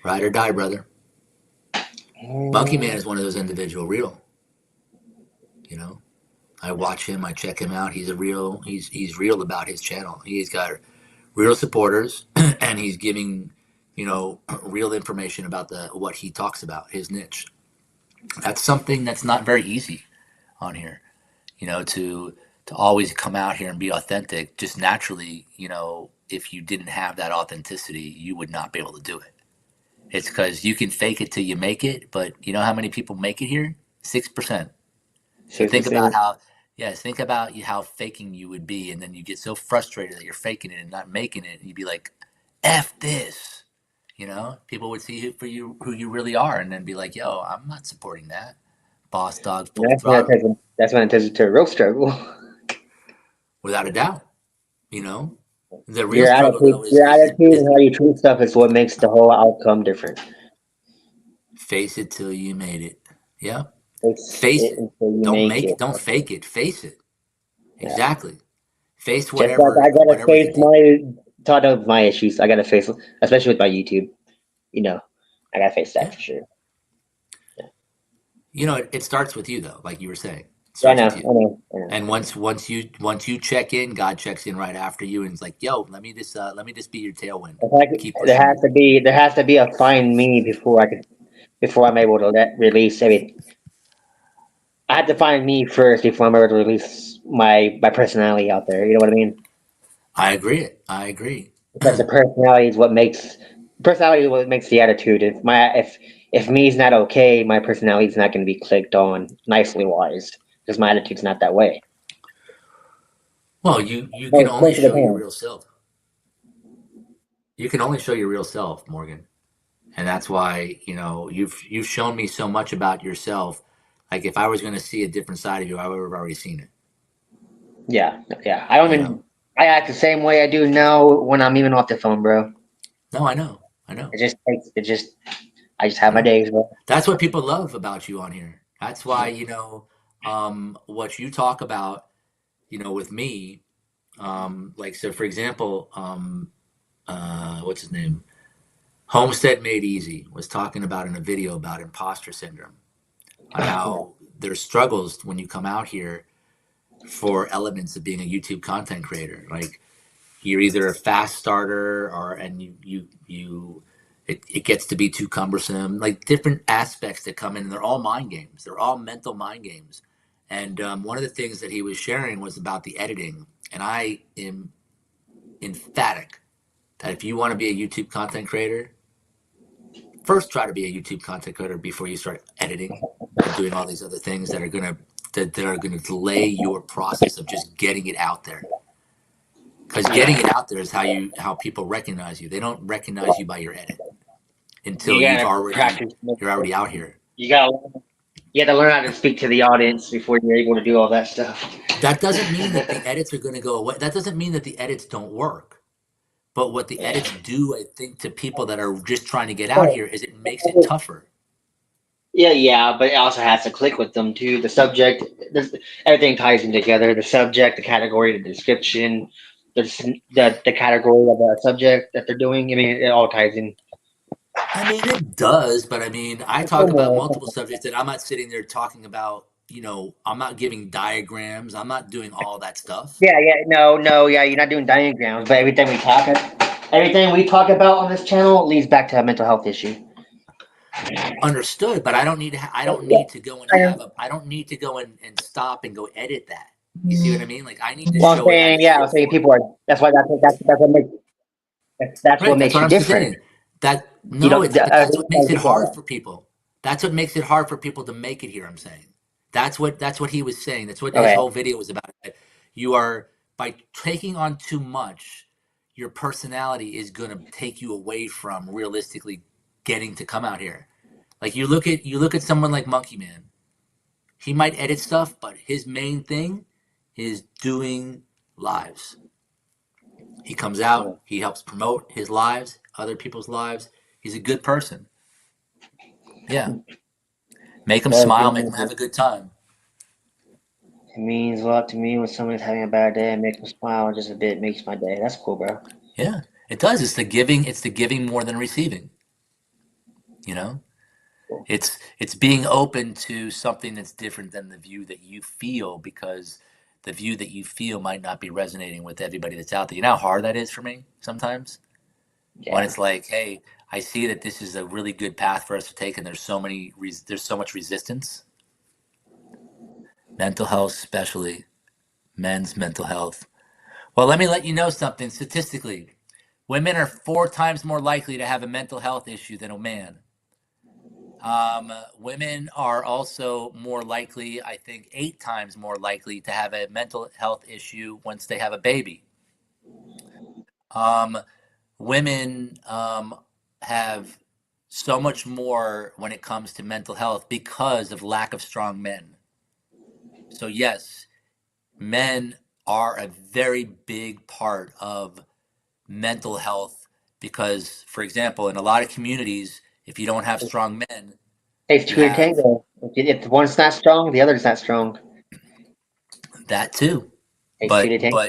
ride or die, brother. Monkey Man is one of those individual real, you know. I watch him, I check him out. He's real about his channel. He's got real supporters and he's giving, you know, real information about the what he talks about, his niche. That's something that's not very easy on here, you know, to always come out here and be authentic just naturally, you know, if you didn't have that authenticity, you would not be able to do it. It's because you can fake it till you make it, but you know how many people make it here? 6%. So think about 6%. how, yes, think about how faking you would be, and then you get so frustrated that you're faking it and not making it, and you'd be like, "F this," you know. People would see who you really are, and then be like, "Yo, I'm not supporting that." Boss dog, full throttle, That's when it turns into a real struggle. without a doubt. You know, the real Your struggle attitude, though your attitude is and how you treat stuff is what makes the whole outcome different. face it till you made it. Yeah, It's face it it. until you Don't make make it. it. Don't fake it. Face it. Yeah. Exactly. Face Just like I gotta whatever you face did. my thought of my issues. I gotta face, especially with my YouTube. You know, I gotta face that Yeah. for sure. You know, it starts with you though, like you were saying. It Yeah, I starts know, with you. I know, I know. And once you check in, God checks in right after you, and it's like, yo, let me just be your tailwind. In fact, Keep pushing you. there has to be a find me before I'm able to let release. I mean, I had to find me first before I'm able to release my personality out there. You know what I mean? I agree. I agree. Because the personality is what makes the attitude. If me's not okay, my personality is not going to be clicked on nicely wise because my attitude's not that way. Well, you can Most only of the show your time. real self. You can only show your real self, Morgan. And that's why, you know, you've shown me so much about yourself. Like if I was going to see a different side of you, I would have already seen it. Yeah, yeah. I don't You know. even. I act the same way I do now when I'm even off the phone, bro. No, I know. I know. It just. I just I have my know. days, bro. That's what people love about you on here. That's why, you know, what you talk about, you know, with me, like, so for example, what's his name? Homestead Made Easy was talking about in a video about imposter syndrome, on Yeah, how there's struggles when you come out here for elements of being a YouTube content creator. Like, you're either a fast starter or and it gets to be too cumbersome, like different aspects that come in, and they're all mind games, they're all mental mind games. And one of the things that he was sharing was about the editing, and I am emphatic that if you want to be a YouTube content creator, first try to be a YouTube content creator before you start editing and doing all these other things that are gonna delay your process of just getting it out there, because getting it out there is how people recognize you. They don't recognize you by your edit until you gotta practice. you're already out here. You gotta. You gotta learn how to speak to the audience before you're able to do all that stuff. That doesn't mean that the edits are going to go away. That doesn't mean that the edits don't work. But what the Yeah. edits do, I think, to people that are just trying to get out here is it makes it tougher. Yeah, yeah, but it also has to click with them too. The subject, everything ties in together. The subject, the category, the description, the category of the subject that they're doing. I mean, it all ties in. I mean, it does, but I mean, I talk about multiple subjects that I'm not sitting there talking about, you know, I'm not giving diagrams, I'm not doing all that stuff. Yeah, yeah, no, no, yeah, you're not doing diagrams, but everything we talk about on this channel leads back to a mental health issue. Understood, but I don't Yeah, need to go and I know. I don't need to go and stop and go edit that. You see what I mean? Like I need to Well, show it at its I'm full saying form. people are. That's why that's what Right, that's makes what you I'm different. saying. That You no, don't. it's but that's what makes it People are hard that. for people. That's what makes it hard for people to make it here, I'm saying. That's what he was saying. That's what his Okay. whole video was about. You are by taking on too much, your personality is going to take you away from realistically getting to come out here. Like you look at someone like Monkey Man. He might edit stuff, but his main thing is doing lives. He comes Yeah. out, he helps promote his lives, other people's lives. He's a good person. Yeah. Make him Does smile, make him have it a good time. means a lot to me when someone's having a bad day and makes them smile just a bit makes my day. That's cool, bro. Yeah. It does. It's the giving more than receiving, you know? Cool. It's being open to something that's different than the view that you feel because the view that you feel might not be resonating with everybody that's out there. You know how hard that is for me sometimes? When Yeah. it's like, hey, I see that this is a really good path for us to take, and there's so much resistance. Mental health, especially men's mental health. Well, let me let you know something. Statistically, women are 4 times more likely to have a mental health issue than a man. Women are also more likely, I think, 8 times more likely to have a mental health issue once they have a baby. Um, Women have so much more when it comes to mental health because of lack of strong men. So, yes, men are a very big part of mental health because, for example, in a lot of communities, if you don't have strong men, Takes you two to have tango. If one's not strong, the other's not strong. that too. Takes two to But tango.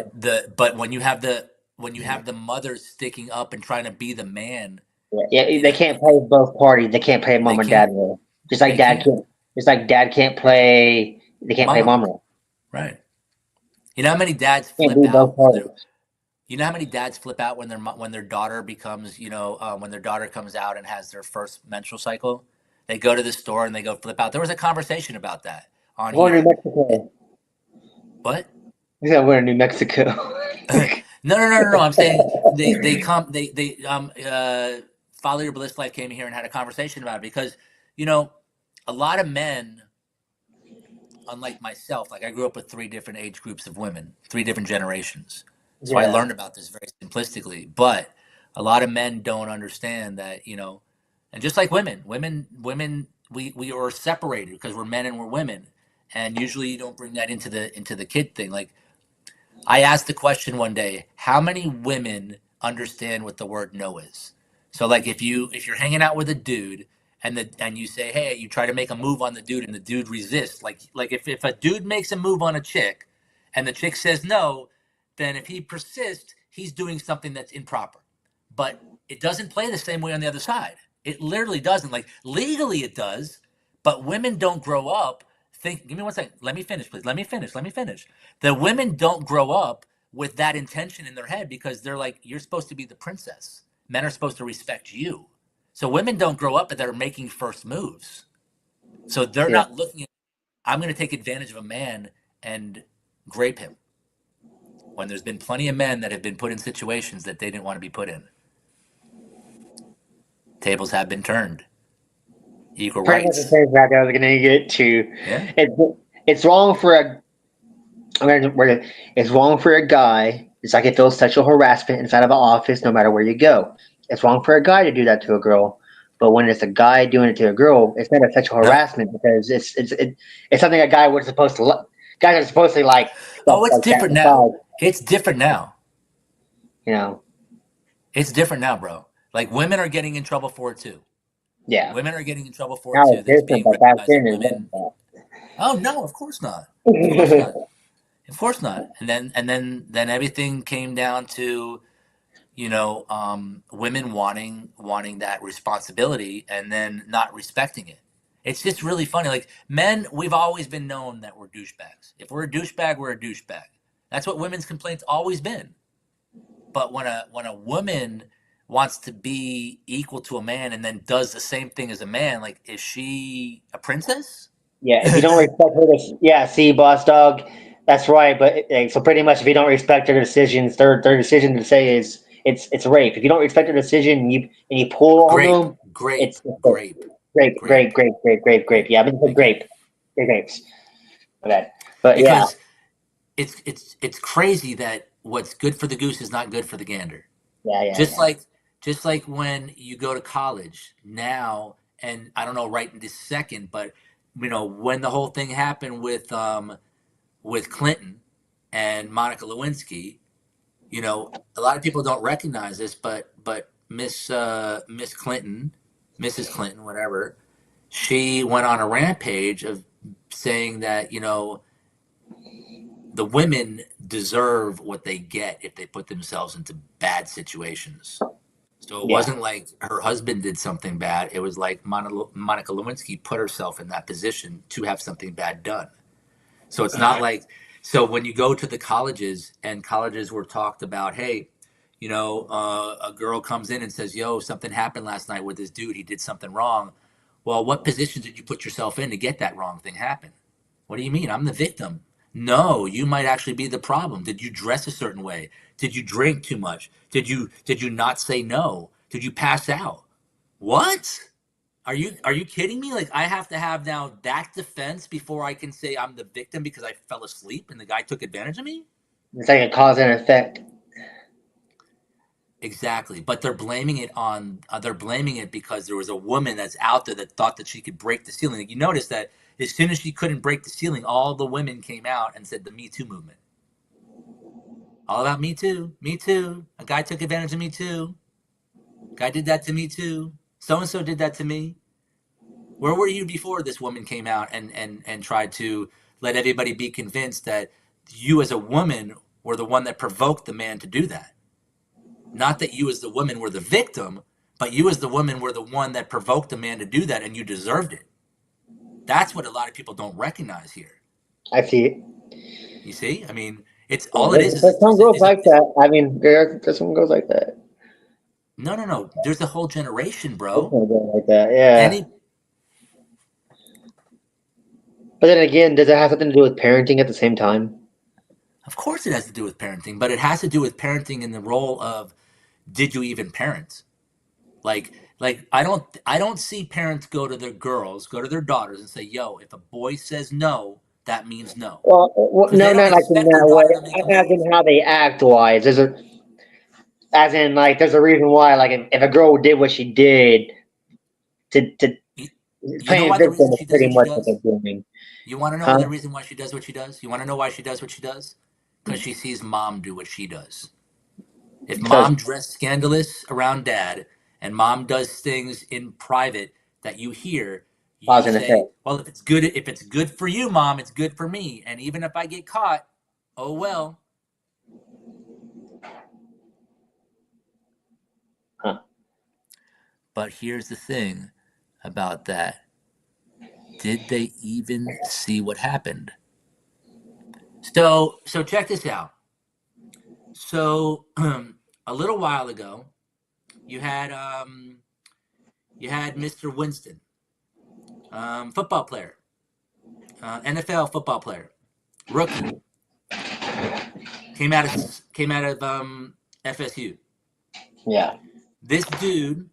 when you have the mothers sticking up and trying to be the man, Yeah, yeah, in they a, can't play both parties. They can't play they mom and dad can't role. they can't Just like dad can't play. They can't play mama mom role, role. right? You know how many dads Can't flip be both out when they're parties. you know how many dads flip out when their daughter becomes when their daughter comes out and has their first menstrual cycle. They go to the store and they go flip out. There was a conversation about that on We're in New here. Mexico. What? We said we're in New Mexico. No, no, no, no, no. I'm saying they come they Follow Your Bliss Life came here and had a conversation about it because you know a lot of men, unlike myself, like I grew up with 3 different age groups of women, 3 different generations. So I Yeah, learned about this very simplistically. But a lot of men don't understand that and just like women, we are separated because we're men and we're women, and usually you don't bring that into the kid thing. Like I asked the question one day, how many women understand what the word no is? So like if you're hanging out with a dude and you say, hey, you try to make a move on the dude and the dude resists, like if a dude makes a move on a chick and the chick says no, then if he persists, he's doing something that's improper. But it doesn't play the same way on the other side. It literally doesn't. Like legally it does, but women don't grow up give me one second. Let me finish, please. Let me finish. The women don't grow up with that intention in their head because they're like, you're supposed to be the princess. Men are supposed to respect you. So women don't grow up that they're making first moves. So they're yeah. not looking at, I'm going to take advantage of a man and grape him when there's been plenty of men that have been put in situations that they didn't want to be put in. Tables have been turned. Equal Pretty much the rights. same fact I was gonna get to. Yeah. It's it's wrong for a. It's wrong for a guy. It's like it feels sexual harassment inside of an office, no matter where you go. It's wrong for a guy to do that to a girl, but when it's a guy doing it to a girl, it's not a sexual No. harassment because it's something a guy was supposed to. Guys are supposed to like stuff Oh, it's like that different now. inside. It's different now. You know. It's different now, bro. Like women are getting in trouble for it too. Yeah. Women are getting in trouble for it Now too. it's That's different, being but back recognized then that it women. wasn't Oh no, of course not. Of course that. not. Of course not. And then everything came down to women wanting that responsibility and then not respecting it. It's just really funny. Like men, we've always been known that we're douchebags. If we're a douchebag, we're a douchebag. That's what women's complaints always been. But when a woman wants to be equal to a man and then does the same thing as a man, like is she a princess? Yeah, if you don't respect her, yeah, see, boss dog, that's right. But so pretty much, if you don't respect her decisions, their decision to say is it's rape. If you don't respect her decision and you pull on Grape, them, grape, it's grape. Grape, Grape, grape, grape, grape, grape, grape. grape, Yeah, I've been said big grape. grape. Grape, grapes. Okay. But yeah, Because it's crazy that what's good for the goose is not good for the gander. yeah, yeah, Just yeah. like just like when you go to college now, and I don't know right in this second, but when the whole thing happened with Clinton and Monica Lewinsky, a lot of people don't recognize this, but Miss Clinton, Mrs. Clinton, whatever, she went on a rampage of saying that the women deserve what they get if they put themselves into bad situations. So it Yeah. wasn't like her husband did something bad. It was like Monica Lewinsky put herself in that position to have something bad done. So it's not like, so when you go to the colleges and colleges were talked about, hey, a girl comes in and says, yo, something happened last night with this dude. He did something wrong. Well, what position did you put yourself in to get that wrong thing happen? What do you mean? I'm the victim. No, you might actually be the problem. Did you dress a certain way? Did you drink too much? Did you not say no? Did you pass out? What? Are you kidding me? Like I have to have now that defense before I can say I'm the victim because I fell asleep and the guy took advantage of me? It's like a cause and effect. Exactly. But they're blaming it because there was a woman that's out there that thought that she could break the ceiling. Like, you notice that as soon as she couldn't break the ceiling, all the women came out and said the Me Too movement. All about Me Too. Me Too. A guy took advantage of me too. Guy did that to me too. So and so did that to me. Where were you before this woman came out and tried to let everybody be convinced that you as a woman were the one that provoked the man to do that? Not that you as the woman were the victim, but you as the woman were the one that provoked the man to do that and you deserved it. That's what a lot of people don't recognize here. I see it. You see? I mean, it's Yeah, all it is there's some girls like is that. I mean, there's some girls like that. no. There's a whole generation, There's bro. some girls like that. Yeah. Any But then again, does it have something to do with parenting at the same time? Of course it has to do with parenting, but it has to do with parenting in the role of did you even parent? Like I don't see parents go to their daughters and say, "Yo, if a boy says no, that means no." Well, Because they no, don't not like in expect their that way. daughter to make a As move. in how they act wise. As in like, there's a reason why. Like, if a girl did what she did to You, you know playing why the victim reason is she does pretty what she much what they're does? doing, You want to know huh? the reason why she does what she does? You want to know why she does what she does? Because she sees mom do what she does. If Because mom dressed scandalous around dad and mom does things in private that you hear, you cause and say, effect. "Well, if it's good for you, mom, it's good for me. And even if I get caught, oh well." Huh. But here's the thing about that. Did they even see what happened? So check this out. So a little while ago, you had um you had Mr. Winston, football player, NFL football player, rookie, came out of FSU. Yeah. This dude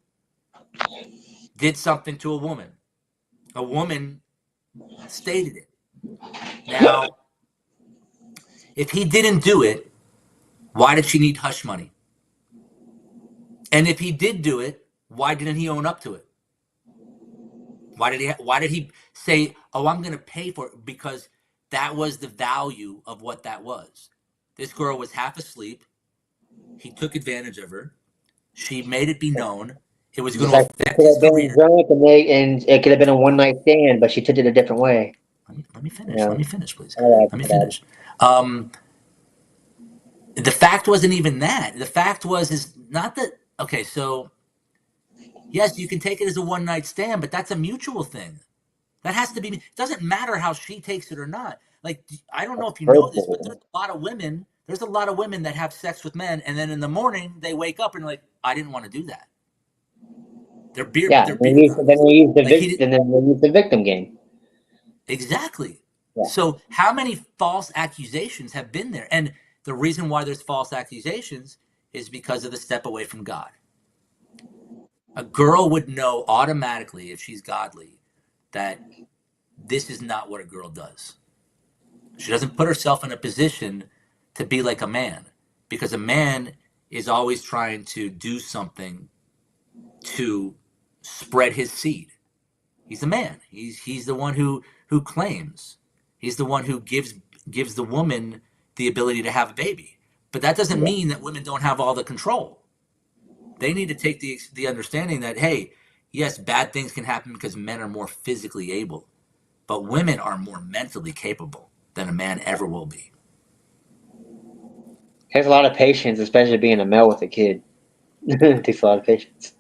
did something to a woman. A woman stated it. Now, if he didn't do it, why did she need hush money? And if he did do it, why didn't he own up to it? Why did he say, "Oh, I'm going to pay for it," because that was the value of what that was. This girl was half asleep. He took advantage of her. She made it be known. It was going Just to like she affect could his have been career. drunk and it could have been a one night stand, but she took it a different way. Let me You finish. Let me know. finish, please. My bad, Let me my bad. finish. Um, the fact wasn't even that. The fact was is not that. Okay, so yes, you can take it as a one night stand, but that's a mutual thing. That has to be. It doesn't matter how she takes it or not. Like I don't know if you know this, but Hurtful. there's a lot of women. There's a lot of women that have sex with men, and then in the morning they wake up and like, I didn't want to do that. Yeah. They're beer Then drunks. we use the Like he did victim. Then we use the victim game. exactly. Yeah. So how many false accusations have been there? And the reason why there's false accusations is because of the step away from God. A girl would know automatically if she's godly that this is not what a girl does. She doesn't put herself in a position to be like a man because a man is always trying to do something to spread his seed. He's a man. He's the one who claims. He's the one who gives the woman the ability to have a baby. But that doesn't Yeah. mean that women don't have all the control. They need to take the understanding that hey, yes, bad things can happen because men are more physically able, but women are more mentally capable than a man ever will be. Takes a lot of patience, especially being a male with a kid. It takes a lot of patience.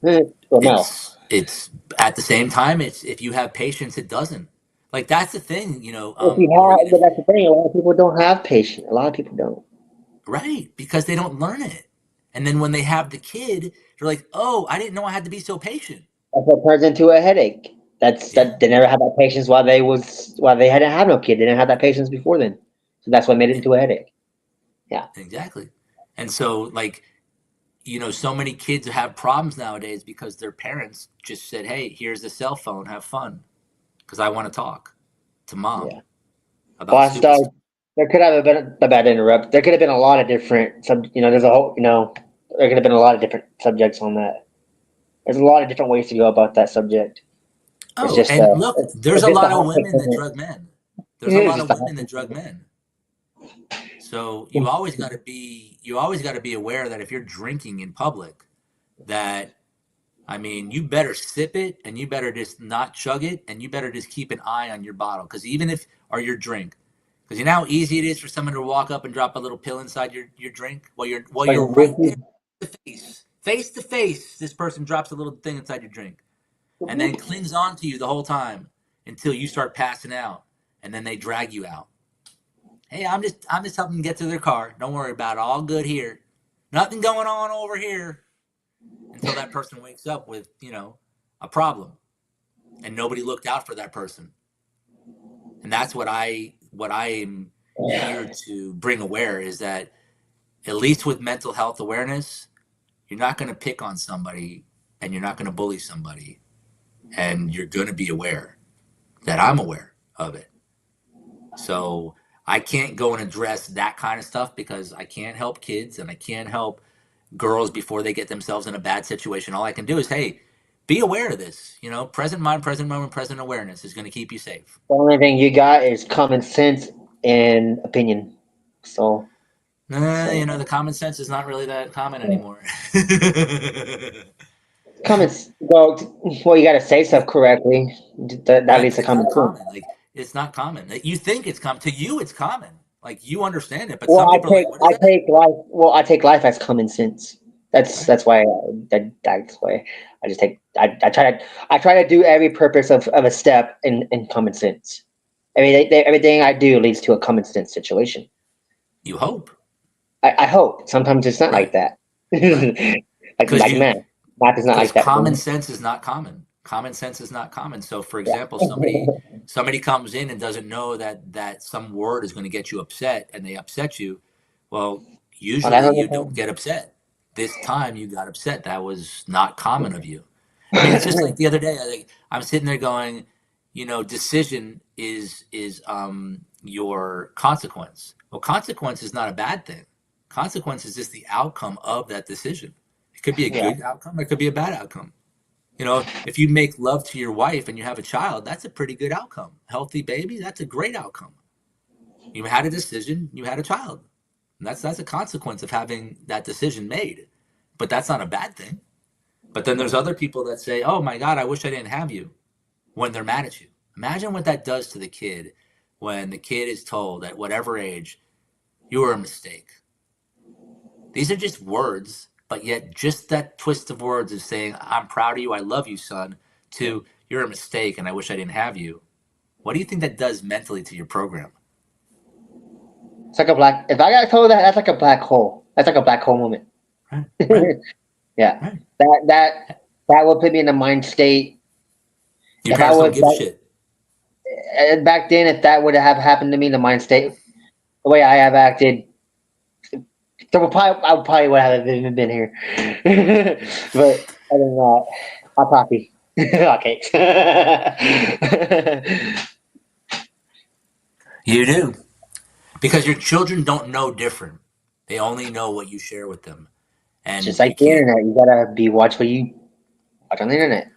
For a male. It's at the same time, it's if you have patience, it doesn't. Like that's the thing, If you Morgan. have, but If that's the thing. A lot of people don't have patience. A lot of people don't. right, because they don't learn it, and then when they have the kid, they're like, "Oh, I didn't know I had to be so patient." That's what turns into a headache. That's that Yeah, they never had that patience while they hadn't had no kid. They didn't have that patience before then. So that's what made it e- into a headache. Yeah. exactly. And so, like, so many kids have problems nowadays because their parents just said, "Hey, here's a cell phone, have fun," because I want to talk to mom Yeah. about Well, I stupid stuff. started, there could have been a bad interrupt. There could have been a lot of different there's a whole there could have been a lot of different subjects on that. There's a lot of different ways to go about that subject. It's Oh, just and look, there's it's a just the lot of hot take women on that it. drug men. There's a It's lot just of the hot women that take drug on men. So it. you always got to be aware that if you're drinking in public, that I mean, you better sip it and you better just not chug it and you better just keep an eye on your bottle because even if or your drink, because you know how easy it is for someone to walk up and drop a little pill inside your drink while Like you're right there whiskey. face to face. This person drops a little thing inside your drink and then clings on to you the whole time until you start passing out and then they drag you out. Hey, I'm just helping them get to their car. Don't worry about it. All good here. Nothing going on over here until that person wakes up with, a problem and nobody looked out for that person. And that's what I am here to bring aware is that at least with mental health awareness, you're not going to pick on somebody and you're not going to bully somebody and you're going to be aware that I'm aware of it. So I can't go and address that kind of stuff because I can't help kids and I can't help girls before they get themselves in a bad situation. All I can do is, hey, be aware of this. Present mind, present moment, present awareness is going to keep you safe. The only thing you got is common sense and opinion. So, so The common sense is not really that common yeah. anymore. Common. Well, you got to say stuff correctly. That Right, leads but to it's common not sense. common. Like it's not common. Like, you think it's common to you. It's common. Like you understand it, but Well, some people are like, "What is that?" I take life as common sense. Right. That's why that's why I just take I try to do every purpose of a step in common sense. I mean, everything I do leads to a common sense situation. You hope. I hope sometimes it's not like Right. that. Right. Because Like you math is not because like that for common me. sense is not common. Common sense is not common. So, for example, somebody comes in and doesn't know that some word is going to get you upset, and they upset you. Well, Oh, that's usually what you don't get upset. This time you got upset. That was not common of you. I mean, it's just like the other day. I'm sitting there going, decision is your consequence. Well, consequence is not a bad thing. Consequence is just the outcome of that decision. It could be a yeah. good outcome. It could be a bad outcome. If you make love to your wife and you have a child, that's a pretty good outcome. Healthy baby, that's a great outcome. You had a decision, you had a child. And that's a consequence of having that decision made. But that's not a bad thing. But then there's other people that say, "Oh my God, I wish I didn't have you," when they're mad at you. Imagine what that does to the kid when the kid is told at whatever age, "You were a mistake." These are just words, but yet just that twist of words of saying, "I'm proud of you, I love you, son," to "You're a mistake and I wish I didn't have you." What do you think that does mentally to your program? It's like a black. If I got told that, that's like a black hole. That's like a black hole moment. Right, right, Yeah, right. that that that would put me in a mind state. Your If I parents don't was give a shit. back then, if that would have happened to me, the mind state, the way I have acted, I would probably would have even been here. But other than that. Hot coffee. Okay. You do. Because your children don't know different. They only know what you share with them. Just And like you the can't. internet, you gotta be watch what you watch on the internet.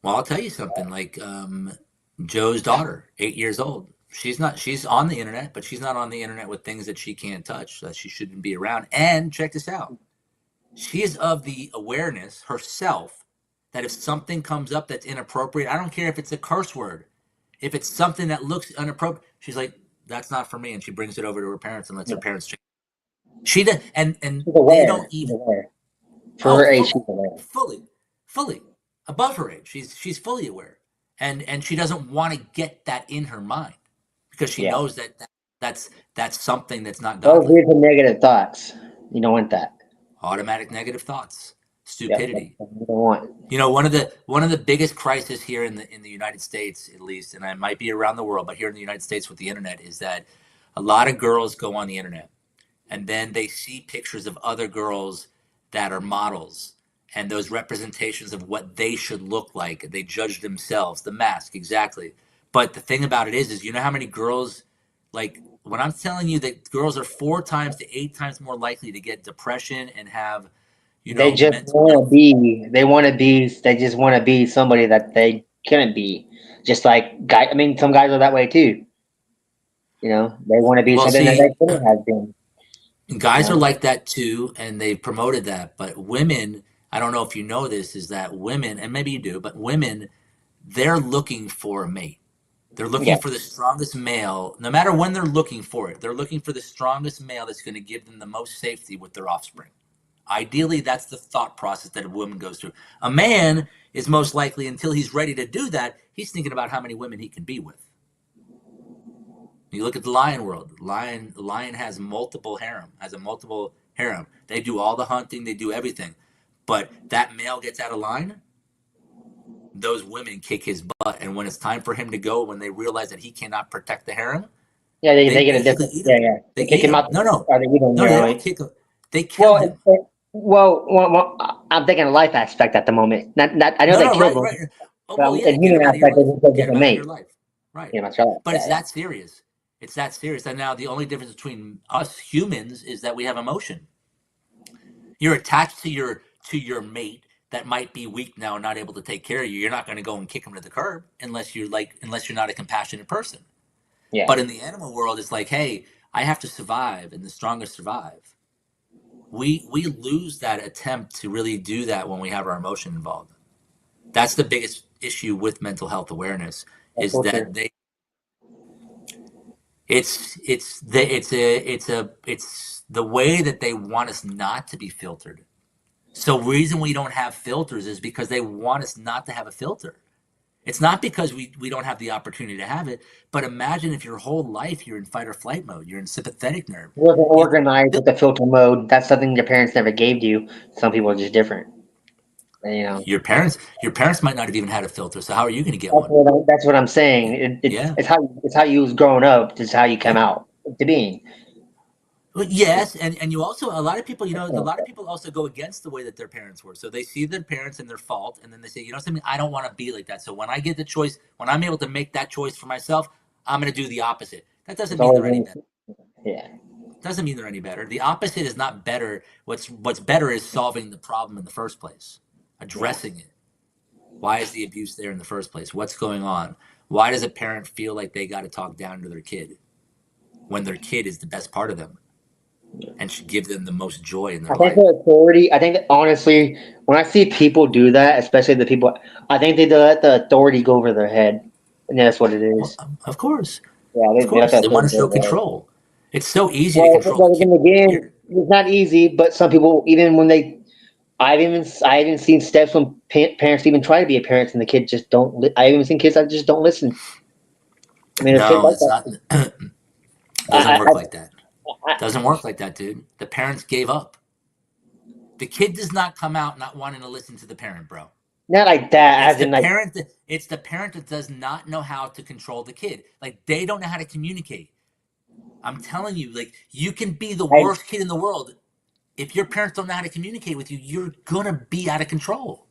Well, I'll tell you something. Like Joe's daughter, 8 years old. She's not. She's on the internet, but she's not on the internet with things that she can't touch, that she shouldn't be around. And check this out. She is of the awareness herself that if something comes up that's inappropriate, I don't care if it's a curse word, if it's something that looks inappropriate, she's like, "That's not for me," and she brings it over to her parents and lets her Yeah. parents check. She does, and She's they don't aware. She's even. aware. For Oh, her age, she's aware. fully, fully above her age. She's fully aware, and she doesn't want to get that in her mind because she Yeah. knows that's something that's not Those godly. weird and negative thoughts. You don't want that. Automatic negative thoughts, Yep. That's stupidity. what you don't want. You know, one of the biggest crises here in the United States, at least, and it might be around the world, but here in the United States with the internet, is that a lot of girls go on the internet and then they see pictures of other girls that are models and those representations of what they should look like. They judge themselves, the mask, exactly. But the thing about it is you know how many girls, like when I'm telling you that girls are 4 times to 8 times more likely to get depression and have, They just mental want to health. be. They want to be. They just want to be somebody that they couldn't be. Just like guy. I mean, some guys are that way too. You know, they want to be Well, something that see, they couldn't have been. You guys are know, like that too, and they've promoted that. But women, I don't know if you know this, is that women, and maybe you do, but women, they're looking for a mate. They're looking yeah. for the strongest male, no matter when they're looking for it. They're looking for the strongest male that's going to give them the most safety with their offspring. Ideally, that's the thought process that a woman goes through. A man is most likely, until he's ready to do that, he's thinking about how many women he can be with. You look at the lion world. Lion has multiple harem, has a multiple harem. They do all the hunting, they do everything. But that male gets out of line, those women kick his butt. And when it's time for him to go, when they realize that he cannot protect the harem, Yeah, they they get a basically different. eat Yeah, him. yeah. They They kick eat him him. out. No, no, Or they eat him no, they don't generally. kick him. They kill Well, him. I'm thinking a life aspect at the moment. Not. I know No, they no, killed right, him. right. Oh, But well, yeah, in get him human out of your aspect, they life. just a Get him different out of your mate. life. Right. You know, so But it's yeah, that serious. It's that serious. And now the only difference between us humans is that we have emotion. You're attached to your mate that might be weak now and not able to take care of you. You're not going to go and kick him to the curb unless you're not a compassionate person. yeah. But in the animal world, it's like, hey, I have to survive, and the strongest survive. We lose that attempt to really do that when we have our emotion involved. That's the biggest issue with mental health awareness That's is so that true. they it's the way that they want us not to be filtered. So reason we don't have filters is because they want us not to have a filter. It's not because we don't have the opportunity to have it, but imagine if your whole life you're in fight or flight mode, you're in sympathetic nerve. It wasn't You organized with the filter mode. That's something your parents never gave you. Some people are just different. And, you know, your parents might not have even had a filter, so how are you going to get one? that's what I'm saying. Yeah, yeah, It's how you was growing up. It's how you come yeah. out to being. Well, yes, and you also a lot of people, a lot of people also go against the way that their parents were. So they see their parents and their fault, and then they say, something, I don't want to be like that. So when I get the choice, when I'm able to make that choice for myself, I'm going to do the opposite. That doesn't It's mean always they're any better. yeah. Doesn't mean they're any better. The opposite is not better. What's better is solving the problem in the first place, Yeah. addressing it. Why is the abuse there in the first place? What's going on? Why does a parent feel like they got to talk down to their kid when their kid is the best part of them and should give them the most joy in their I think life? the authority. I think that honestly, when I see people do that, especially the people, I think they let the authority go over their head, and that's what it Well, is. of course, Yeah, of they let course, the they want authority to go show over their head. control. It's so easy to Well, control the but kid. then again, Here, it's not easy. But some people, even when they, I've even seen steps when parents even try to be a parent, and the kid just don't. I've even seen kids that just don't listen. I mean, it's shit no, like it's not. that. Doesn't work I, like that. I, Doesn't work like that, dude. The parents gave up. The kid does not come out not wanting to listen to the parent, bro. not like that. It's As the in, like, parent that it's the parent that does not know how to control the kid. Like they don't know how to communicate. I'm telling you, like you can be the I, worst kid in the world. If your parents don't know how to communicate with you, you're gonna be out of control.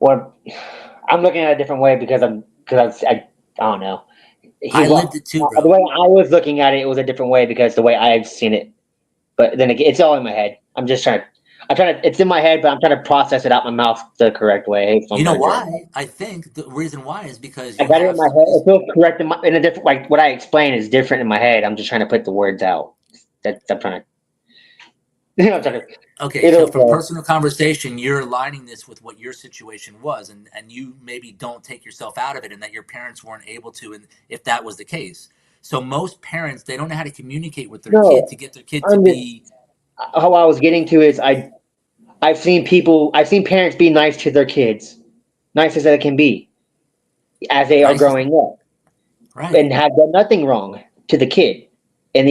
Well, I'm looking at it a different way I don't know. He I wa lived it too, The bro. way I was looking at it, it was a different way because the way I've seen it. But then again, it's all in my head. I'm trying to. It's in my head, but I'm trying to process it out my mouth the correct way. So I'm You know trying to do it. why? I think the reason why is because I you got it in have my some of head. these. It feels correct in a different, like what I explain is different in my head. I'm just trying to put the words out. I'm trying to, I'm trying to. Okay, so It'll from go. personal conversation, you're aligning this with what your situation was, and you maybe don't take yourself out of it, and that your parents weren't able to, and if that was the case. So most parents, they don't know how to communicate with their kid to No, get their kid to I'm just be how I was getting to is I've seen parents be nice to their kids, nice as they can be, as they are nice. growing up, Right. and have done nothing wrong to the kid. And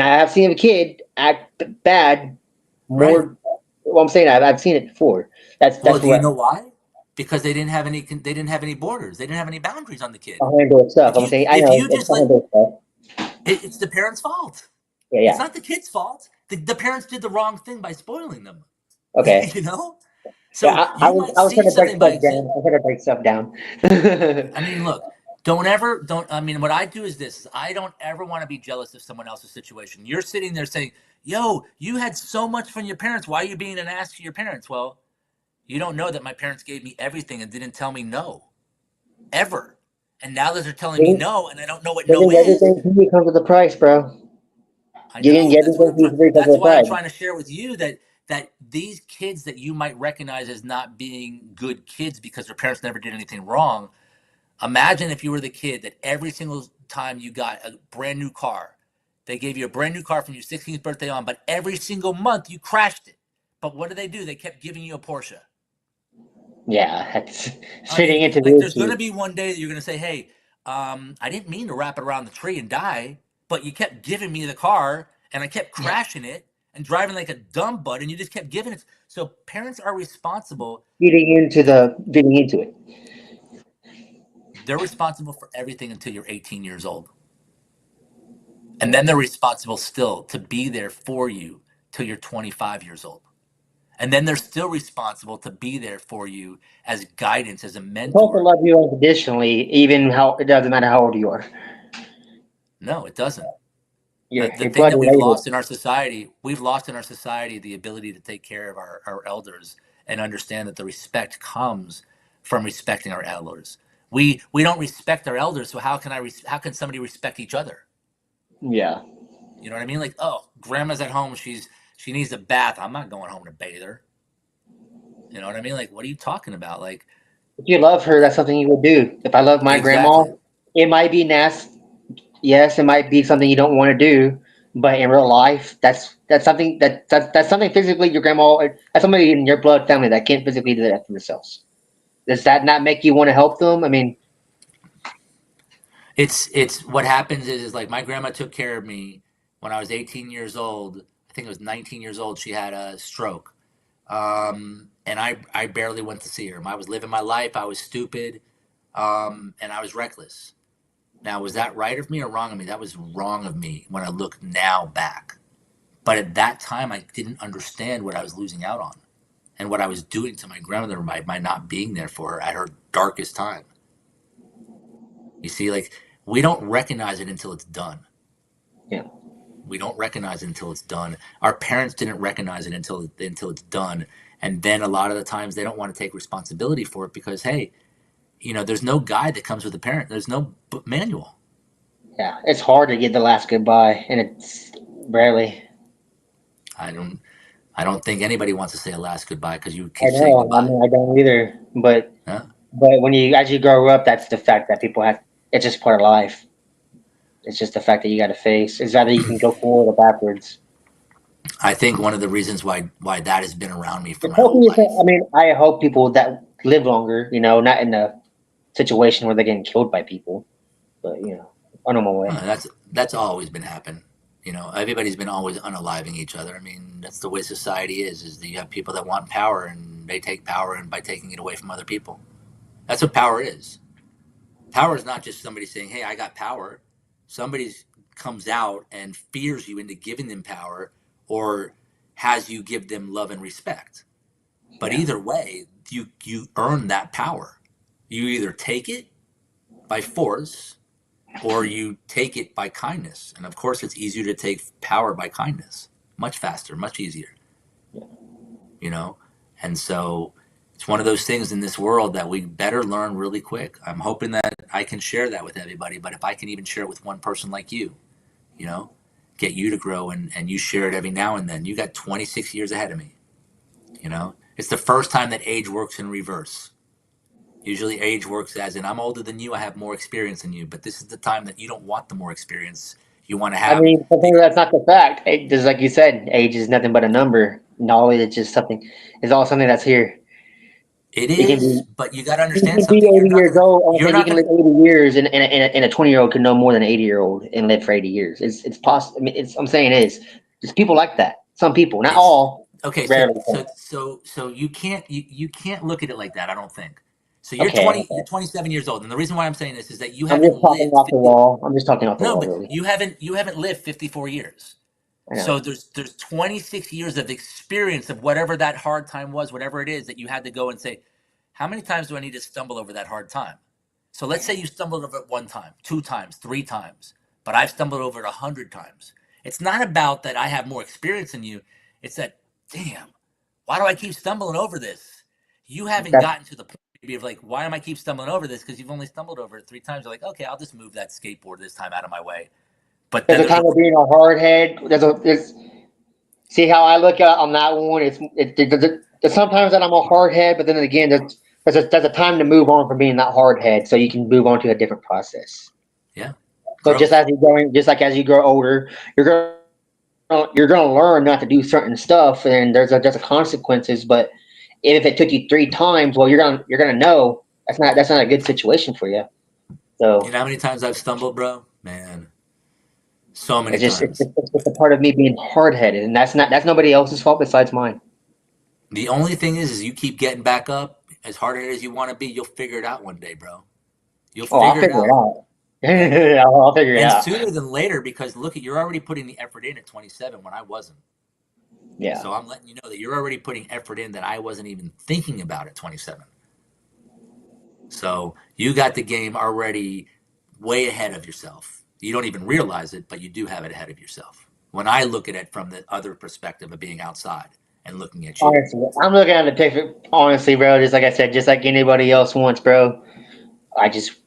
I have seen a kid act bad Right. more. Well, I'm saying I've seen it before. Well, That's do you what know why? Because they didn't have any borders. They didn't have any boundaries on the kid. I handle stuff. If I'm you saying I if know you it's just I let handle stuff. it's the parents' fault. Yeah, It's yeah. not the kid's fault. The parents did the wrong thing by spoiling them. Okay. You know? Yeah, So you might I was see trying to break something by stuff down. example. I was trying to break stuff down. I mean, look, don't I mean what I do is this is I don't ever want to be jealous of someone else's situation. You're sitting there saying, yo, you had so much from your parents. Why are you being an ass to your parents? Well, you don't know that my parents gave me everything and didn't tell me no. Ever. And now that they're telling me Getting, no and I don't know what no getting is, everything to you comes with a price, bro. I Getting know. That's what everything I'm to you trying. free comes That's with a why I'm price. trying to share with you that these kids that you might recognize as not being good kids because their parents never did anything wrong. Imagine if you were the kid that every single time you got a brand new car, they gave you a brand new car from your 16th birthday on, but every single month you crashed it. But what did they do? They kept giving you a Porsche. Yeah, that's I fitting mean, into like, the there's going to issue. be one day that you're going to say, "Hey, I didn't mean to wrap it around the tree and die, but you kept giving me the car, and I kept crashing it and driving like a dumb butt, and you just kept giving it." So parents are responsible. Feeding into it. They're responsible for everything until you're 18 years old, and then they're responsible still to be there for you till you're 25 years old, and then they're still responsible to be there for you as guidance, as a It's supposed to mentor. love you unconditionally, even how it doesn't matter how old you are. No, it doesn't. The Your thing blood that we've related. lost in our society, we've lost in our society the ability to take care of our elders and understand that the respect comes from respecting our elders. We don't respect our elders, so how can somebody respect each other? Yeah. You know what I mean? Like, oh, grandma's at home, she needs a bath. I'm not going home to bathe her. You know what I mean? Like, what are you talking about? Like, If you love her, that's something you would do. If I love my grandma, exactly. it might be nasty. Yes, it might be something you don't want to do, but in real life, that's something that's something physically your grandma. That's somebody in your blood family that can't physically do that for themselves. Does that not make you want to help them? I mean, It's what happens is like my grandma took care of me when I was 18 years old. I think it was 19 years old. She had a stroke. And I barely went to see her. I was living my life. I was stupid, and I was reckless. Now, was that right of me or wrong of me? That was wrong of me when I look now back. But at that time, I didn't understand what I was losing out on and what I was doing to my grandmother by not being there for her at her darkest time. You see, like we don't recognize it until it's done. yeah, We don't recognize it until it's done. Our parents didn't recognize it until it's done, and then a lot of the times they don't want to take responsibility for it because hey, there's no guide that comes with a parent. There's no manual. yeah. It's hard to get the last goodbye, and it's rarely. I don't. I don't think anybody wants to say a last goodbye because you I keep saying know. I goodbye. mean, I don't either. Huh? But when you as you grow up, that's the fact that people have. It's just part of life. It's just the fact that you got to face. It's either you can go forward or backwards. I think one of the reasons why that has been around me for It's my whole hoping life. I mean, I hope people that live longer, not in a situation where they're getting killed by people, but on a normal way. That's always been happening. Everybody's been always unaliving each other. I mean, that's the way society is. Is that you have people that want power and they take power and by taking it away from other people. That's what power is. Power is not just somebody saying, "Hey, I got power." Somebody comes out and fears you into giving them power or has you give them love and respect. But Yeah, either way, you earn that power. You either take it by force or you take it by kindness. And of course, it's easier to take power by kindness, much faster, much easier, you know? And so it's one of those things in this world that we better learn really quick. I'm hoping that I can share that with everybody, but if I can even share it with one person like you know, get you to grow and you share it every now and then. You got 26 years ahead of me, you know? It's the first time that age works in reverse. Usually age works as in I'm older than you, I have more experience than you, but this is the time that you don't want the more experience. You want to I have mean, something that's not the fact. Just like you said, age is nothing but a number. Knowledge is just something. It's all something that's here. it You can is, be but you got to you understand can be something. 80 years old. I'm You're saying you not can gonna live 80 years, and a 20-year-old can know more than an 80-year-old and live for 80 years. It's possible. I mean, I'm saying it is. There's people like that. Some people, not it's all, okay. So rarely. you can't look at it like that. I don't think. So Okay, you're okay. 27 years old, and the reason why I'm saying this is that you I'm haven't just talking lived off the 50. wall. I'm just talking off the No, wall, but really. you haven't lived 54 years. I So know. there's 26 years of experience of whatever that hard time was, whatever it is that you had to go and say, how many times do I need to stumble over that hard time? So let's say you stumbled over it one time, two times, three times, but I've stumbled over it 100 times. It's not about that I have more experience than you. It's that, damn, why do I keep stumbling over this? You haven't That's gotten to the point maybe of like, why am I keep stumbling over this? Because you've only stumbled over it 3 times. You're like, okay, I'll just move that skateboard this time out of my way. But there's then a there's a time of being a hard head. There's see how I look at on that one. There's sometimes that I'm a hard head, but then again, there's a time to move on from being that hard head, so you can move on to a different process. yeah, So just growth. as you're going, just like as you grow older, you're gonna learn not to do certain stuff, and there's a consequences. But if it took you 3 times, well, you're gonna know that's not a good situation for you. You So know how many times I've stumbled, bro? Man, so many it's times. just a part of me being hard headed, and that's nobody else's fault besides mine. The only thing is you keep getting back up. As hard as you want to be, you'll figure it out one day, bro. You'll Oh, I'll figure it figure it out. out. Yeah. I'll figure it And out. sooner than later, because look at you're already putting the effort in at 27 when I wasn't. Yeah. So I'm letting you know that you're already putting effort in that I wasn't even thinking about at 27. So you got the game already way ahead of yourself. You don't even realize it, but you do have it ahead of yourself. When I look at it from the other perspective of being outside and looking at you. Honestly, I'm looking at the picture. Honestly, bro, just like I said, just like anybody else wants, bro. I just,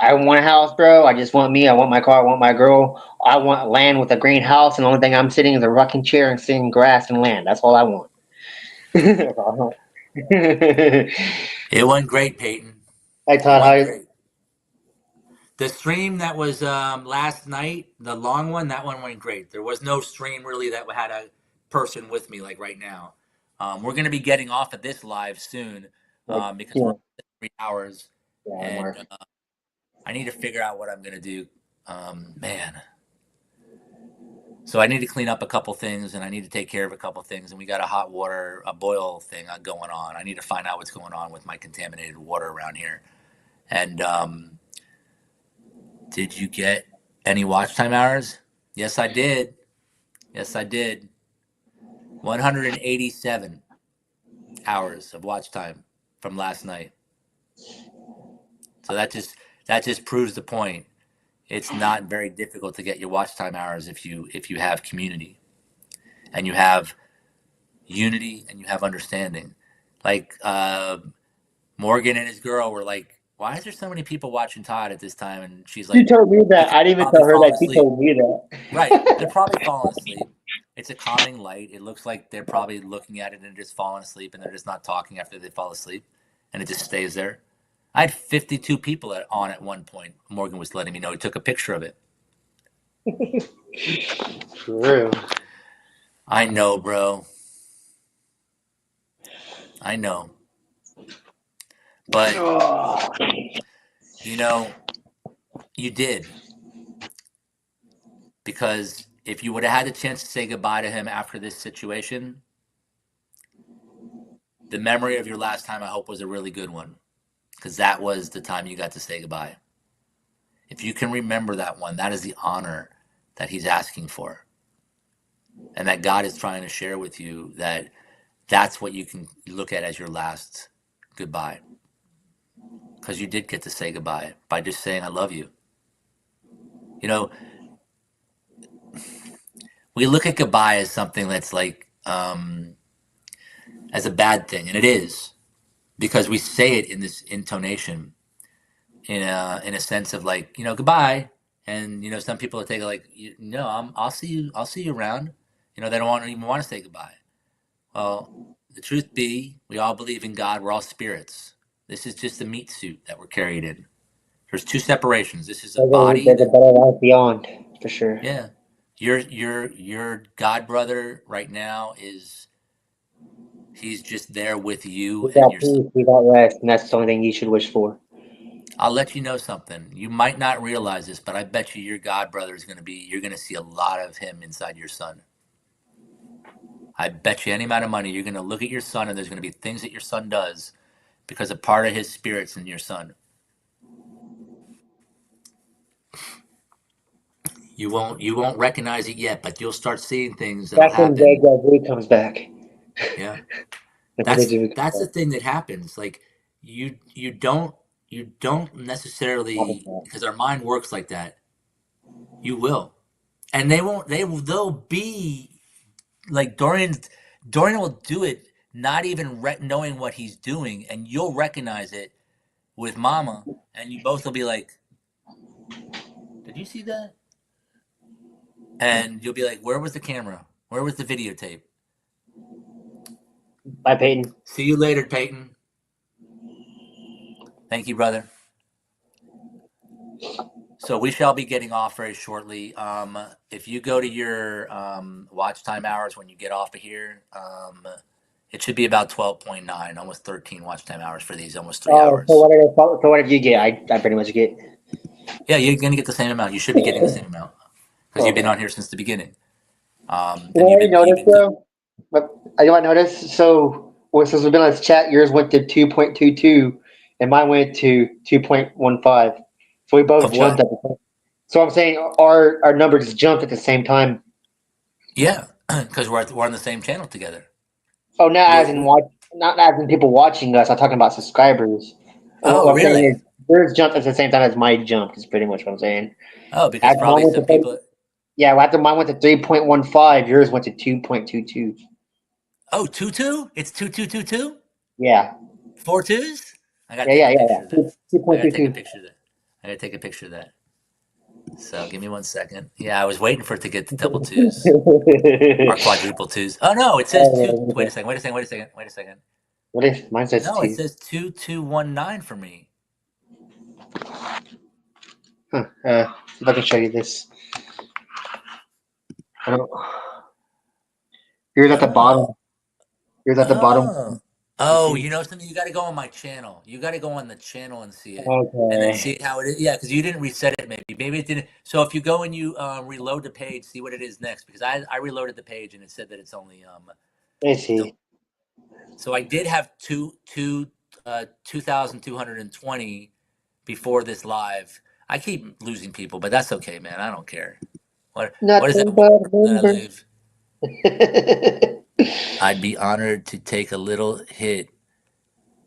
I want a house, bro. I just want me. I want my car. I want my girl. I want land with a green house, and the only thing I'm sitting is a rocking chair and sitting grass and land. That's all I want. That's all I want. It went great, Peyton. Hey It Todd, went how? great. The stream that was last night, the long one, that one went great. There was no stream really that had a person with me like right now. We're going to be getting off of this live soon Like, because we're yeah, at 3 hours, yeah, and Mark. I need to figure out what I'm going to do. Man, so I need to clean up a couple things, and I need to take care of a couple things, and we got a hot water, a boil thing going on. I need to find out what's going on with my contaminated water around here. And did you get any watch time hours? Yes, I did. Yes, I did. 187 hours of watch time from last night. So that just proves the point. It's not very difficult to get your watch time hours if you have community and you have unity and you have understanding. Like Morgan and his girl were like, "Why is there so many people watching Todd at this time?" And she's She like, told me that. "Because I they're didn't even probably tell her falling that. She asleep." told me Right. that. They're probably falling asleep. It's a calming light. It looks like they're probably looking at it and just falling asleep and they're just not talking after they fall asleep and it just stays there. I had 52 people on at one point. Morgan was letting me know. He took a picture of it. True. I know, bro. I know. But, Oh. you know, you did. Because if you would have had the chance to say goodbye to him after this situation, the memory of your last time, I hope, was a really good one. Because that was the time you got to say goodbye. If you can remember that one, that is the honor that he's asking for. And that God is trying to share with you that that's what you can look at as your last goodbye because you did get to say goodbye by just saying I love you. You know, we look at goodbye as something that's like as a bad thing, and it is because we say it in this intonation, in a sense of like goodbye, and some people take it like I'll see you around. They don't even want to say goodbye. Well, the truth be, we all believe in God. We're all spirits. This is just a meat suit that we're carried in. There's two separations. This is a body There's a that, better life beyond, for sure. yeah, your God brother right now is he's just there with you We and got your son. peace, we got rest, and that's the only thing you should wish for. I'll let you know something. You might not realize this, but I bet you your God brother is going to be. You're going to see a lot of him inside your son. I bet you any amount of money you're going to look at your son, and there's going to be things that your son does because a part of his spirit's in your son. You won't recognize it yet, but you'll start seeing things that'll That's when happen. Deja Vu comes back. Yeah. That's when That's Deja Vu comes that's the back. thing that happens. Like you don't necessarily, because our mind works like that. You will. And they'll be like Dorian will do it not even knowing what he's doing, and you'll recognize it with Mama, and you both will be like, "Did you see that?" And you'll be like, "Where was the camera? Where was the videotape?" Bye, Peyton. See you later, Peyton. Thank you, brother. So we shall be getting off very shortly. If you go to your watch time hours when you get off of here, it should be about 12.9, almost 13 watch time hours for these, almost three Oh, hours. so what did you get? I pretty much get. Yeah, you're going to get the same amount. You should be getting the same amount because you've been Okay. on here since the beginning. You know And you've what I been you've noticed been though? But I know I noticed. So, well, since we've been on this chat, yours went to 2.22, and mine went to 2.15. So we both of jumped what? at the same. So I'm saying our numbers jumped at the same time. Yeah, because we're on the same channel together. Oh, not We're, as in watch, not as in people watching us. I'm talking about subscribers. oh, What I'm saying really? is yours jumped at the same time as my jump. Is pretty much what I'm saying. Oh, because After mine probably went some to people. yeah, after mine went to 3.15, yours went to 2.22. Oh, 2-2? It's 2-2-2-2? Yeah, Four twos? I got to yeah, take yeah, a yeah, picture yeah. of that. I got to take a 2.22. picture of that. I got to take a picture of that. So give me 1 second. Yeah, I was waiting for it to get to double twos or quadruple twos. Oh no, it says two. Wait a second. Wait a second. Wait a second. Wait a second. What if mine says No, it two? says 2219 for me. Huh. See if I can show you this. I don't, yours at the bottom. Oh, Yours at the bottom. oh, oh. You know something? You got to go on my channel. You got to go on the channel and see it, and then Okay. see how it is. Yeah, because you didn't reset it. Maybe it didn't. So if you go and you reload the page, see what it is next. Because I reloaded the page and it said that it's only Let me it's see. So I did have 2,220 before this live. I keep losing people, but that's okay, man. I don't care. What is that Nothing word but that I number. leave? I'd be honored to take a little hit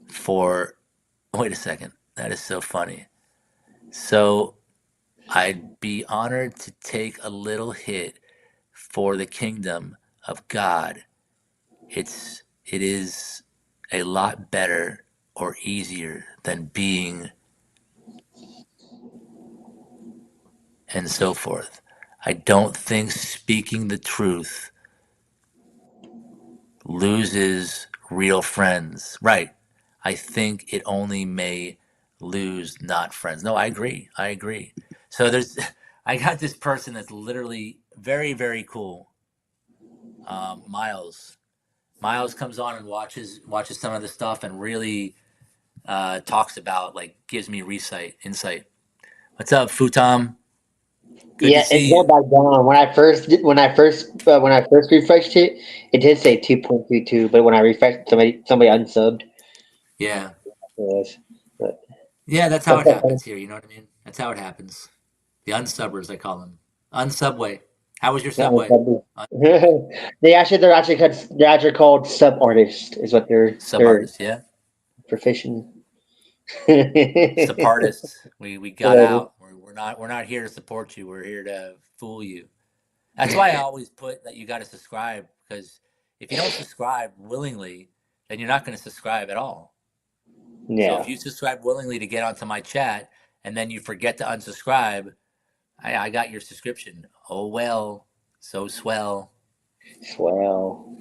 for. Wait a second. That is so funny. So I'd be honored to take a little hit for the kingdom of God. It is a lot better or easier than being and so forth. I don't think speaking the truth loses real friends. Right. I think it only may lose not friends. No, I agree. I agree. So there's, I got this person that's literally very, very cool. Miles. Miles comes on and watches some of the stuff and really talks about, like, gives me insight. What's up, Futam? Good to Yeah, it's see going you. back down. When I first refreshed it, it did say 2.22, but when I refreshed, somebody unsubbed. Yeah. Yes, but Yeah, that's how what's it up, man? happens here. You know what I mean? That's how it happens. The unsubbers, I call them. Unsubway. How was your Yeah, subway? unsubbed. Unsubway. They're actually called sub artists, is what Sub they're artists, yeah? for fishing. Support us. We got Whatever. out. We're not here to support you. We're here to fool you. That's why I always put that you got to subscribe, because if you don't subscribe willingly, then you're not going to subscribe at all. So if Yeah. you subscribe willingly to get onto my chat and then you forget to unsubscribe, I got your subscription. Oh well, so swell. Swell.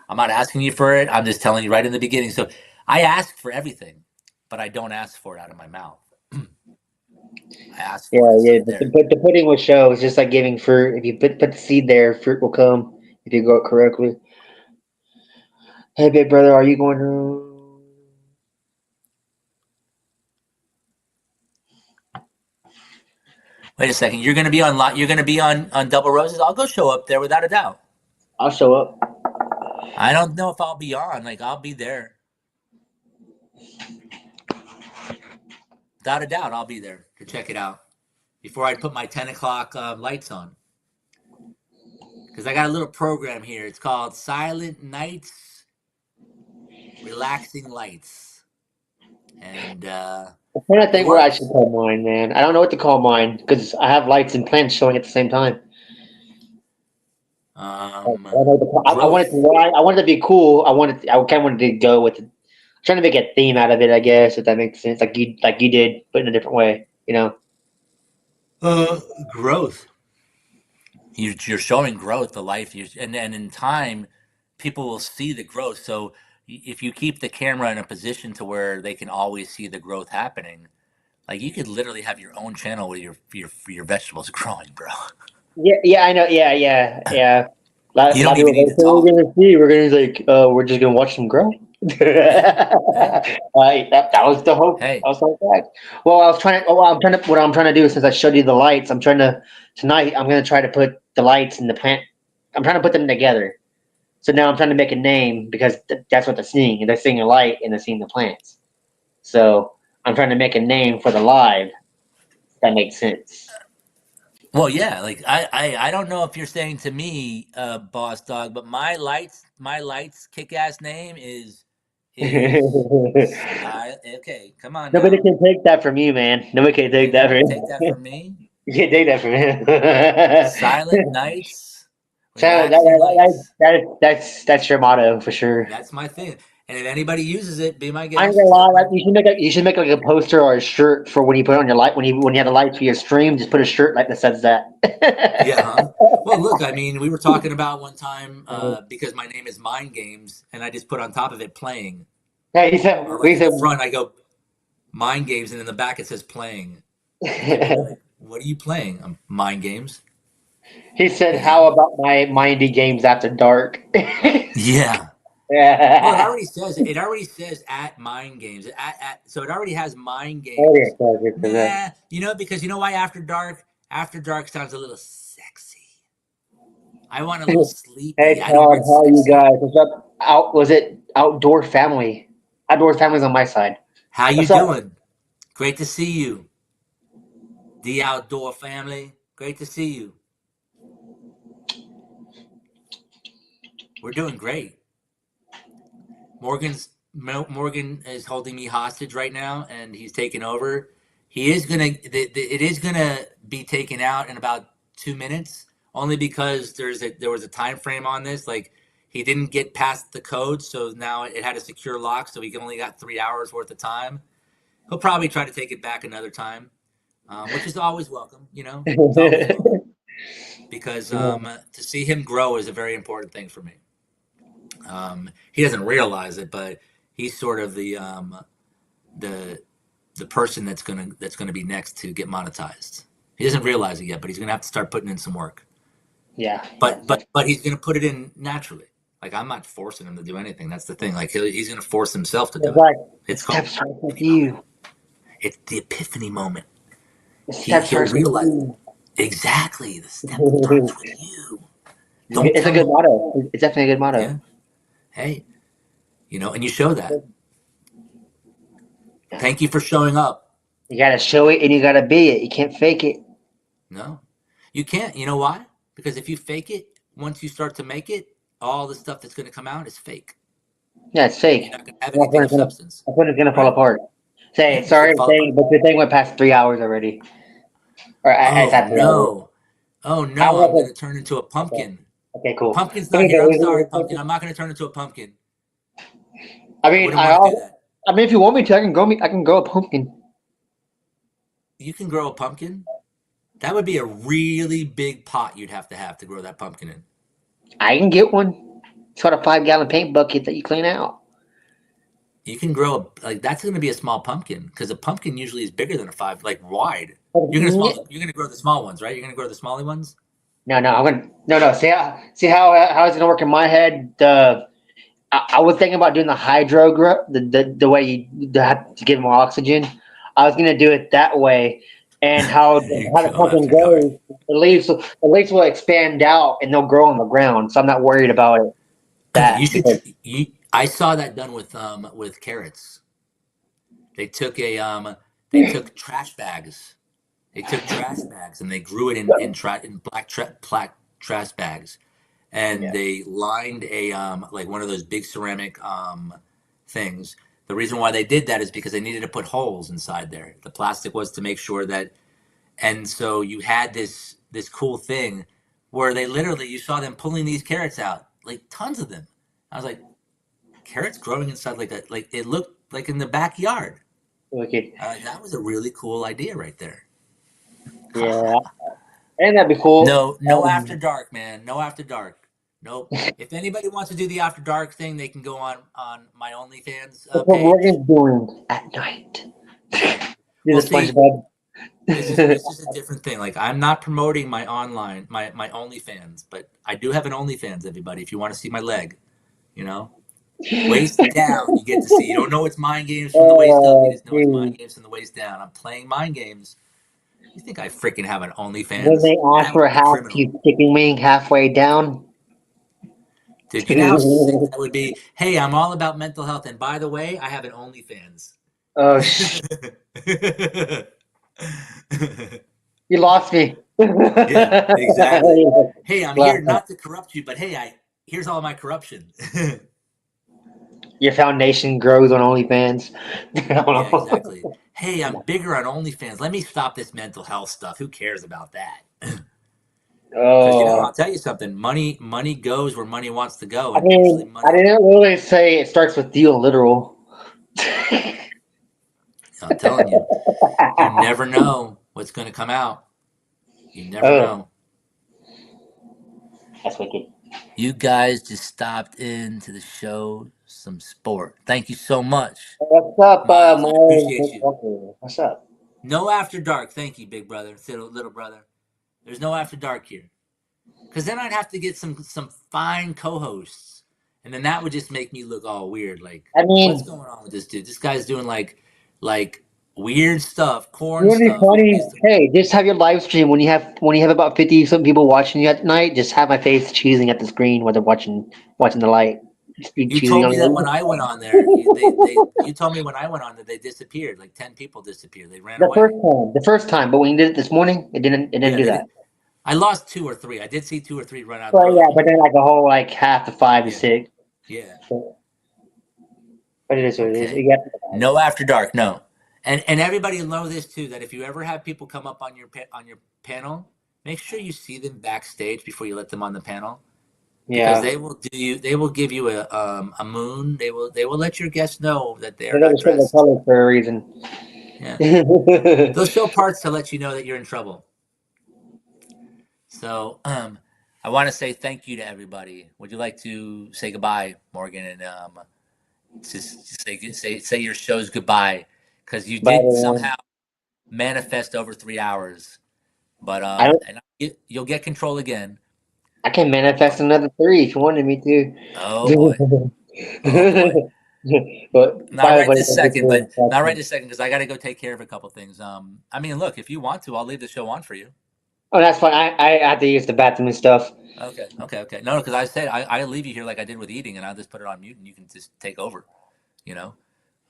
I'm not asking you for it. I'm just telling you right in the beginning. So I ask for everything, but I don't ask for it out of my mouth. I ask for it Yeah, yeah. inside But there. the pudding will show. It's just like giving fruit. If you put the seed there, fruit will come if you grow it correctly. Hey, big brother, are you going to? Wait a second. You're going to be on You're going to be on Double Roses. I'll go show up there without a doubt. I'll show up. I don't know if I'll be on. Like I'll be there without a doubt. I'll be there to check it out before I put my 10 o'clock lights on, because I got a little program here. It's called Silent Nights, Relaxing Lights, and I'm trying to it think what I should works. call mine, man. I don't know what to call mine because I have lights and plants showing at the same time. I, Um, don't know what to I want it to growth. lie. I want it to be cool. I kind of wanted to go with it. I'm trying to make a theme out of it, I guess, if that makes sense. Like you did, but in a different way. You know. Growth. You're showing growth, the life you, and in time, people will see the growth. So if you keep the camera in a position to where they can always see the growth happening, like you could literally have your own channel with your vegetables growing, bro. Yeah, yeah, I know. Yeah, yeah, yeah. You A lot don't of people even are need like, to "So we're talk. gonna see. We're gonna like, we're just gonna watch them grow." Hey, hey, That was the hope. hey. I was like that. Well, I was trying to. Oh, I'm trying to. What I'm trying to do since I showed you the lights, I'm trying to tonight. I'm gonna try to put the lights and the plant. I'm trying to put them together. So now I'm trying to make a name because that's what they're seeing. They're seeing a light and they're seeing the plants. So I'm trying to make a name for the live. If that makes sense. Well, yeah. Like I don't know if you're saying to me, boss dog, but my lights kick ass name is style. Okay, come on Nobody now. can take that from you, man. Nobody can take You're that not from gonna take that you. from me. You can't take that from him. Silent nights, So relaxing lights. that's your motto for sure. That's my thing. And if anybody uses it, be my I'm gonna guest. lie, Let me. you should make like a poster or a shirt for when you put it on your light when you have the lights for your stream. Just put a shirt like that says that. Yeah, huh? Well, look, I mean, we were talking about one time because my name is MyNDgames, and I just put on top of it playing, Yeah, or like he in the said front, I go Mind Games, and in the back it says playing, and people be like, "What are you playing?" I'm Mind Games, he said, you "How know? about my mindy games after dark?" Yeah. Well, it Yeah. already says at Mind Games so it already has Mind Oh, Games. yeah, yeah. Nah, because you know why After Dark sounds a little sexy. I want a little sleepy. Hey I don't Todd, want how are you sexy. guys? What's up? Was it outdoor family? Outdoor family's on my side. How you What's up? doing? Great to see you. The outdoor family. Great to see you. We're doing great. Morgan is holding me hostage right now, and he's taking over. He is gonna. It is gonna be taken out in about 2 minutes, only because there was a time frame on this. Like he didn't get past the code, so now it had a secure lock, so he only got 3 hours worth of time. He'll probably try to take it back another time, which is always welcome. It's always welcome because to see him grow is a very important thing for me. He doesn't realize it, but he's sort of the the person that's gonna be next to get monetized. He doesn't realize it yet, but he's gonna have to start putting in some work. Yeah, But but but he's gonna put it in naturally. Like I'm not forcing him to do anything. That's the thing. Like he's gonna force himself to do it's it. like it It's called steps starts the with epiphany moment. you. It's the epiphany moment. The He step he'll starts with realize you. exactly the step starts with you. Don't It's a tell good him. motto. It's definitely a good motto. Yeah. Hey, and you show that. Thank you for showing up. You gotta show it and you gotta be it. You can't fake it. No, you can't. You know why? Because if you fake it, once you start to make it, all the stuff that's going to come out is fake. Yeah, it's and you're fake. not going to have My anything phone's of gonna, substance. my phone is gonna fall Right. apart. Say Yeah, it's going sorry, to fall thing, apart. but the thing went past 3 hours already, or it's Oh at 3 hours. no. Oh I no, I'm going was to turn into a okay. pumpkin. Okay, cool. Pumpkin's Come not here, here. I'm baby. sorry, pumpkin. I'm not going to turn into a pumpkin. I I mean, wouldn't want to do that. I mean, if you want me to, I can go. I can grow a pumpkin. You can grow a pumpkin? That would be a really big pot you'd have to grow that pumpkin in. I can get one. It's got a 5 gallon paint bucket that you clean out. You can grow like that's going to be a small pumpkin because a pumpkin usually is bigger than a five, like wide. You're gonna grow the small ones, right? You're gonna grow the smaller ones. No, no, I'm gonna no. See how it's gonna work in my head. I was thinking about doing the hydro grow, the way you have to give more oxygen. I was gonna do it that way, and You how the go pumpkin after dark. goes, the leaves will expand out and they'll grow on the ground. So I'm not worried about it You that should. because I saw that done with carrots. They took they took trash bags. They took trash bags and they grew it in black trash bags, and yeah, they lined a like one of those big ceramic things. The reason why they did that is because they needed to put holes inside there. The plastic was to make sure that, and so you had this cool thing where they literally you saw them pulling these carrots out, like tons of them. I was like, carrots growing inside like that, like it looked like in the backyard. wicked. That was a really cool idea right there. Yeah, and that'd be cool. No, no after dark, man. No after dark. Nope. If anybody wants to do the after dark thing, they can go on my OnlyFans That's what page. Morgan's doing at night. Yeah. Do Well, the see, SpongeBob. this is a different thing. Like I'm not promoting my online my OnlyFans, but I do have an OnlyFans. Everybody, if you want to see my leg, you know, waist down, you get to see. You don't know it's mind games from the waist up. You just know it's mind Dude. games from the waist down. I'm playing mind games. You think I freaking have an When OnlyFans? they ask That would for be half, criminal. you chicken wing halfway down. Dude, you know how sick that would be? Hey, I'm all about mental health, and by the way, I have an OnlyFans. Oh, you lost me. Yeah, exactly. Hey, I'm here Well, not to corrupt you, but hey, I here's all my corruption. your foundation grows on OnlyFans. I don't Yeah, know. exactly. Hey, I'm bigger on OnlyFans. Let me stop this mental health stuff. Who cares about that? Because I'll Oh, tell you something. Money goes where money wants to go, I and usually mean, I money. didn't really say it starts with you, literal. I'm telling you, you never know what's going to come out. You never Oh, know. that's wicked. You guys just stopped into the show some sport. Thank you so much, What's up, Miles. I appreciate you. Miles? What's up? No after dark. Thank you, big brother, little brother. There's no after dark here, because then I'd have to get some fine co-hosts, and then that would just make me look all weird. Like, I what's mean, going on with this dude? This guy's doing like weird stuff, you corn want to be stuff. funny? Hey, just have your live stream when you have about 50 some people watching you at night. Just have my face cheesing at the screen while they're watching the light. Just be You cheesing told on me that when you. I went on there, you told me when I went on that they disappeared. Like 10 people disappeared. They ran away. The first time, but when you did it this morning, it didn't Yeah, do they that. did. I lost two or three. I did see two or three run out, Well, throw the yeah, but phone then away. like a whole like half to 5 to 6. Yeah. But it is what it is. Okay. You got No after dark. No. And everybody know this too, that if you ever have people come up on your panel, make sure you see them backstage before you let them on the panel, because yeah. they will give you a moon. They will let your guests know that they are They got not to show their dressed. colors for a reason. Yeah. They'll show parts to let you know that you're in trouble. So I want to say thank you to everybody. Would you like to say goodbye, Morgan, and just say your show's goodbye, because you By did everyone. somehow manifest over 3 hours, but I don't. you'll get control again. I can manifest But another 3 if you wanted me oh boy, to. oh boy, But not by the right way, this second, but not right question. this second because I got to go take care of a couple things. I mean, look, if you want to, I'll leave the show on for you. Oh, that's fine. I have to use the bathroom and stuff. Okay, okay, okay. No, because I said I leave you here like I did with eating, and I'll just put it on mute, and you can just take over. You know,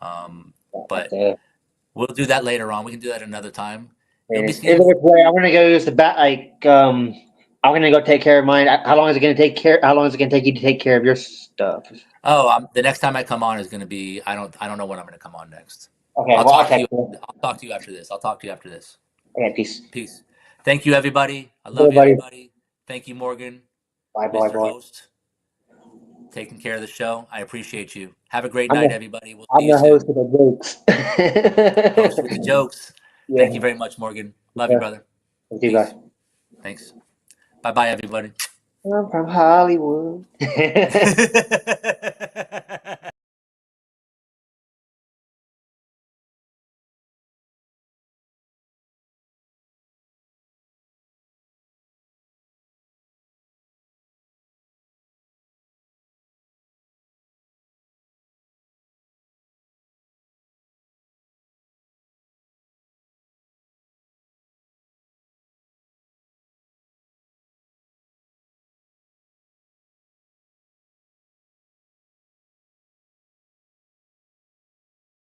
um, but Okay. we'll do that later on. We can do that another time. You'll be And seeing either more. which way, I'm gonna go use the bat. I'm gonna go take care of mine. How long is it gonna take care? How long is it gonna take you to take care of your stuff? Oh, the next time I come on is going to be I don't know when I'm going to come on next. Okay, I'll well I'll talk to text you. you. I'll talk to you after this. I'll talk to you after this. Okay, peace. Peace. Thank you, everybody. I love you, Everybody, everybody. Thank you, Morgan, bye, bye, Mr. bye. Host, taking care of the show. I appreciate you. Have a great I'm night, the everybody. We'll see I'm you the host soon. of the jokes. Host with the jokes. Thank you Yeah. very much, Morgan. Love you, Yeah. brother. Thank you, Peace. bye. Thanks. Bye bye, everybody. I'm from Hollywood.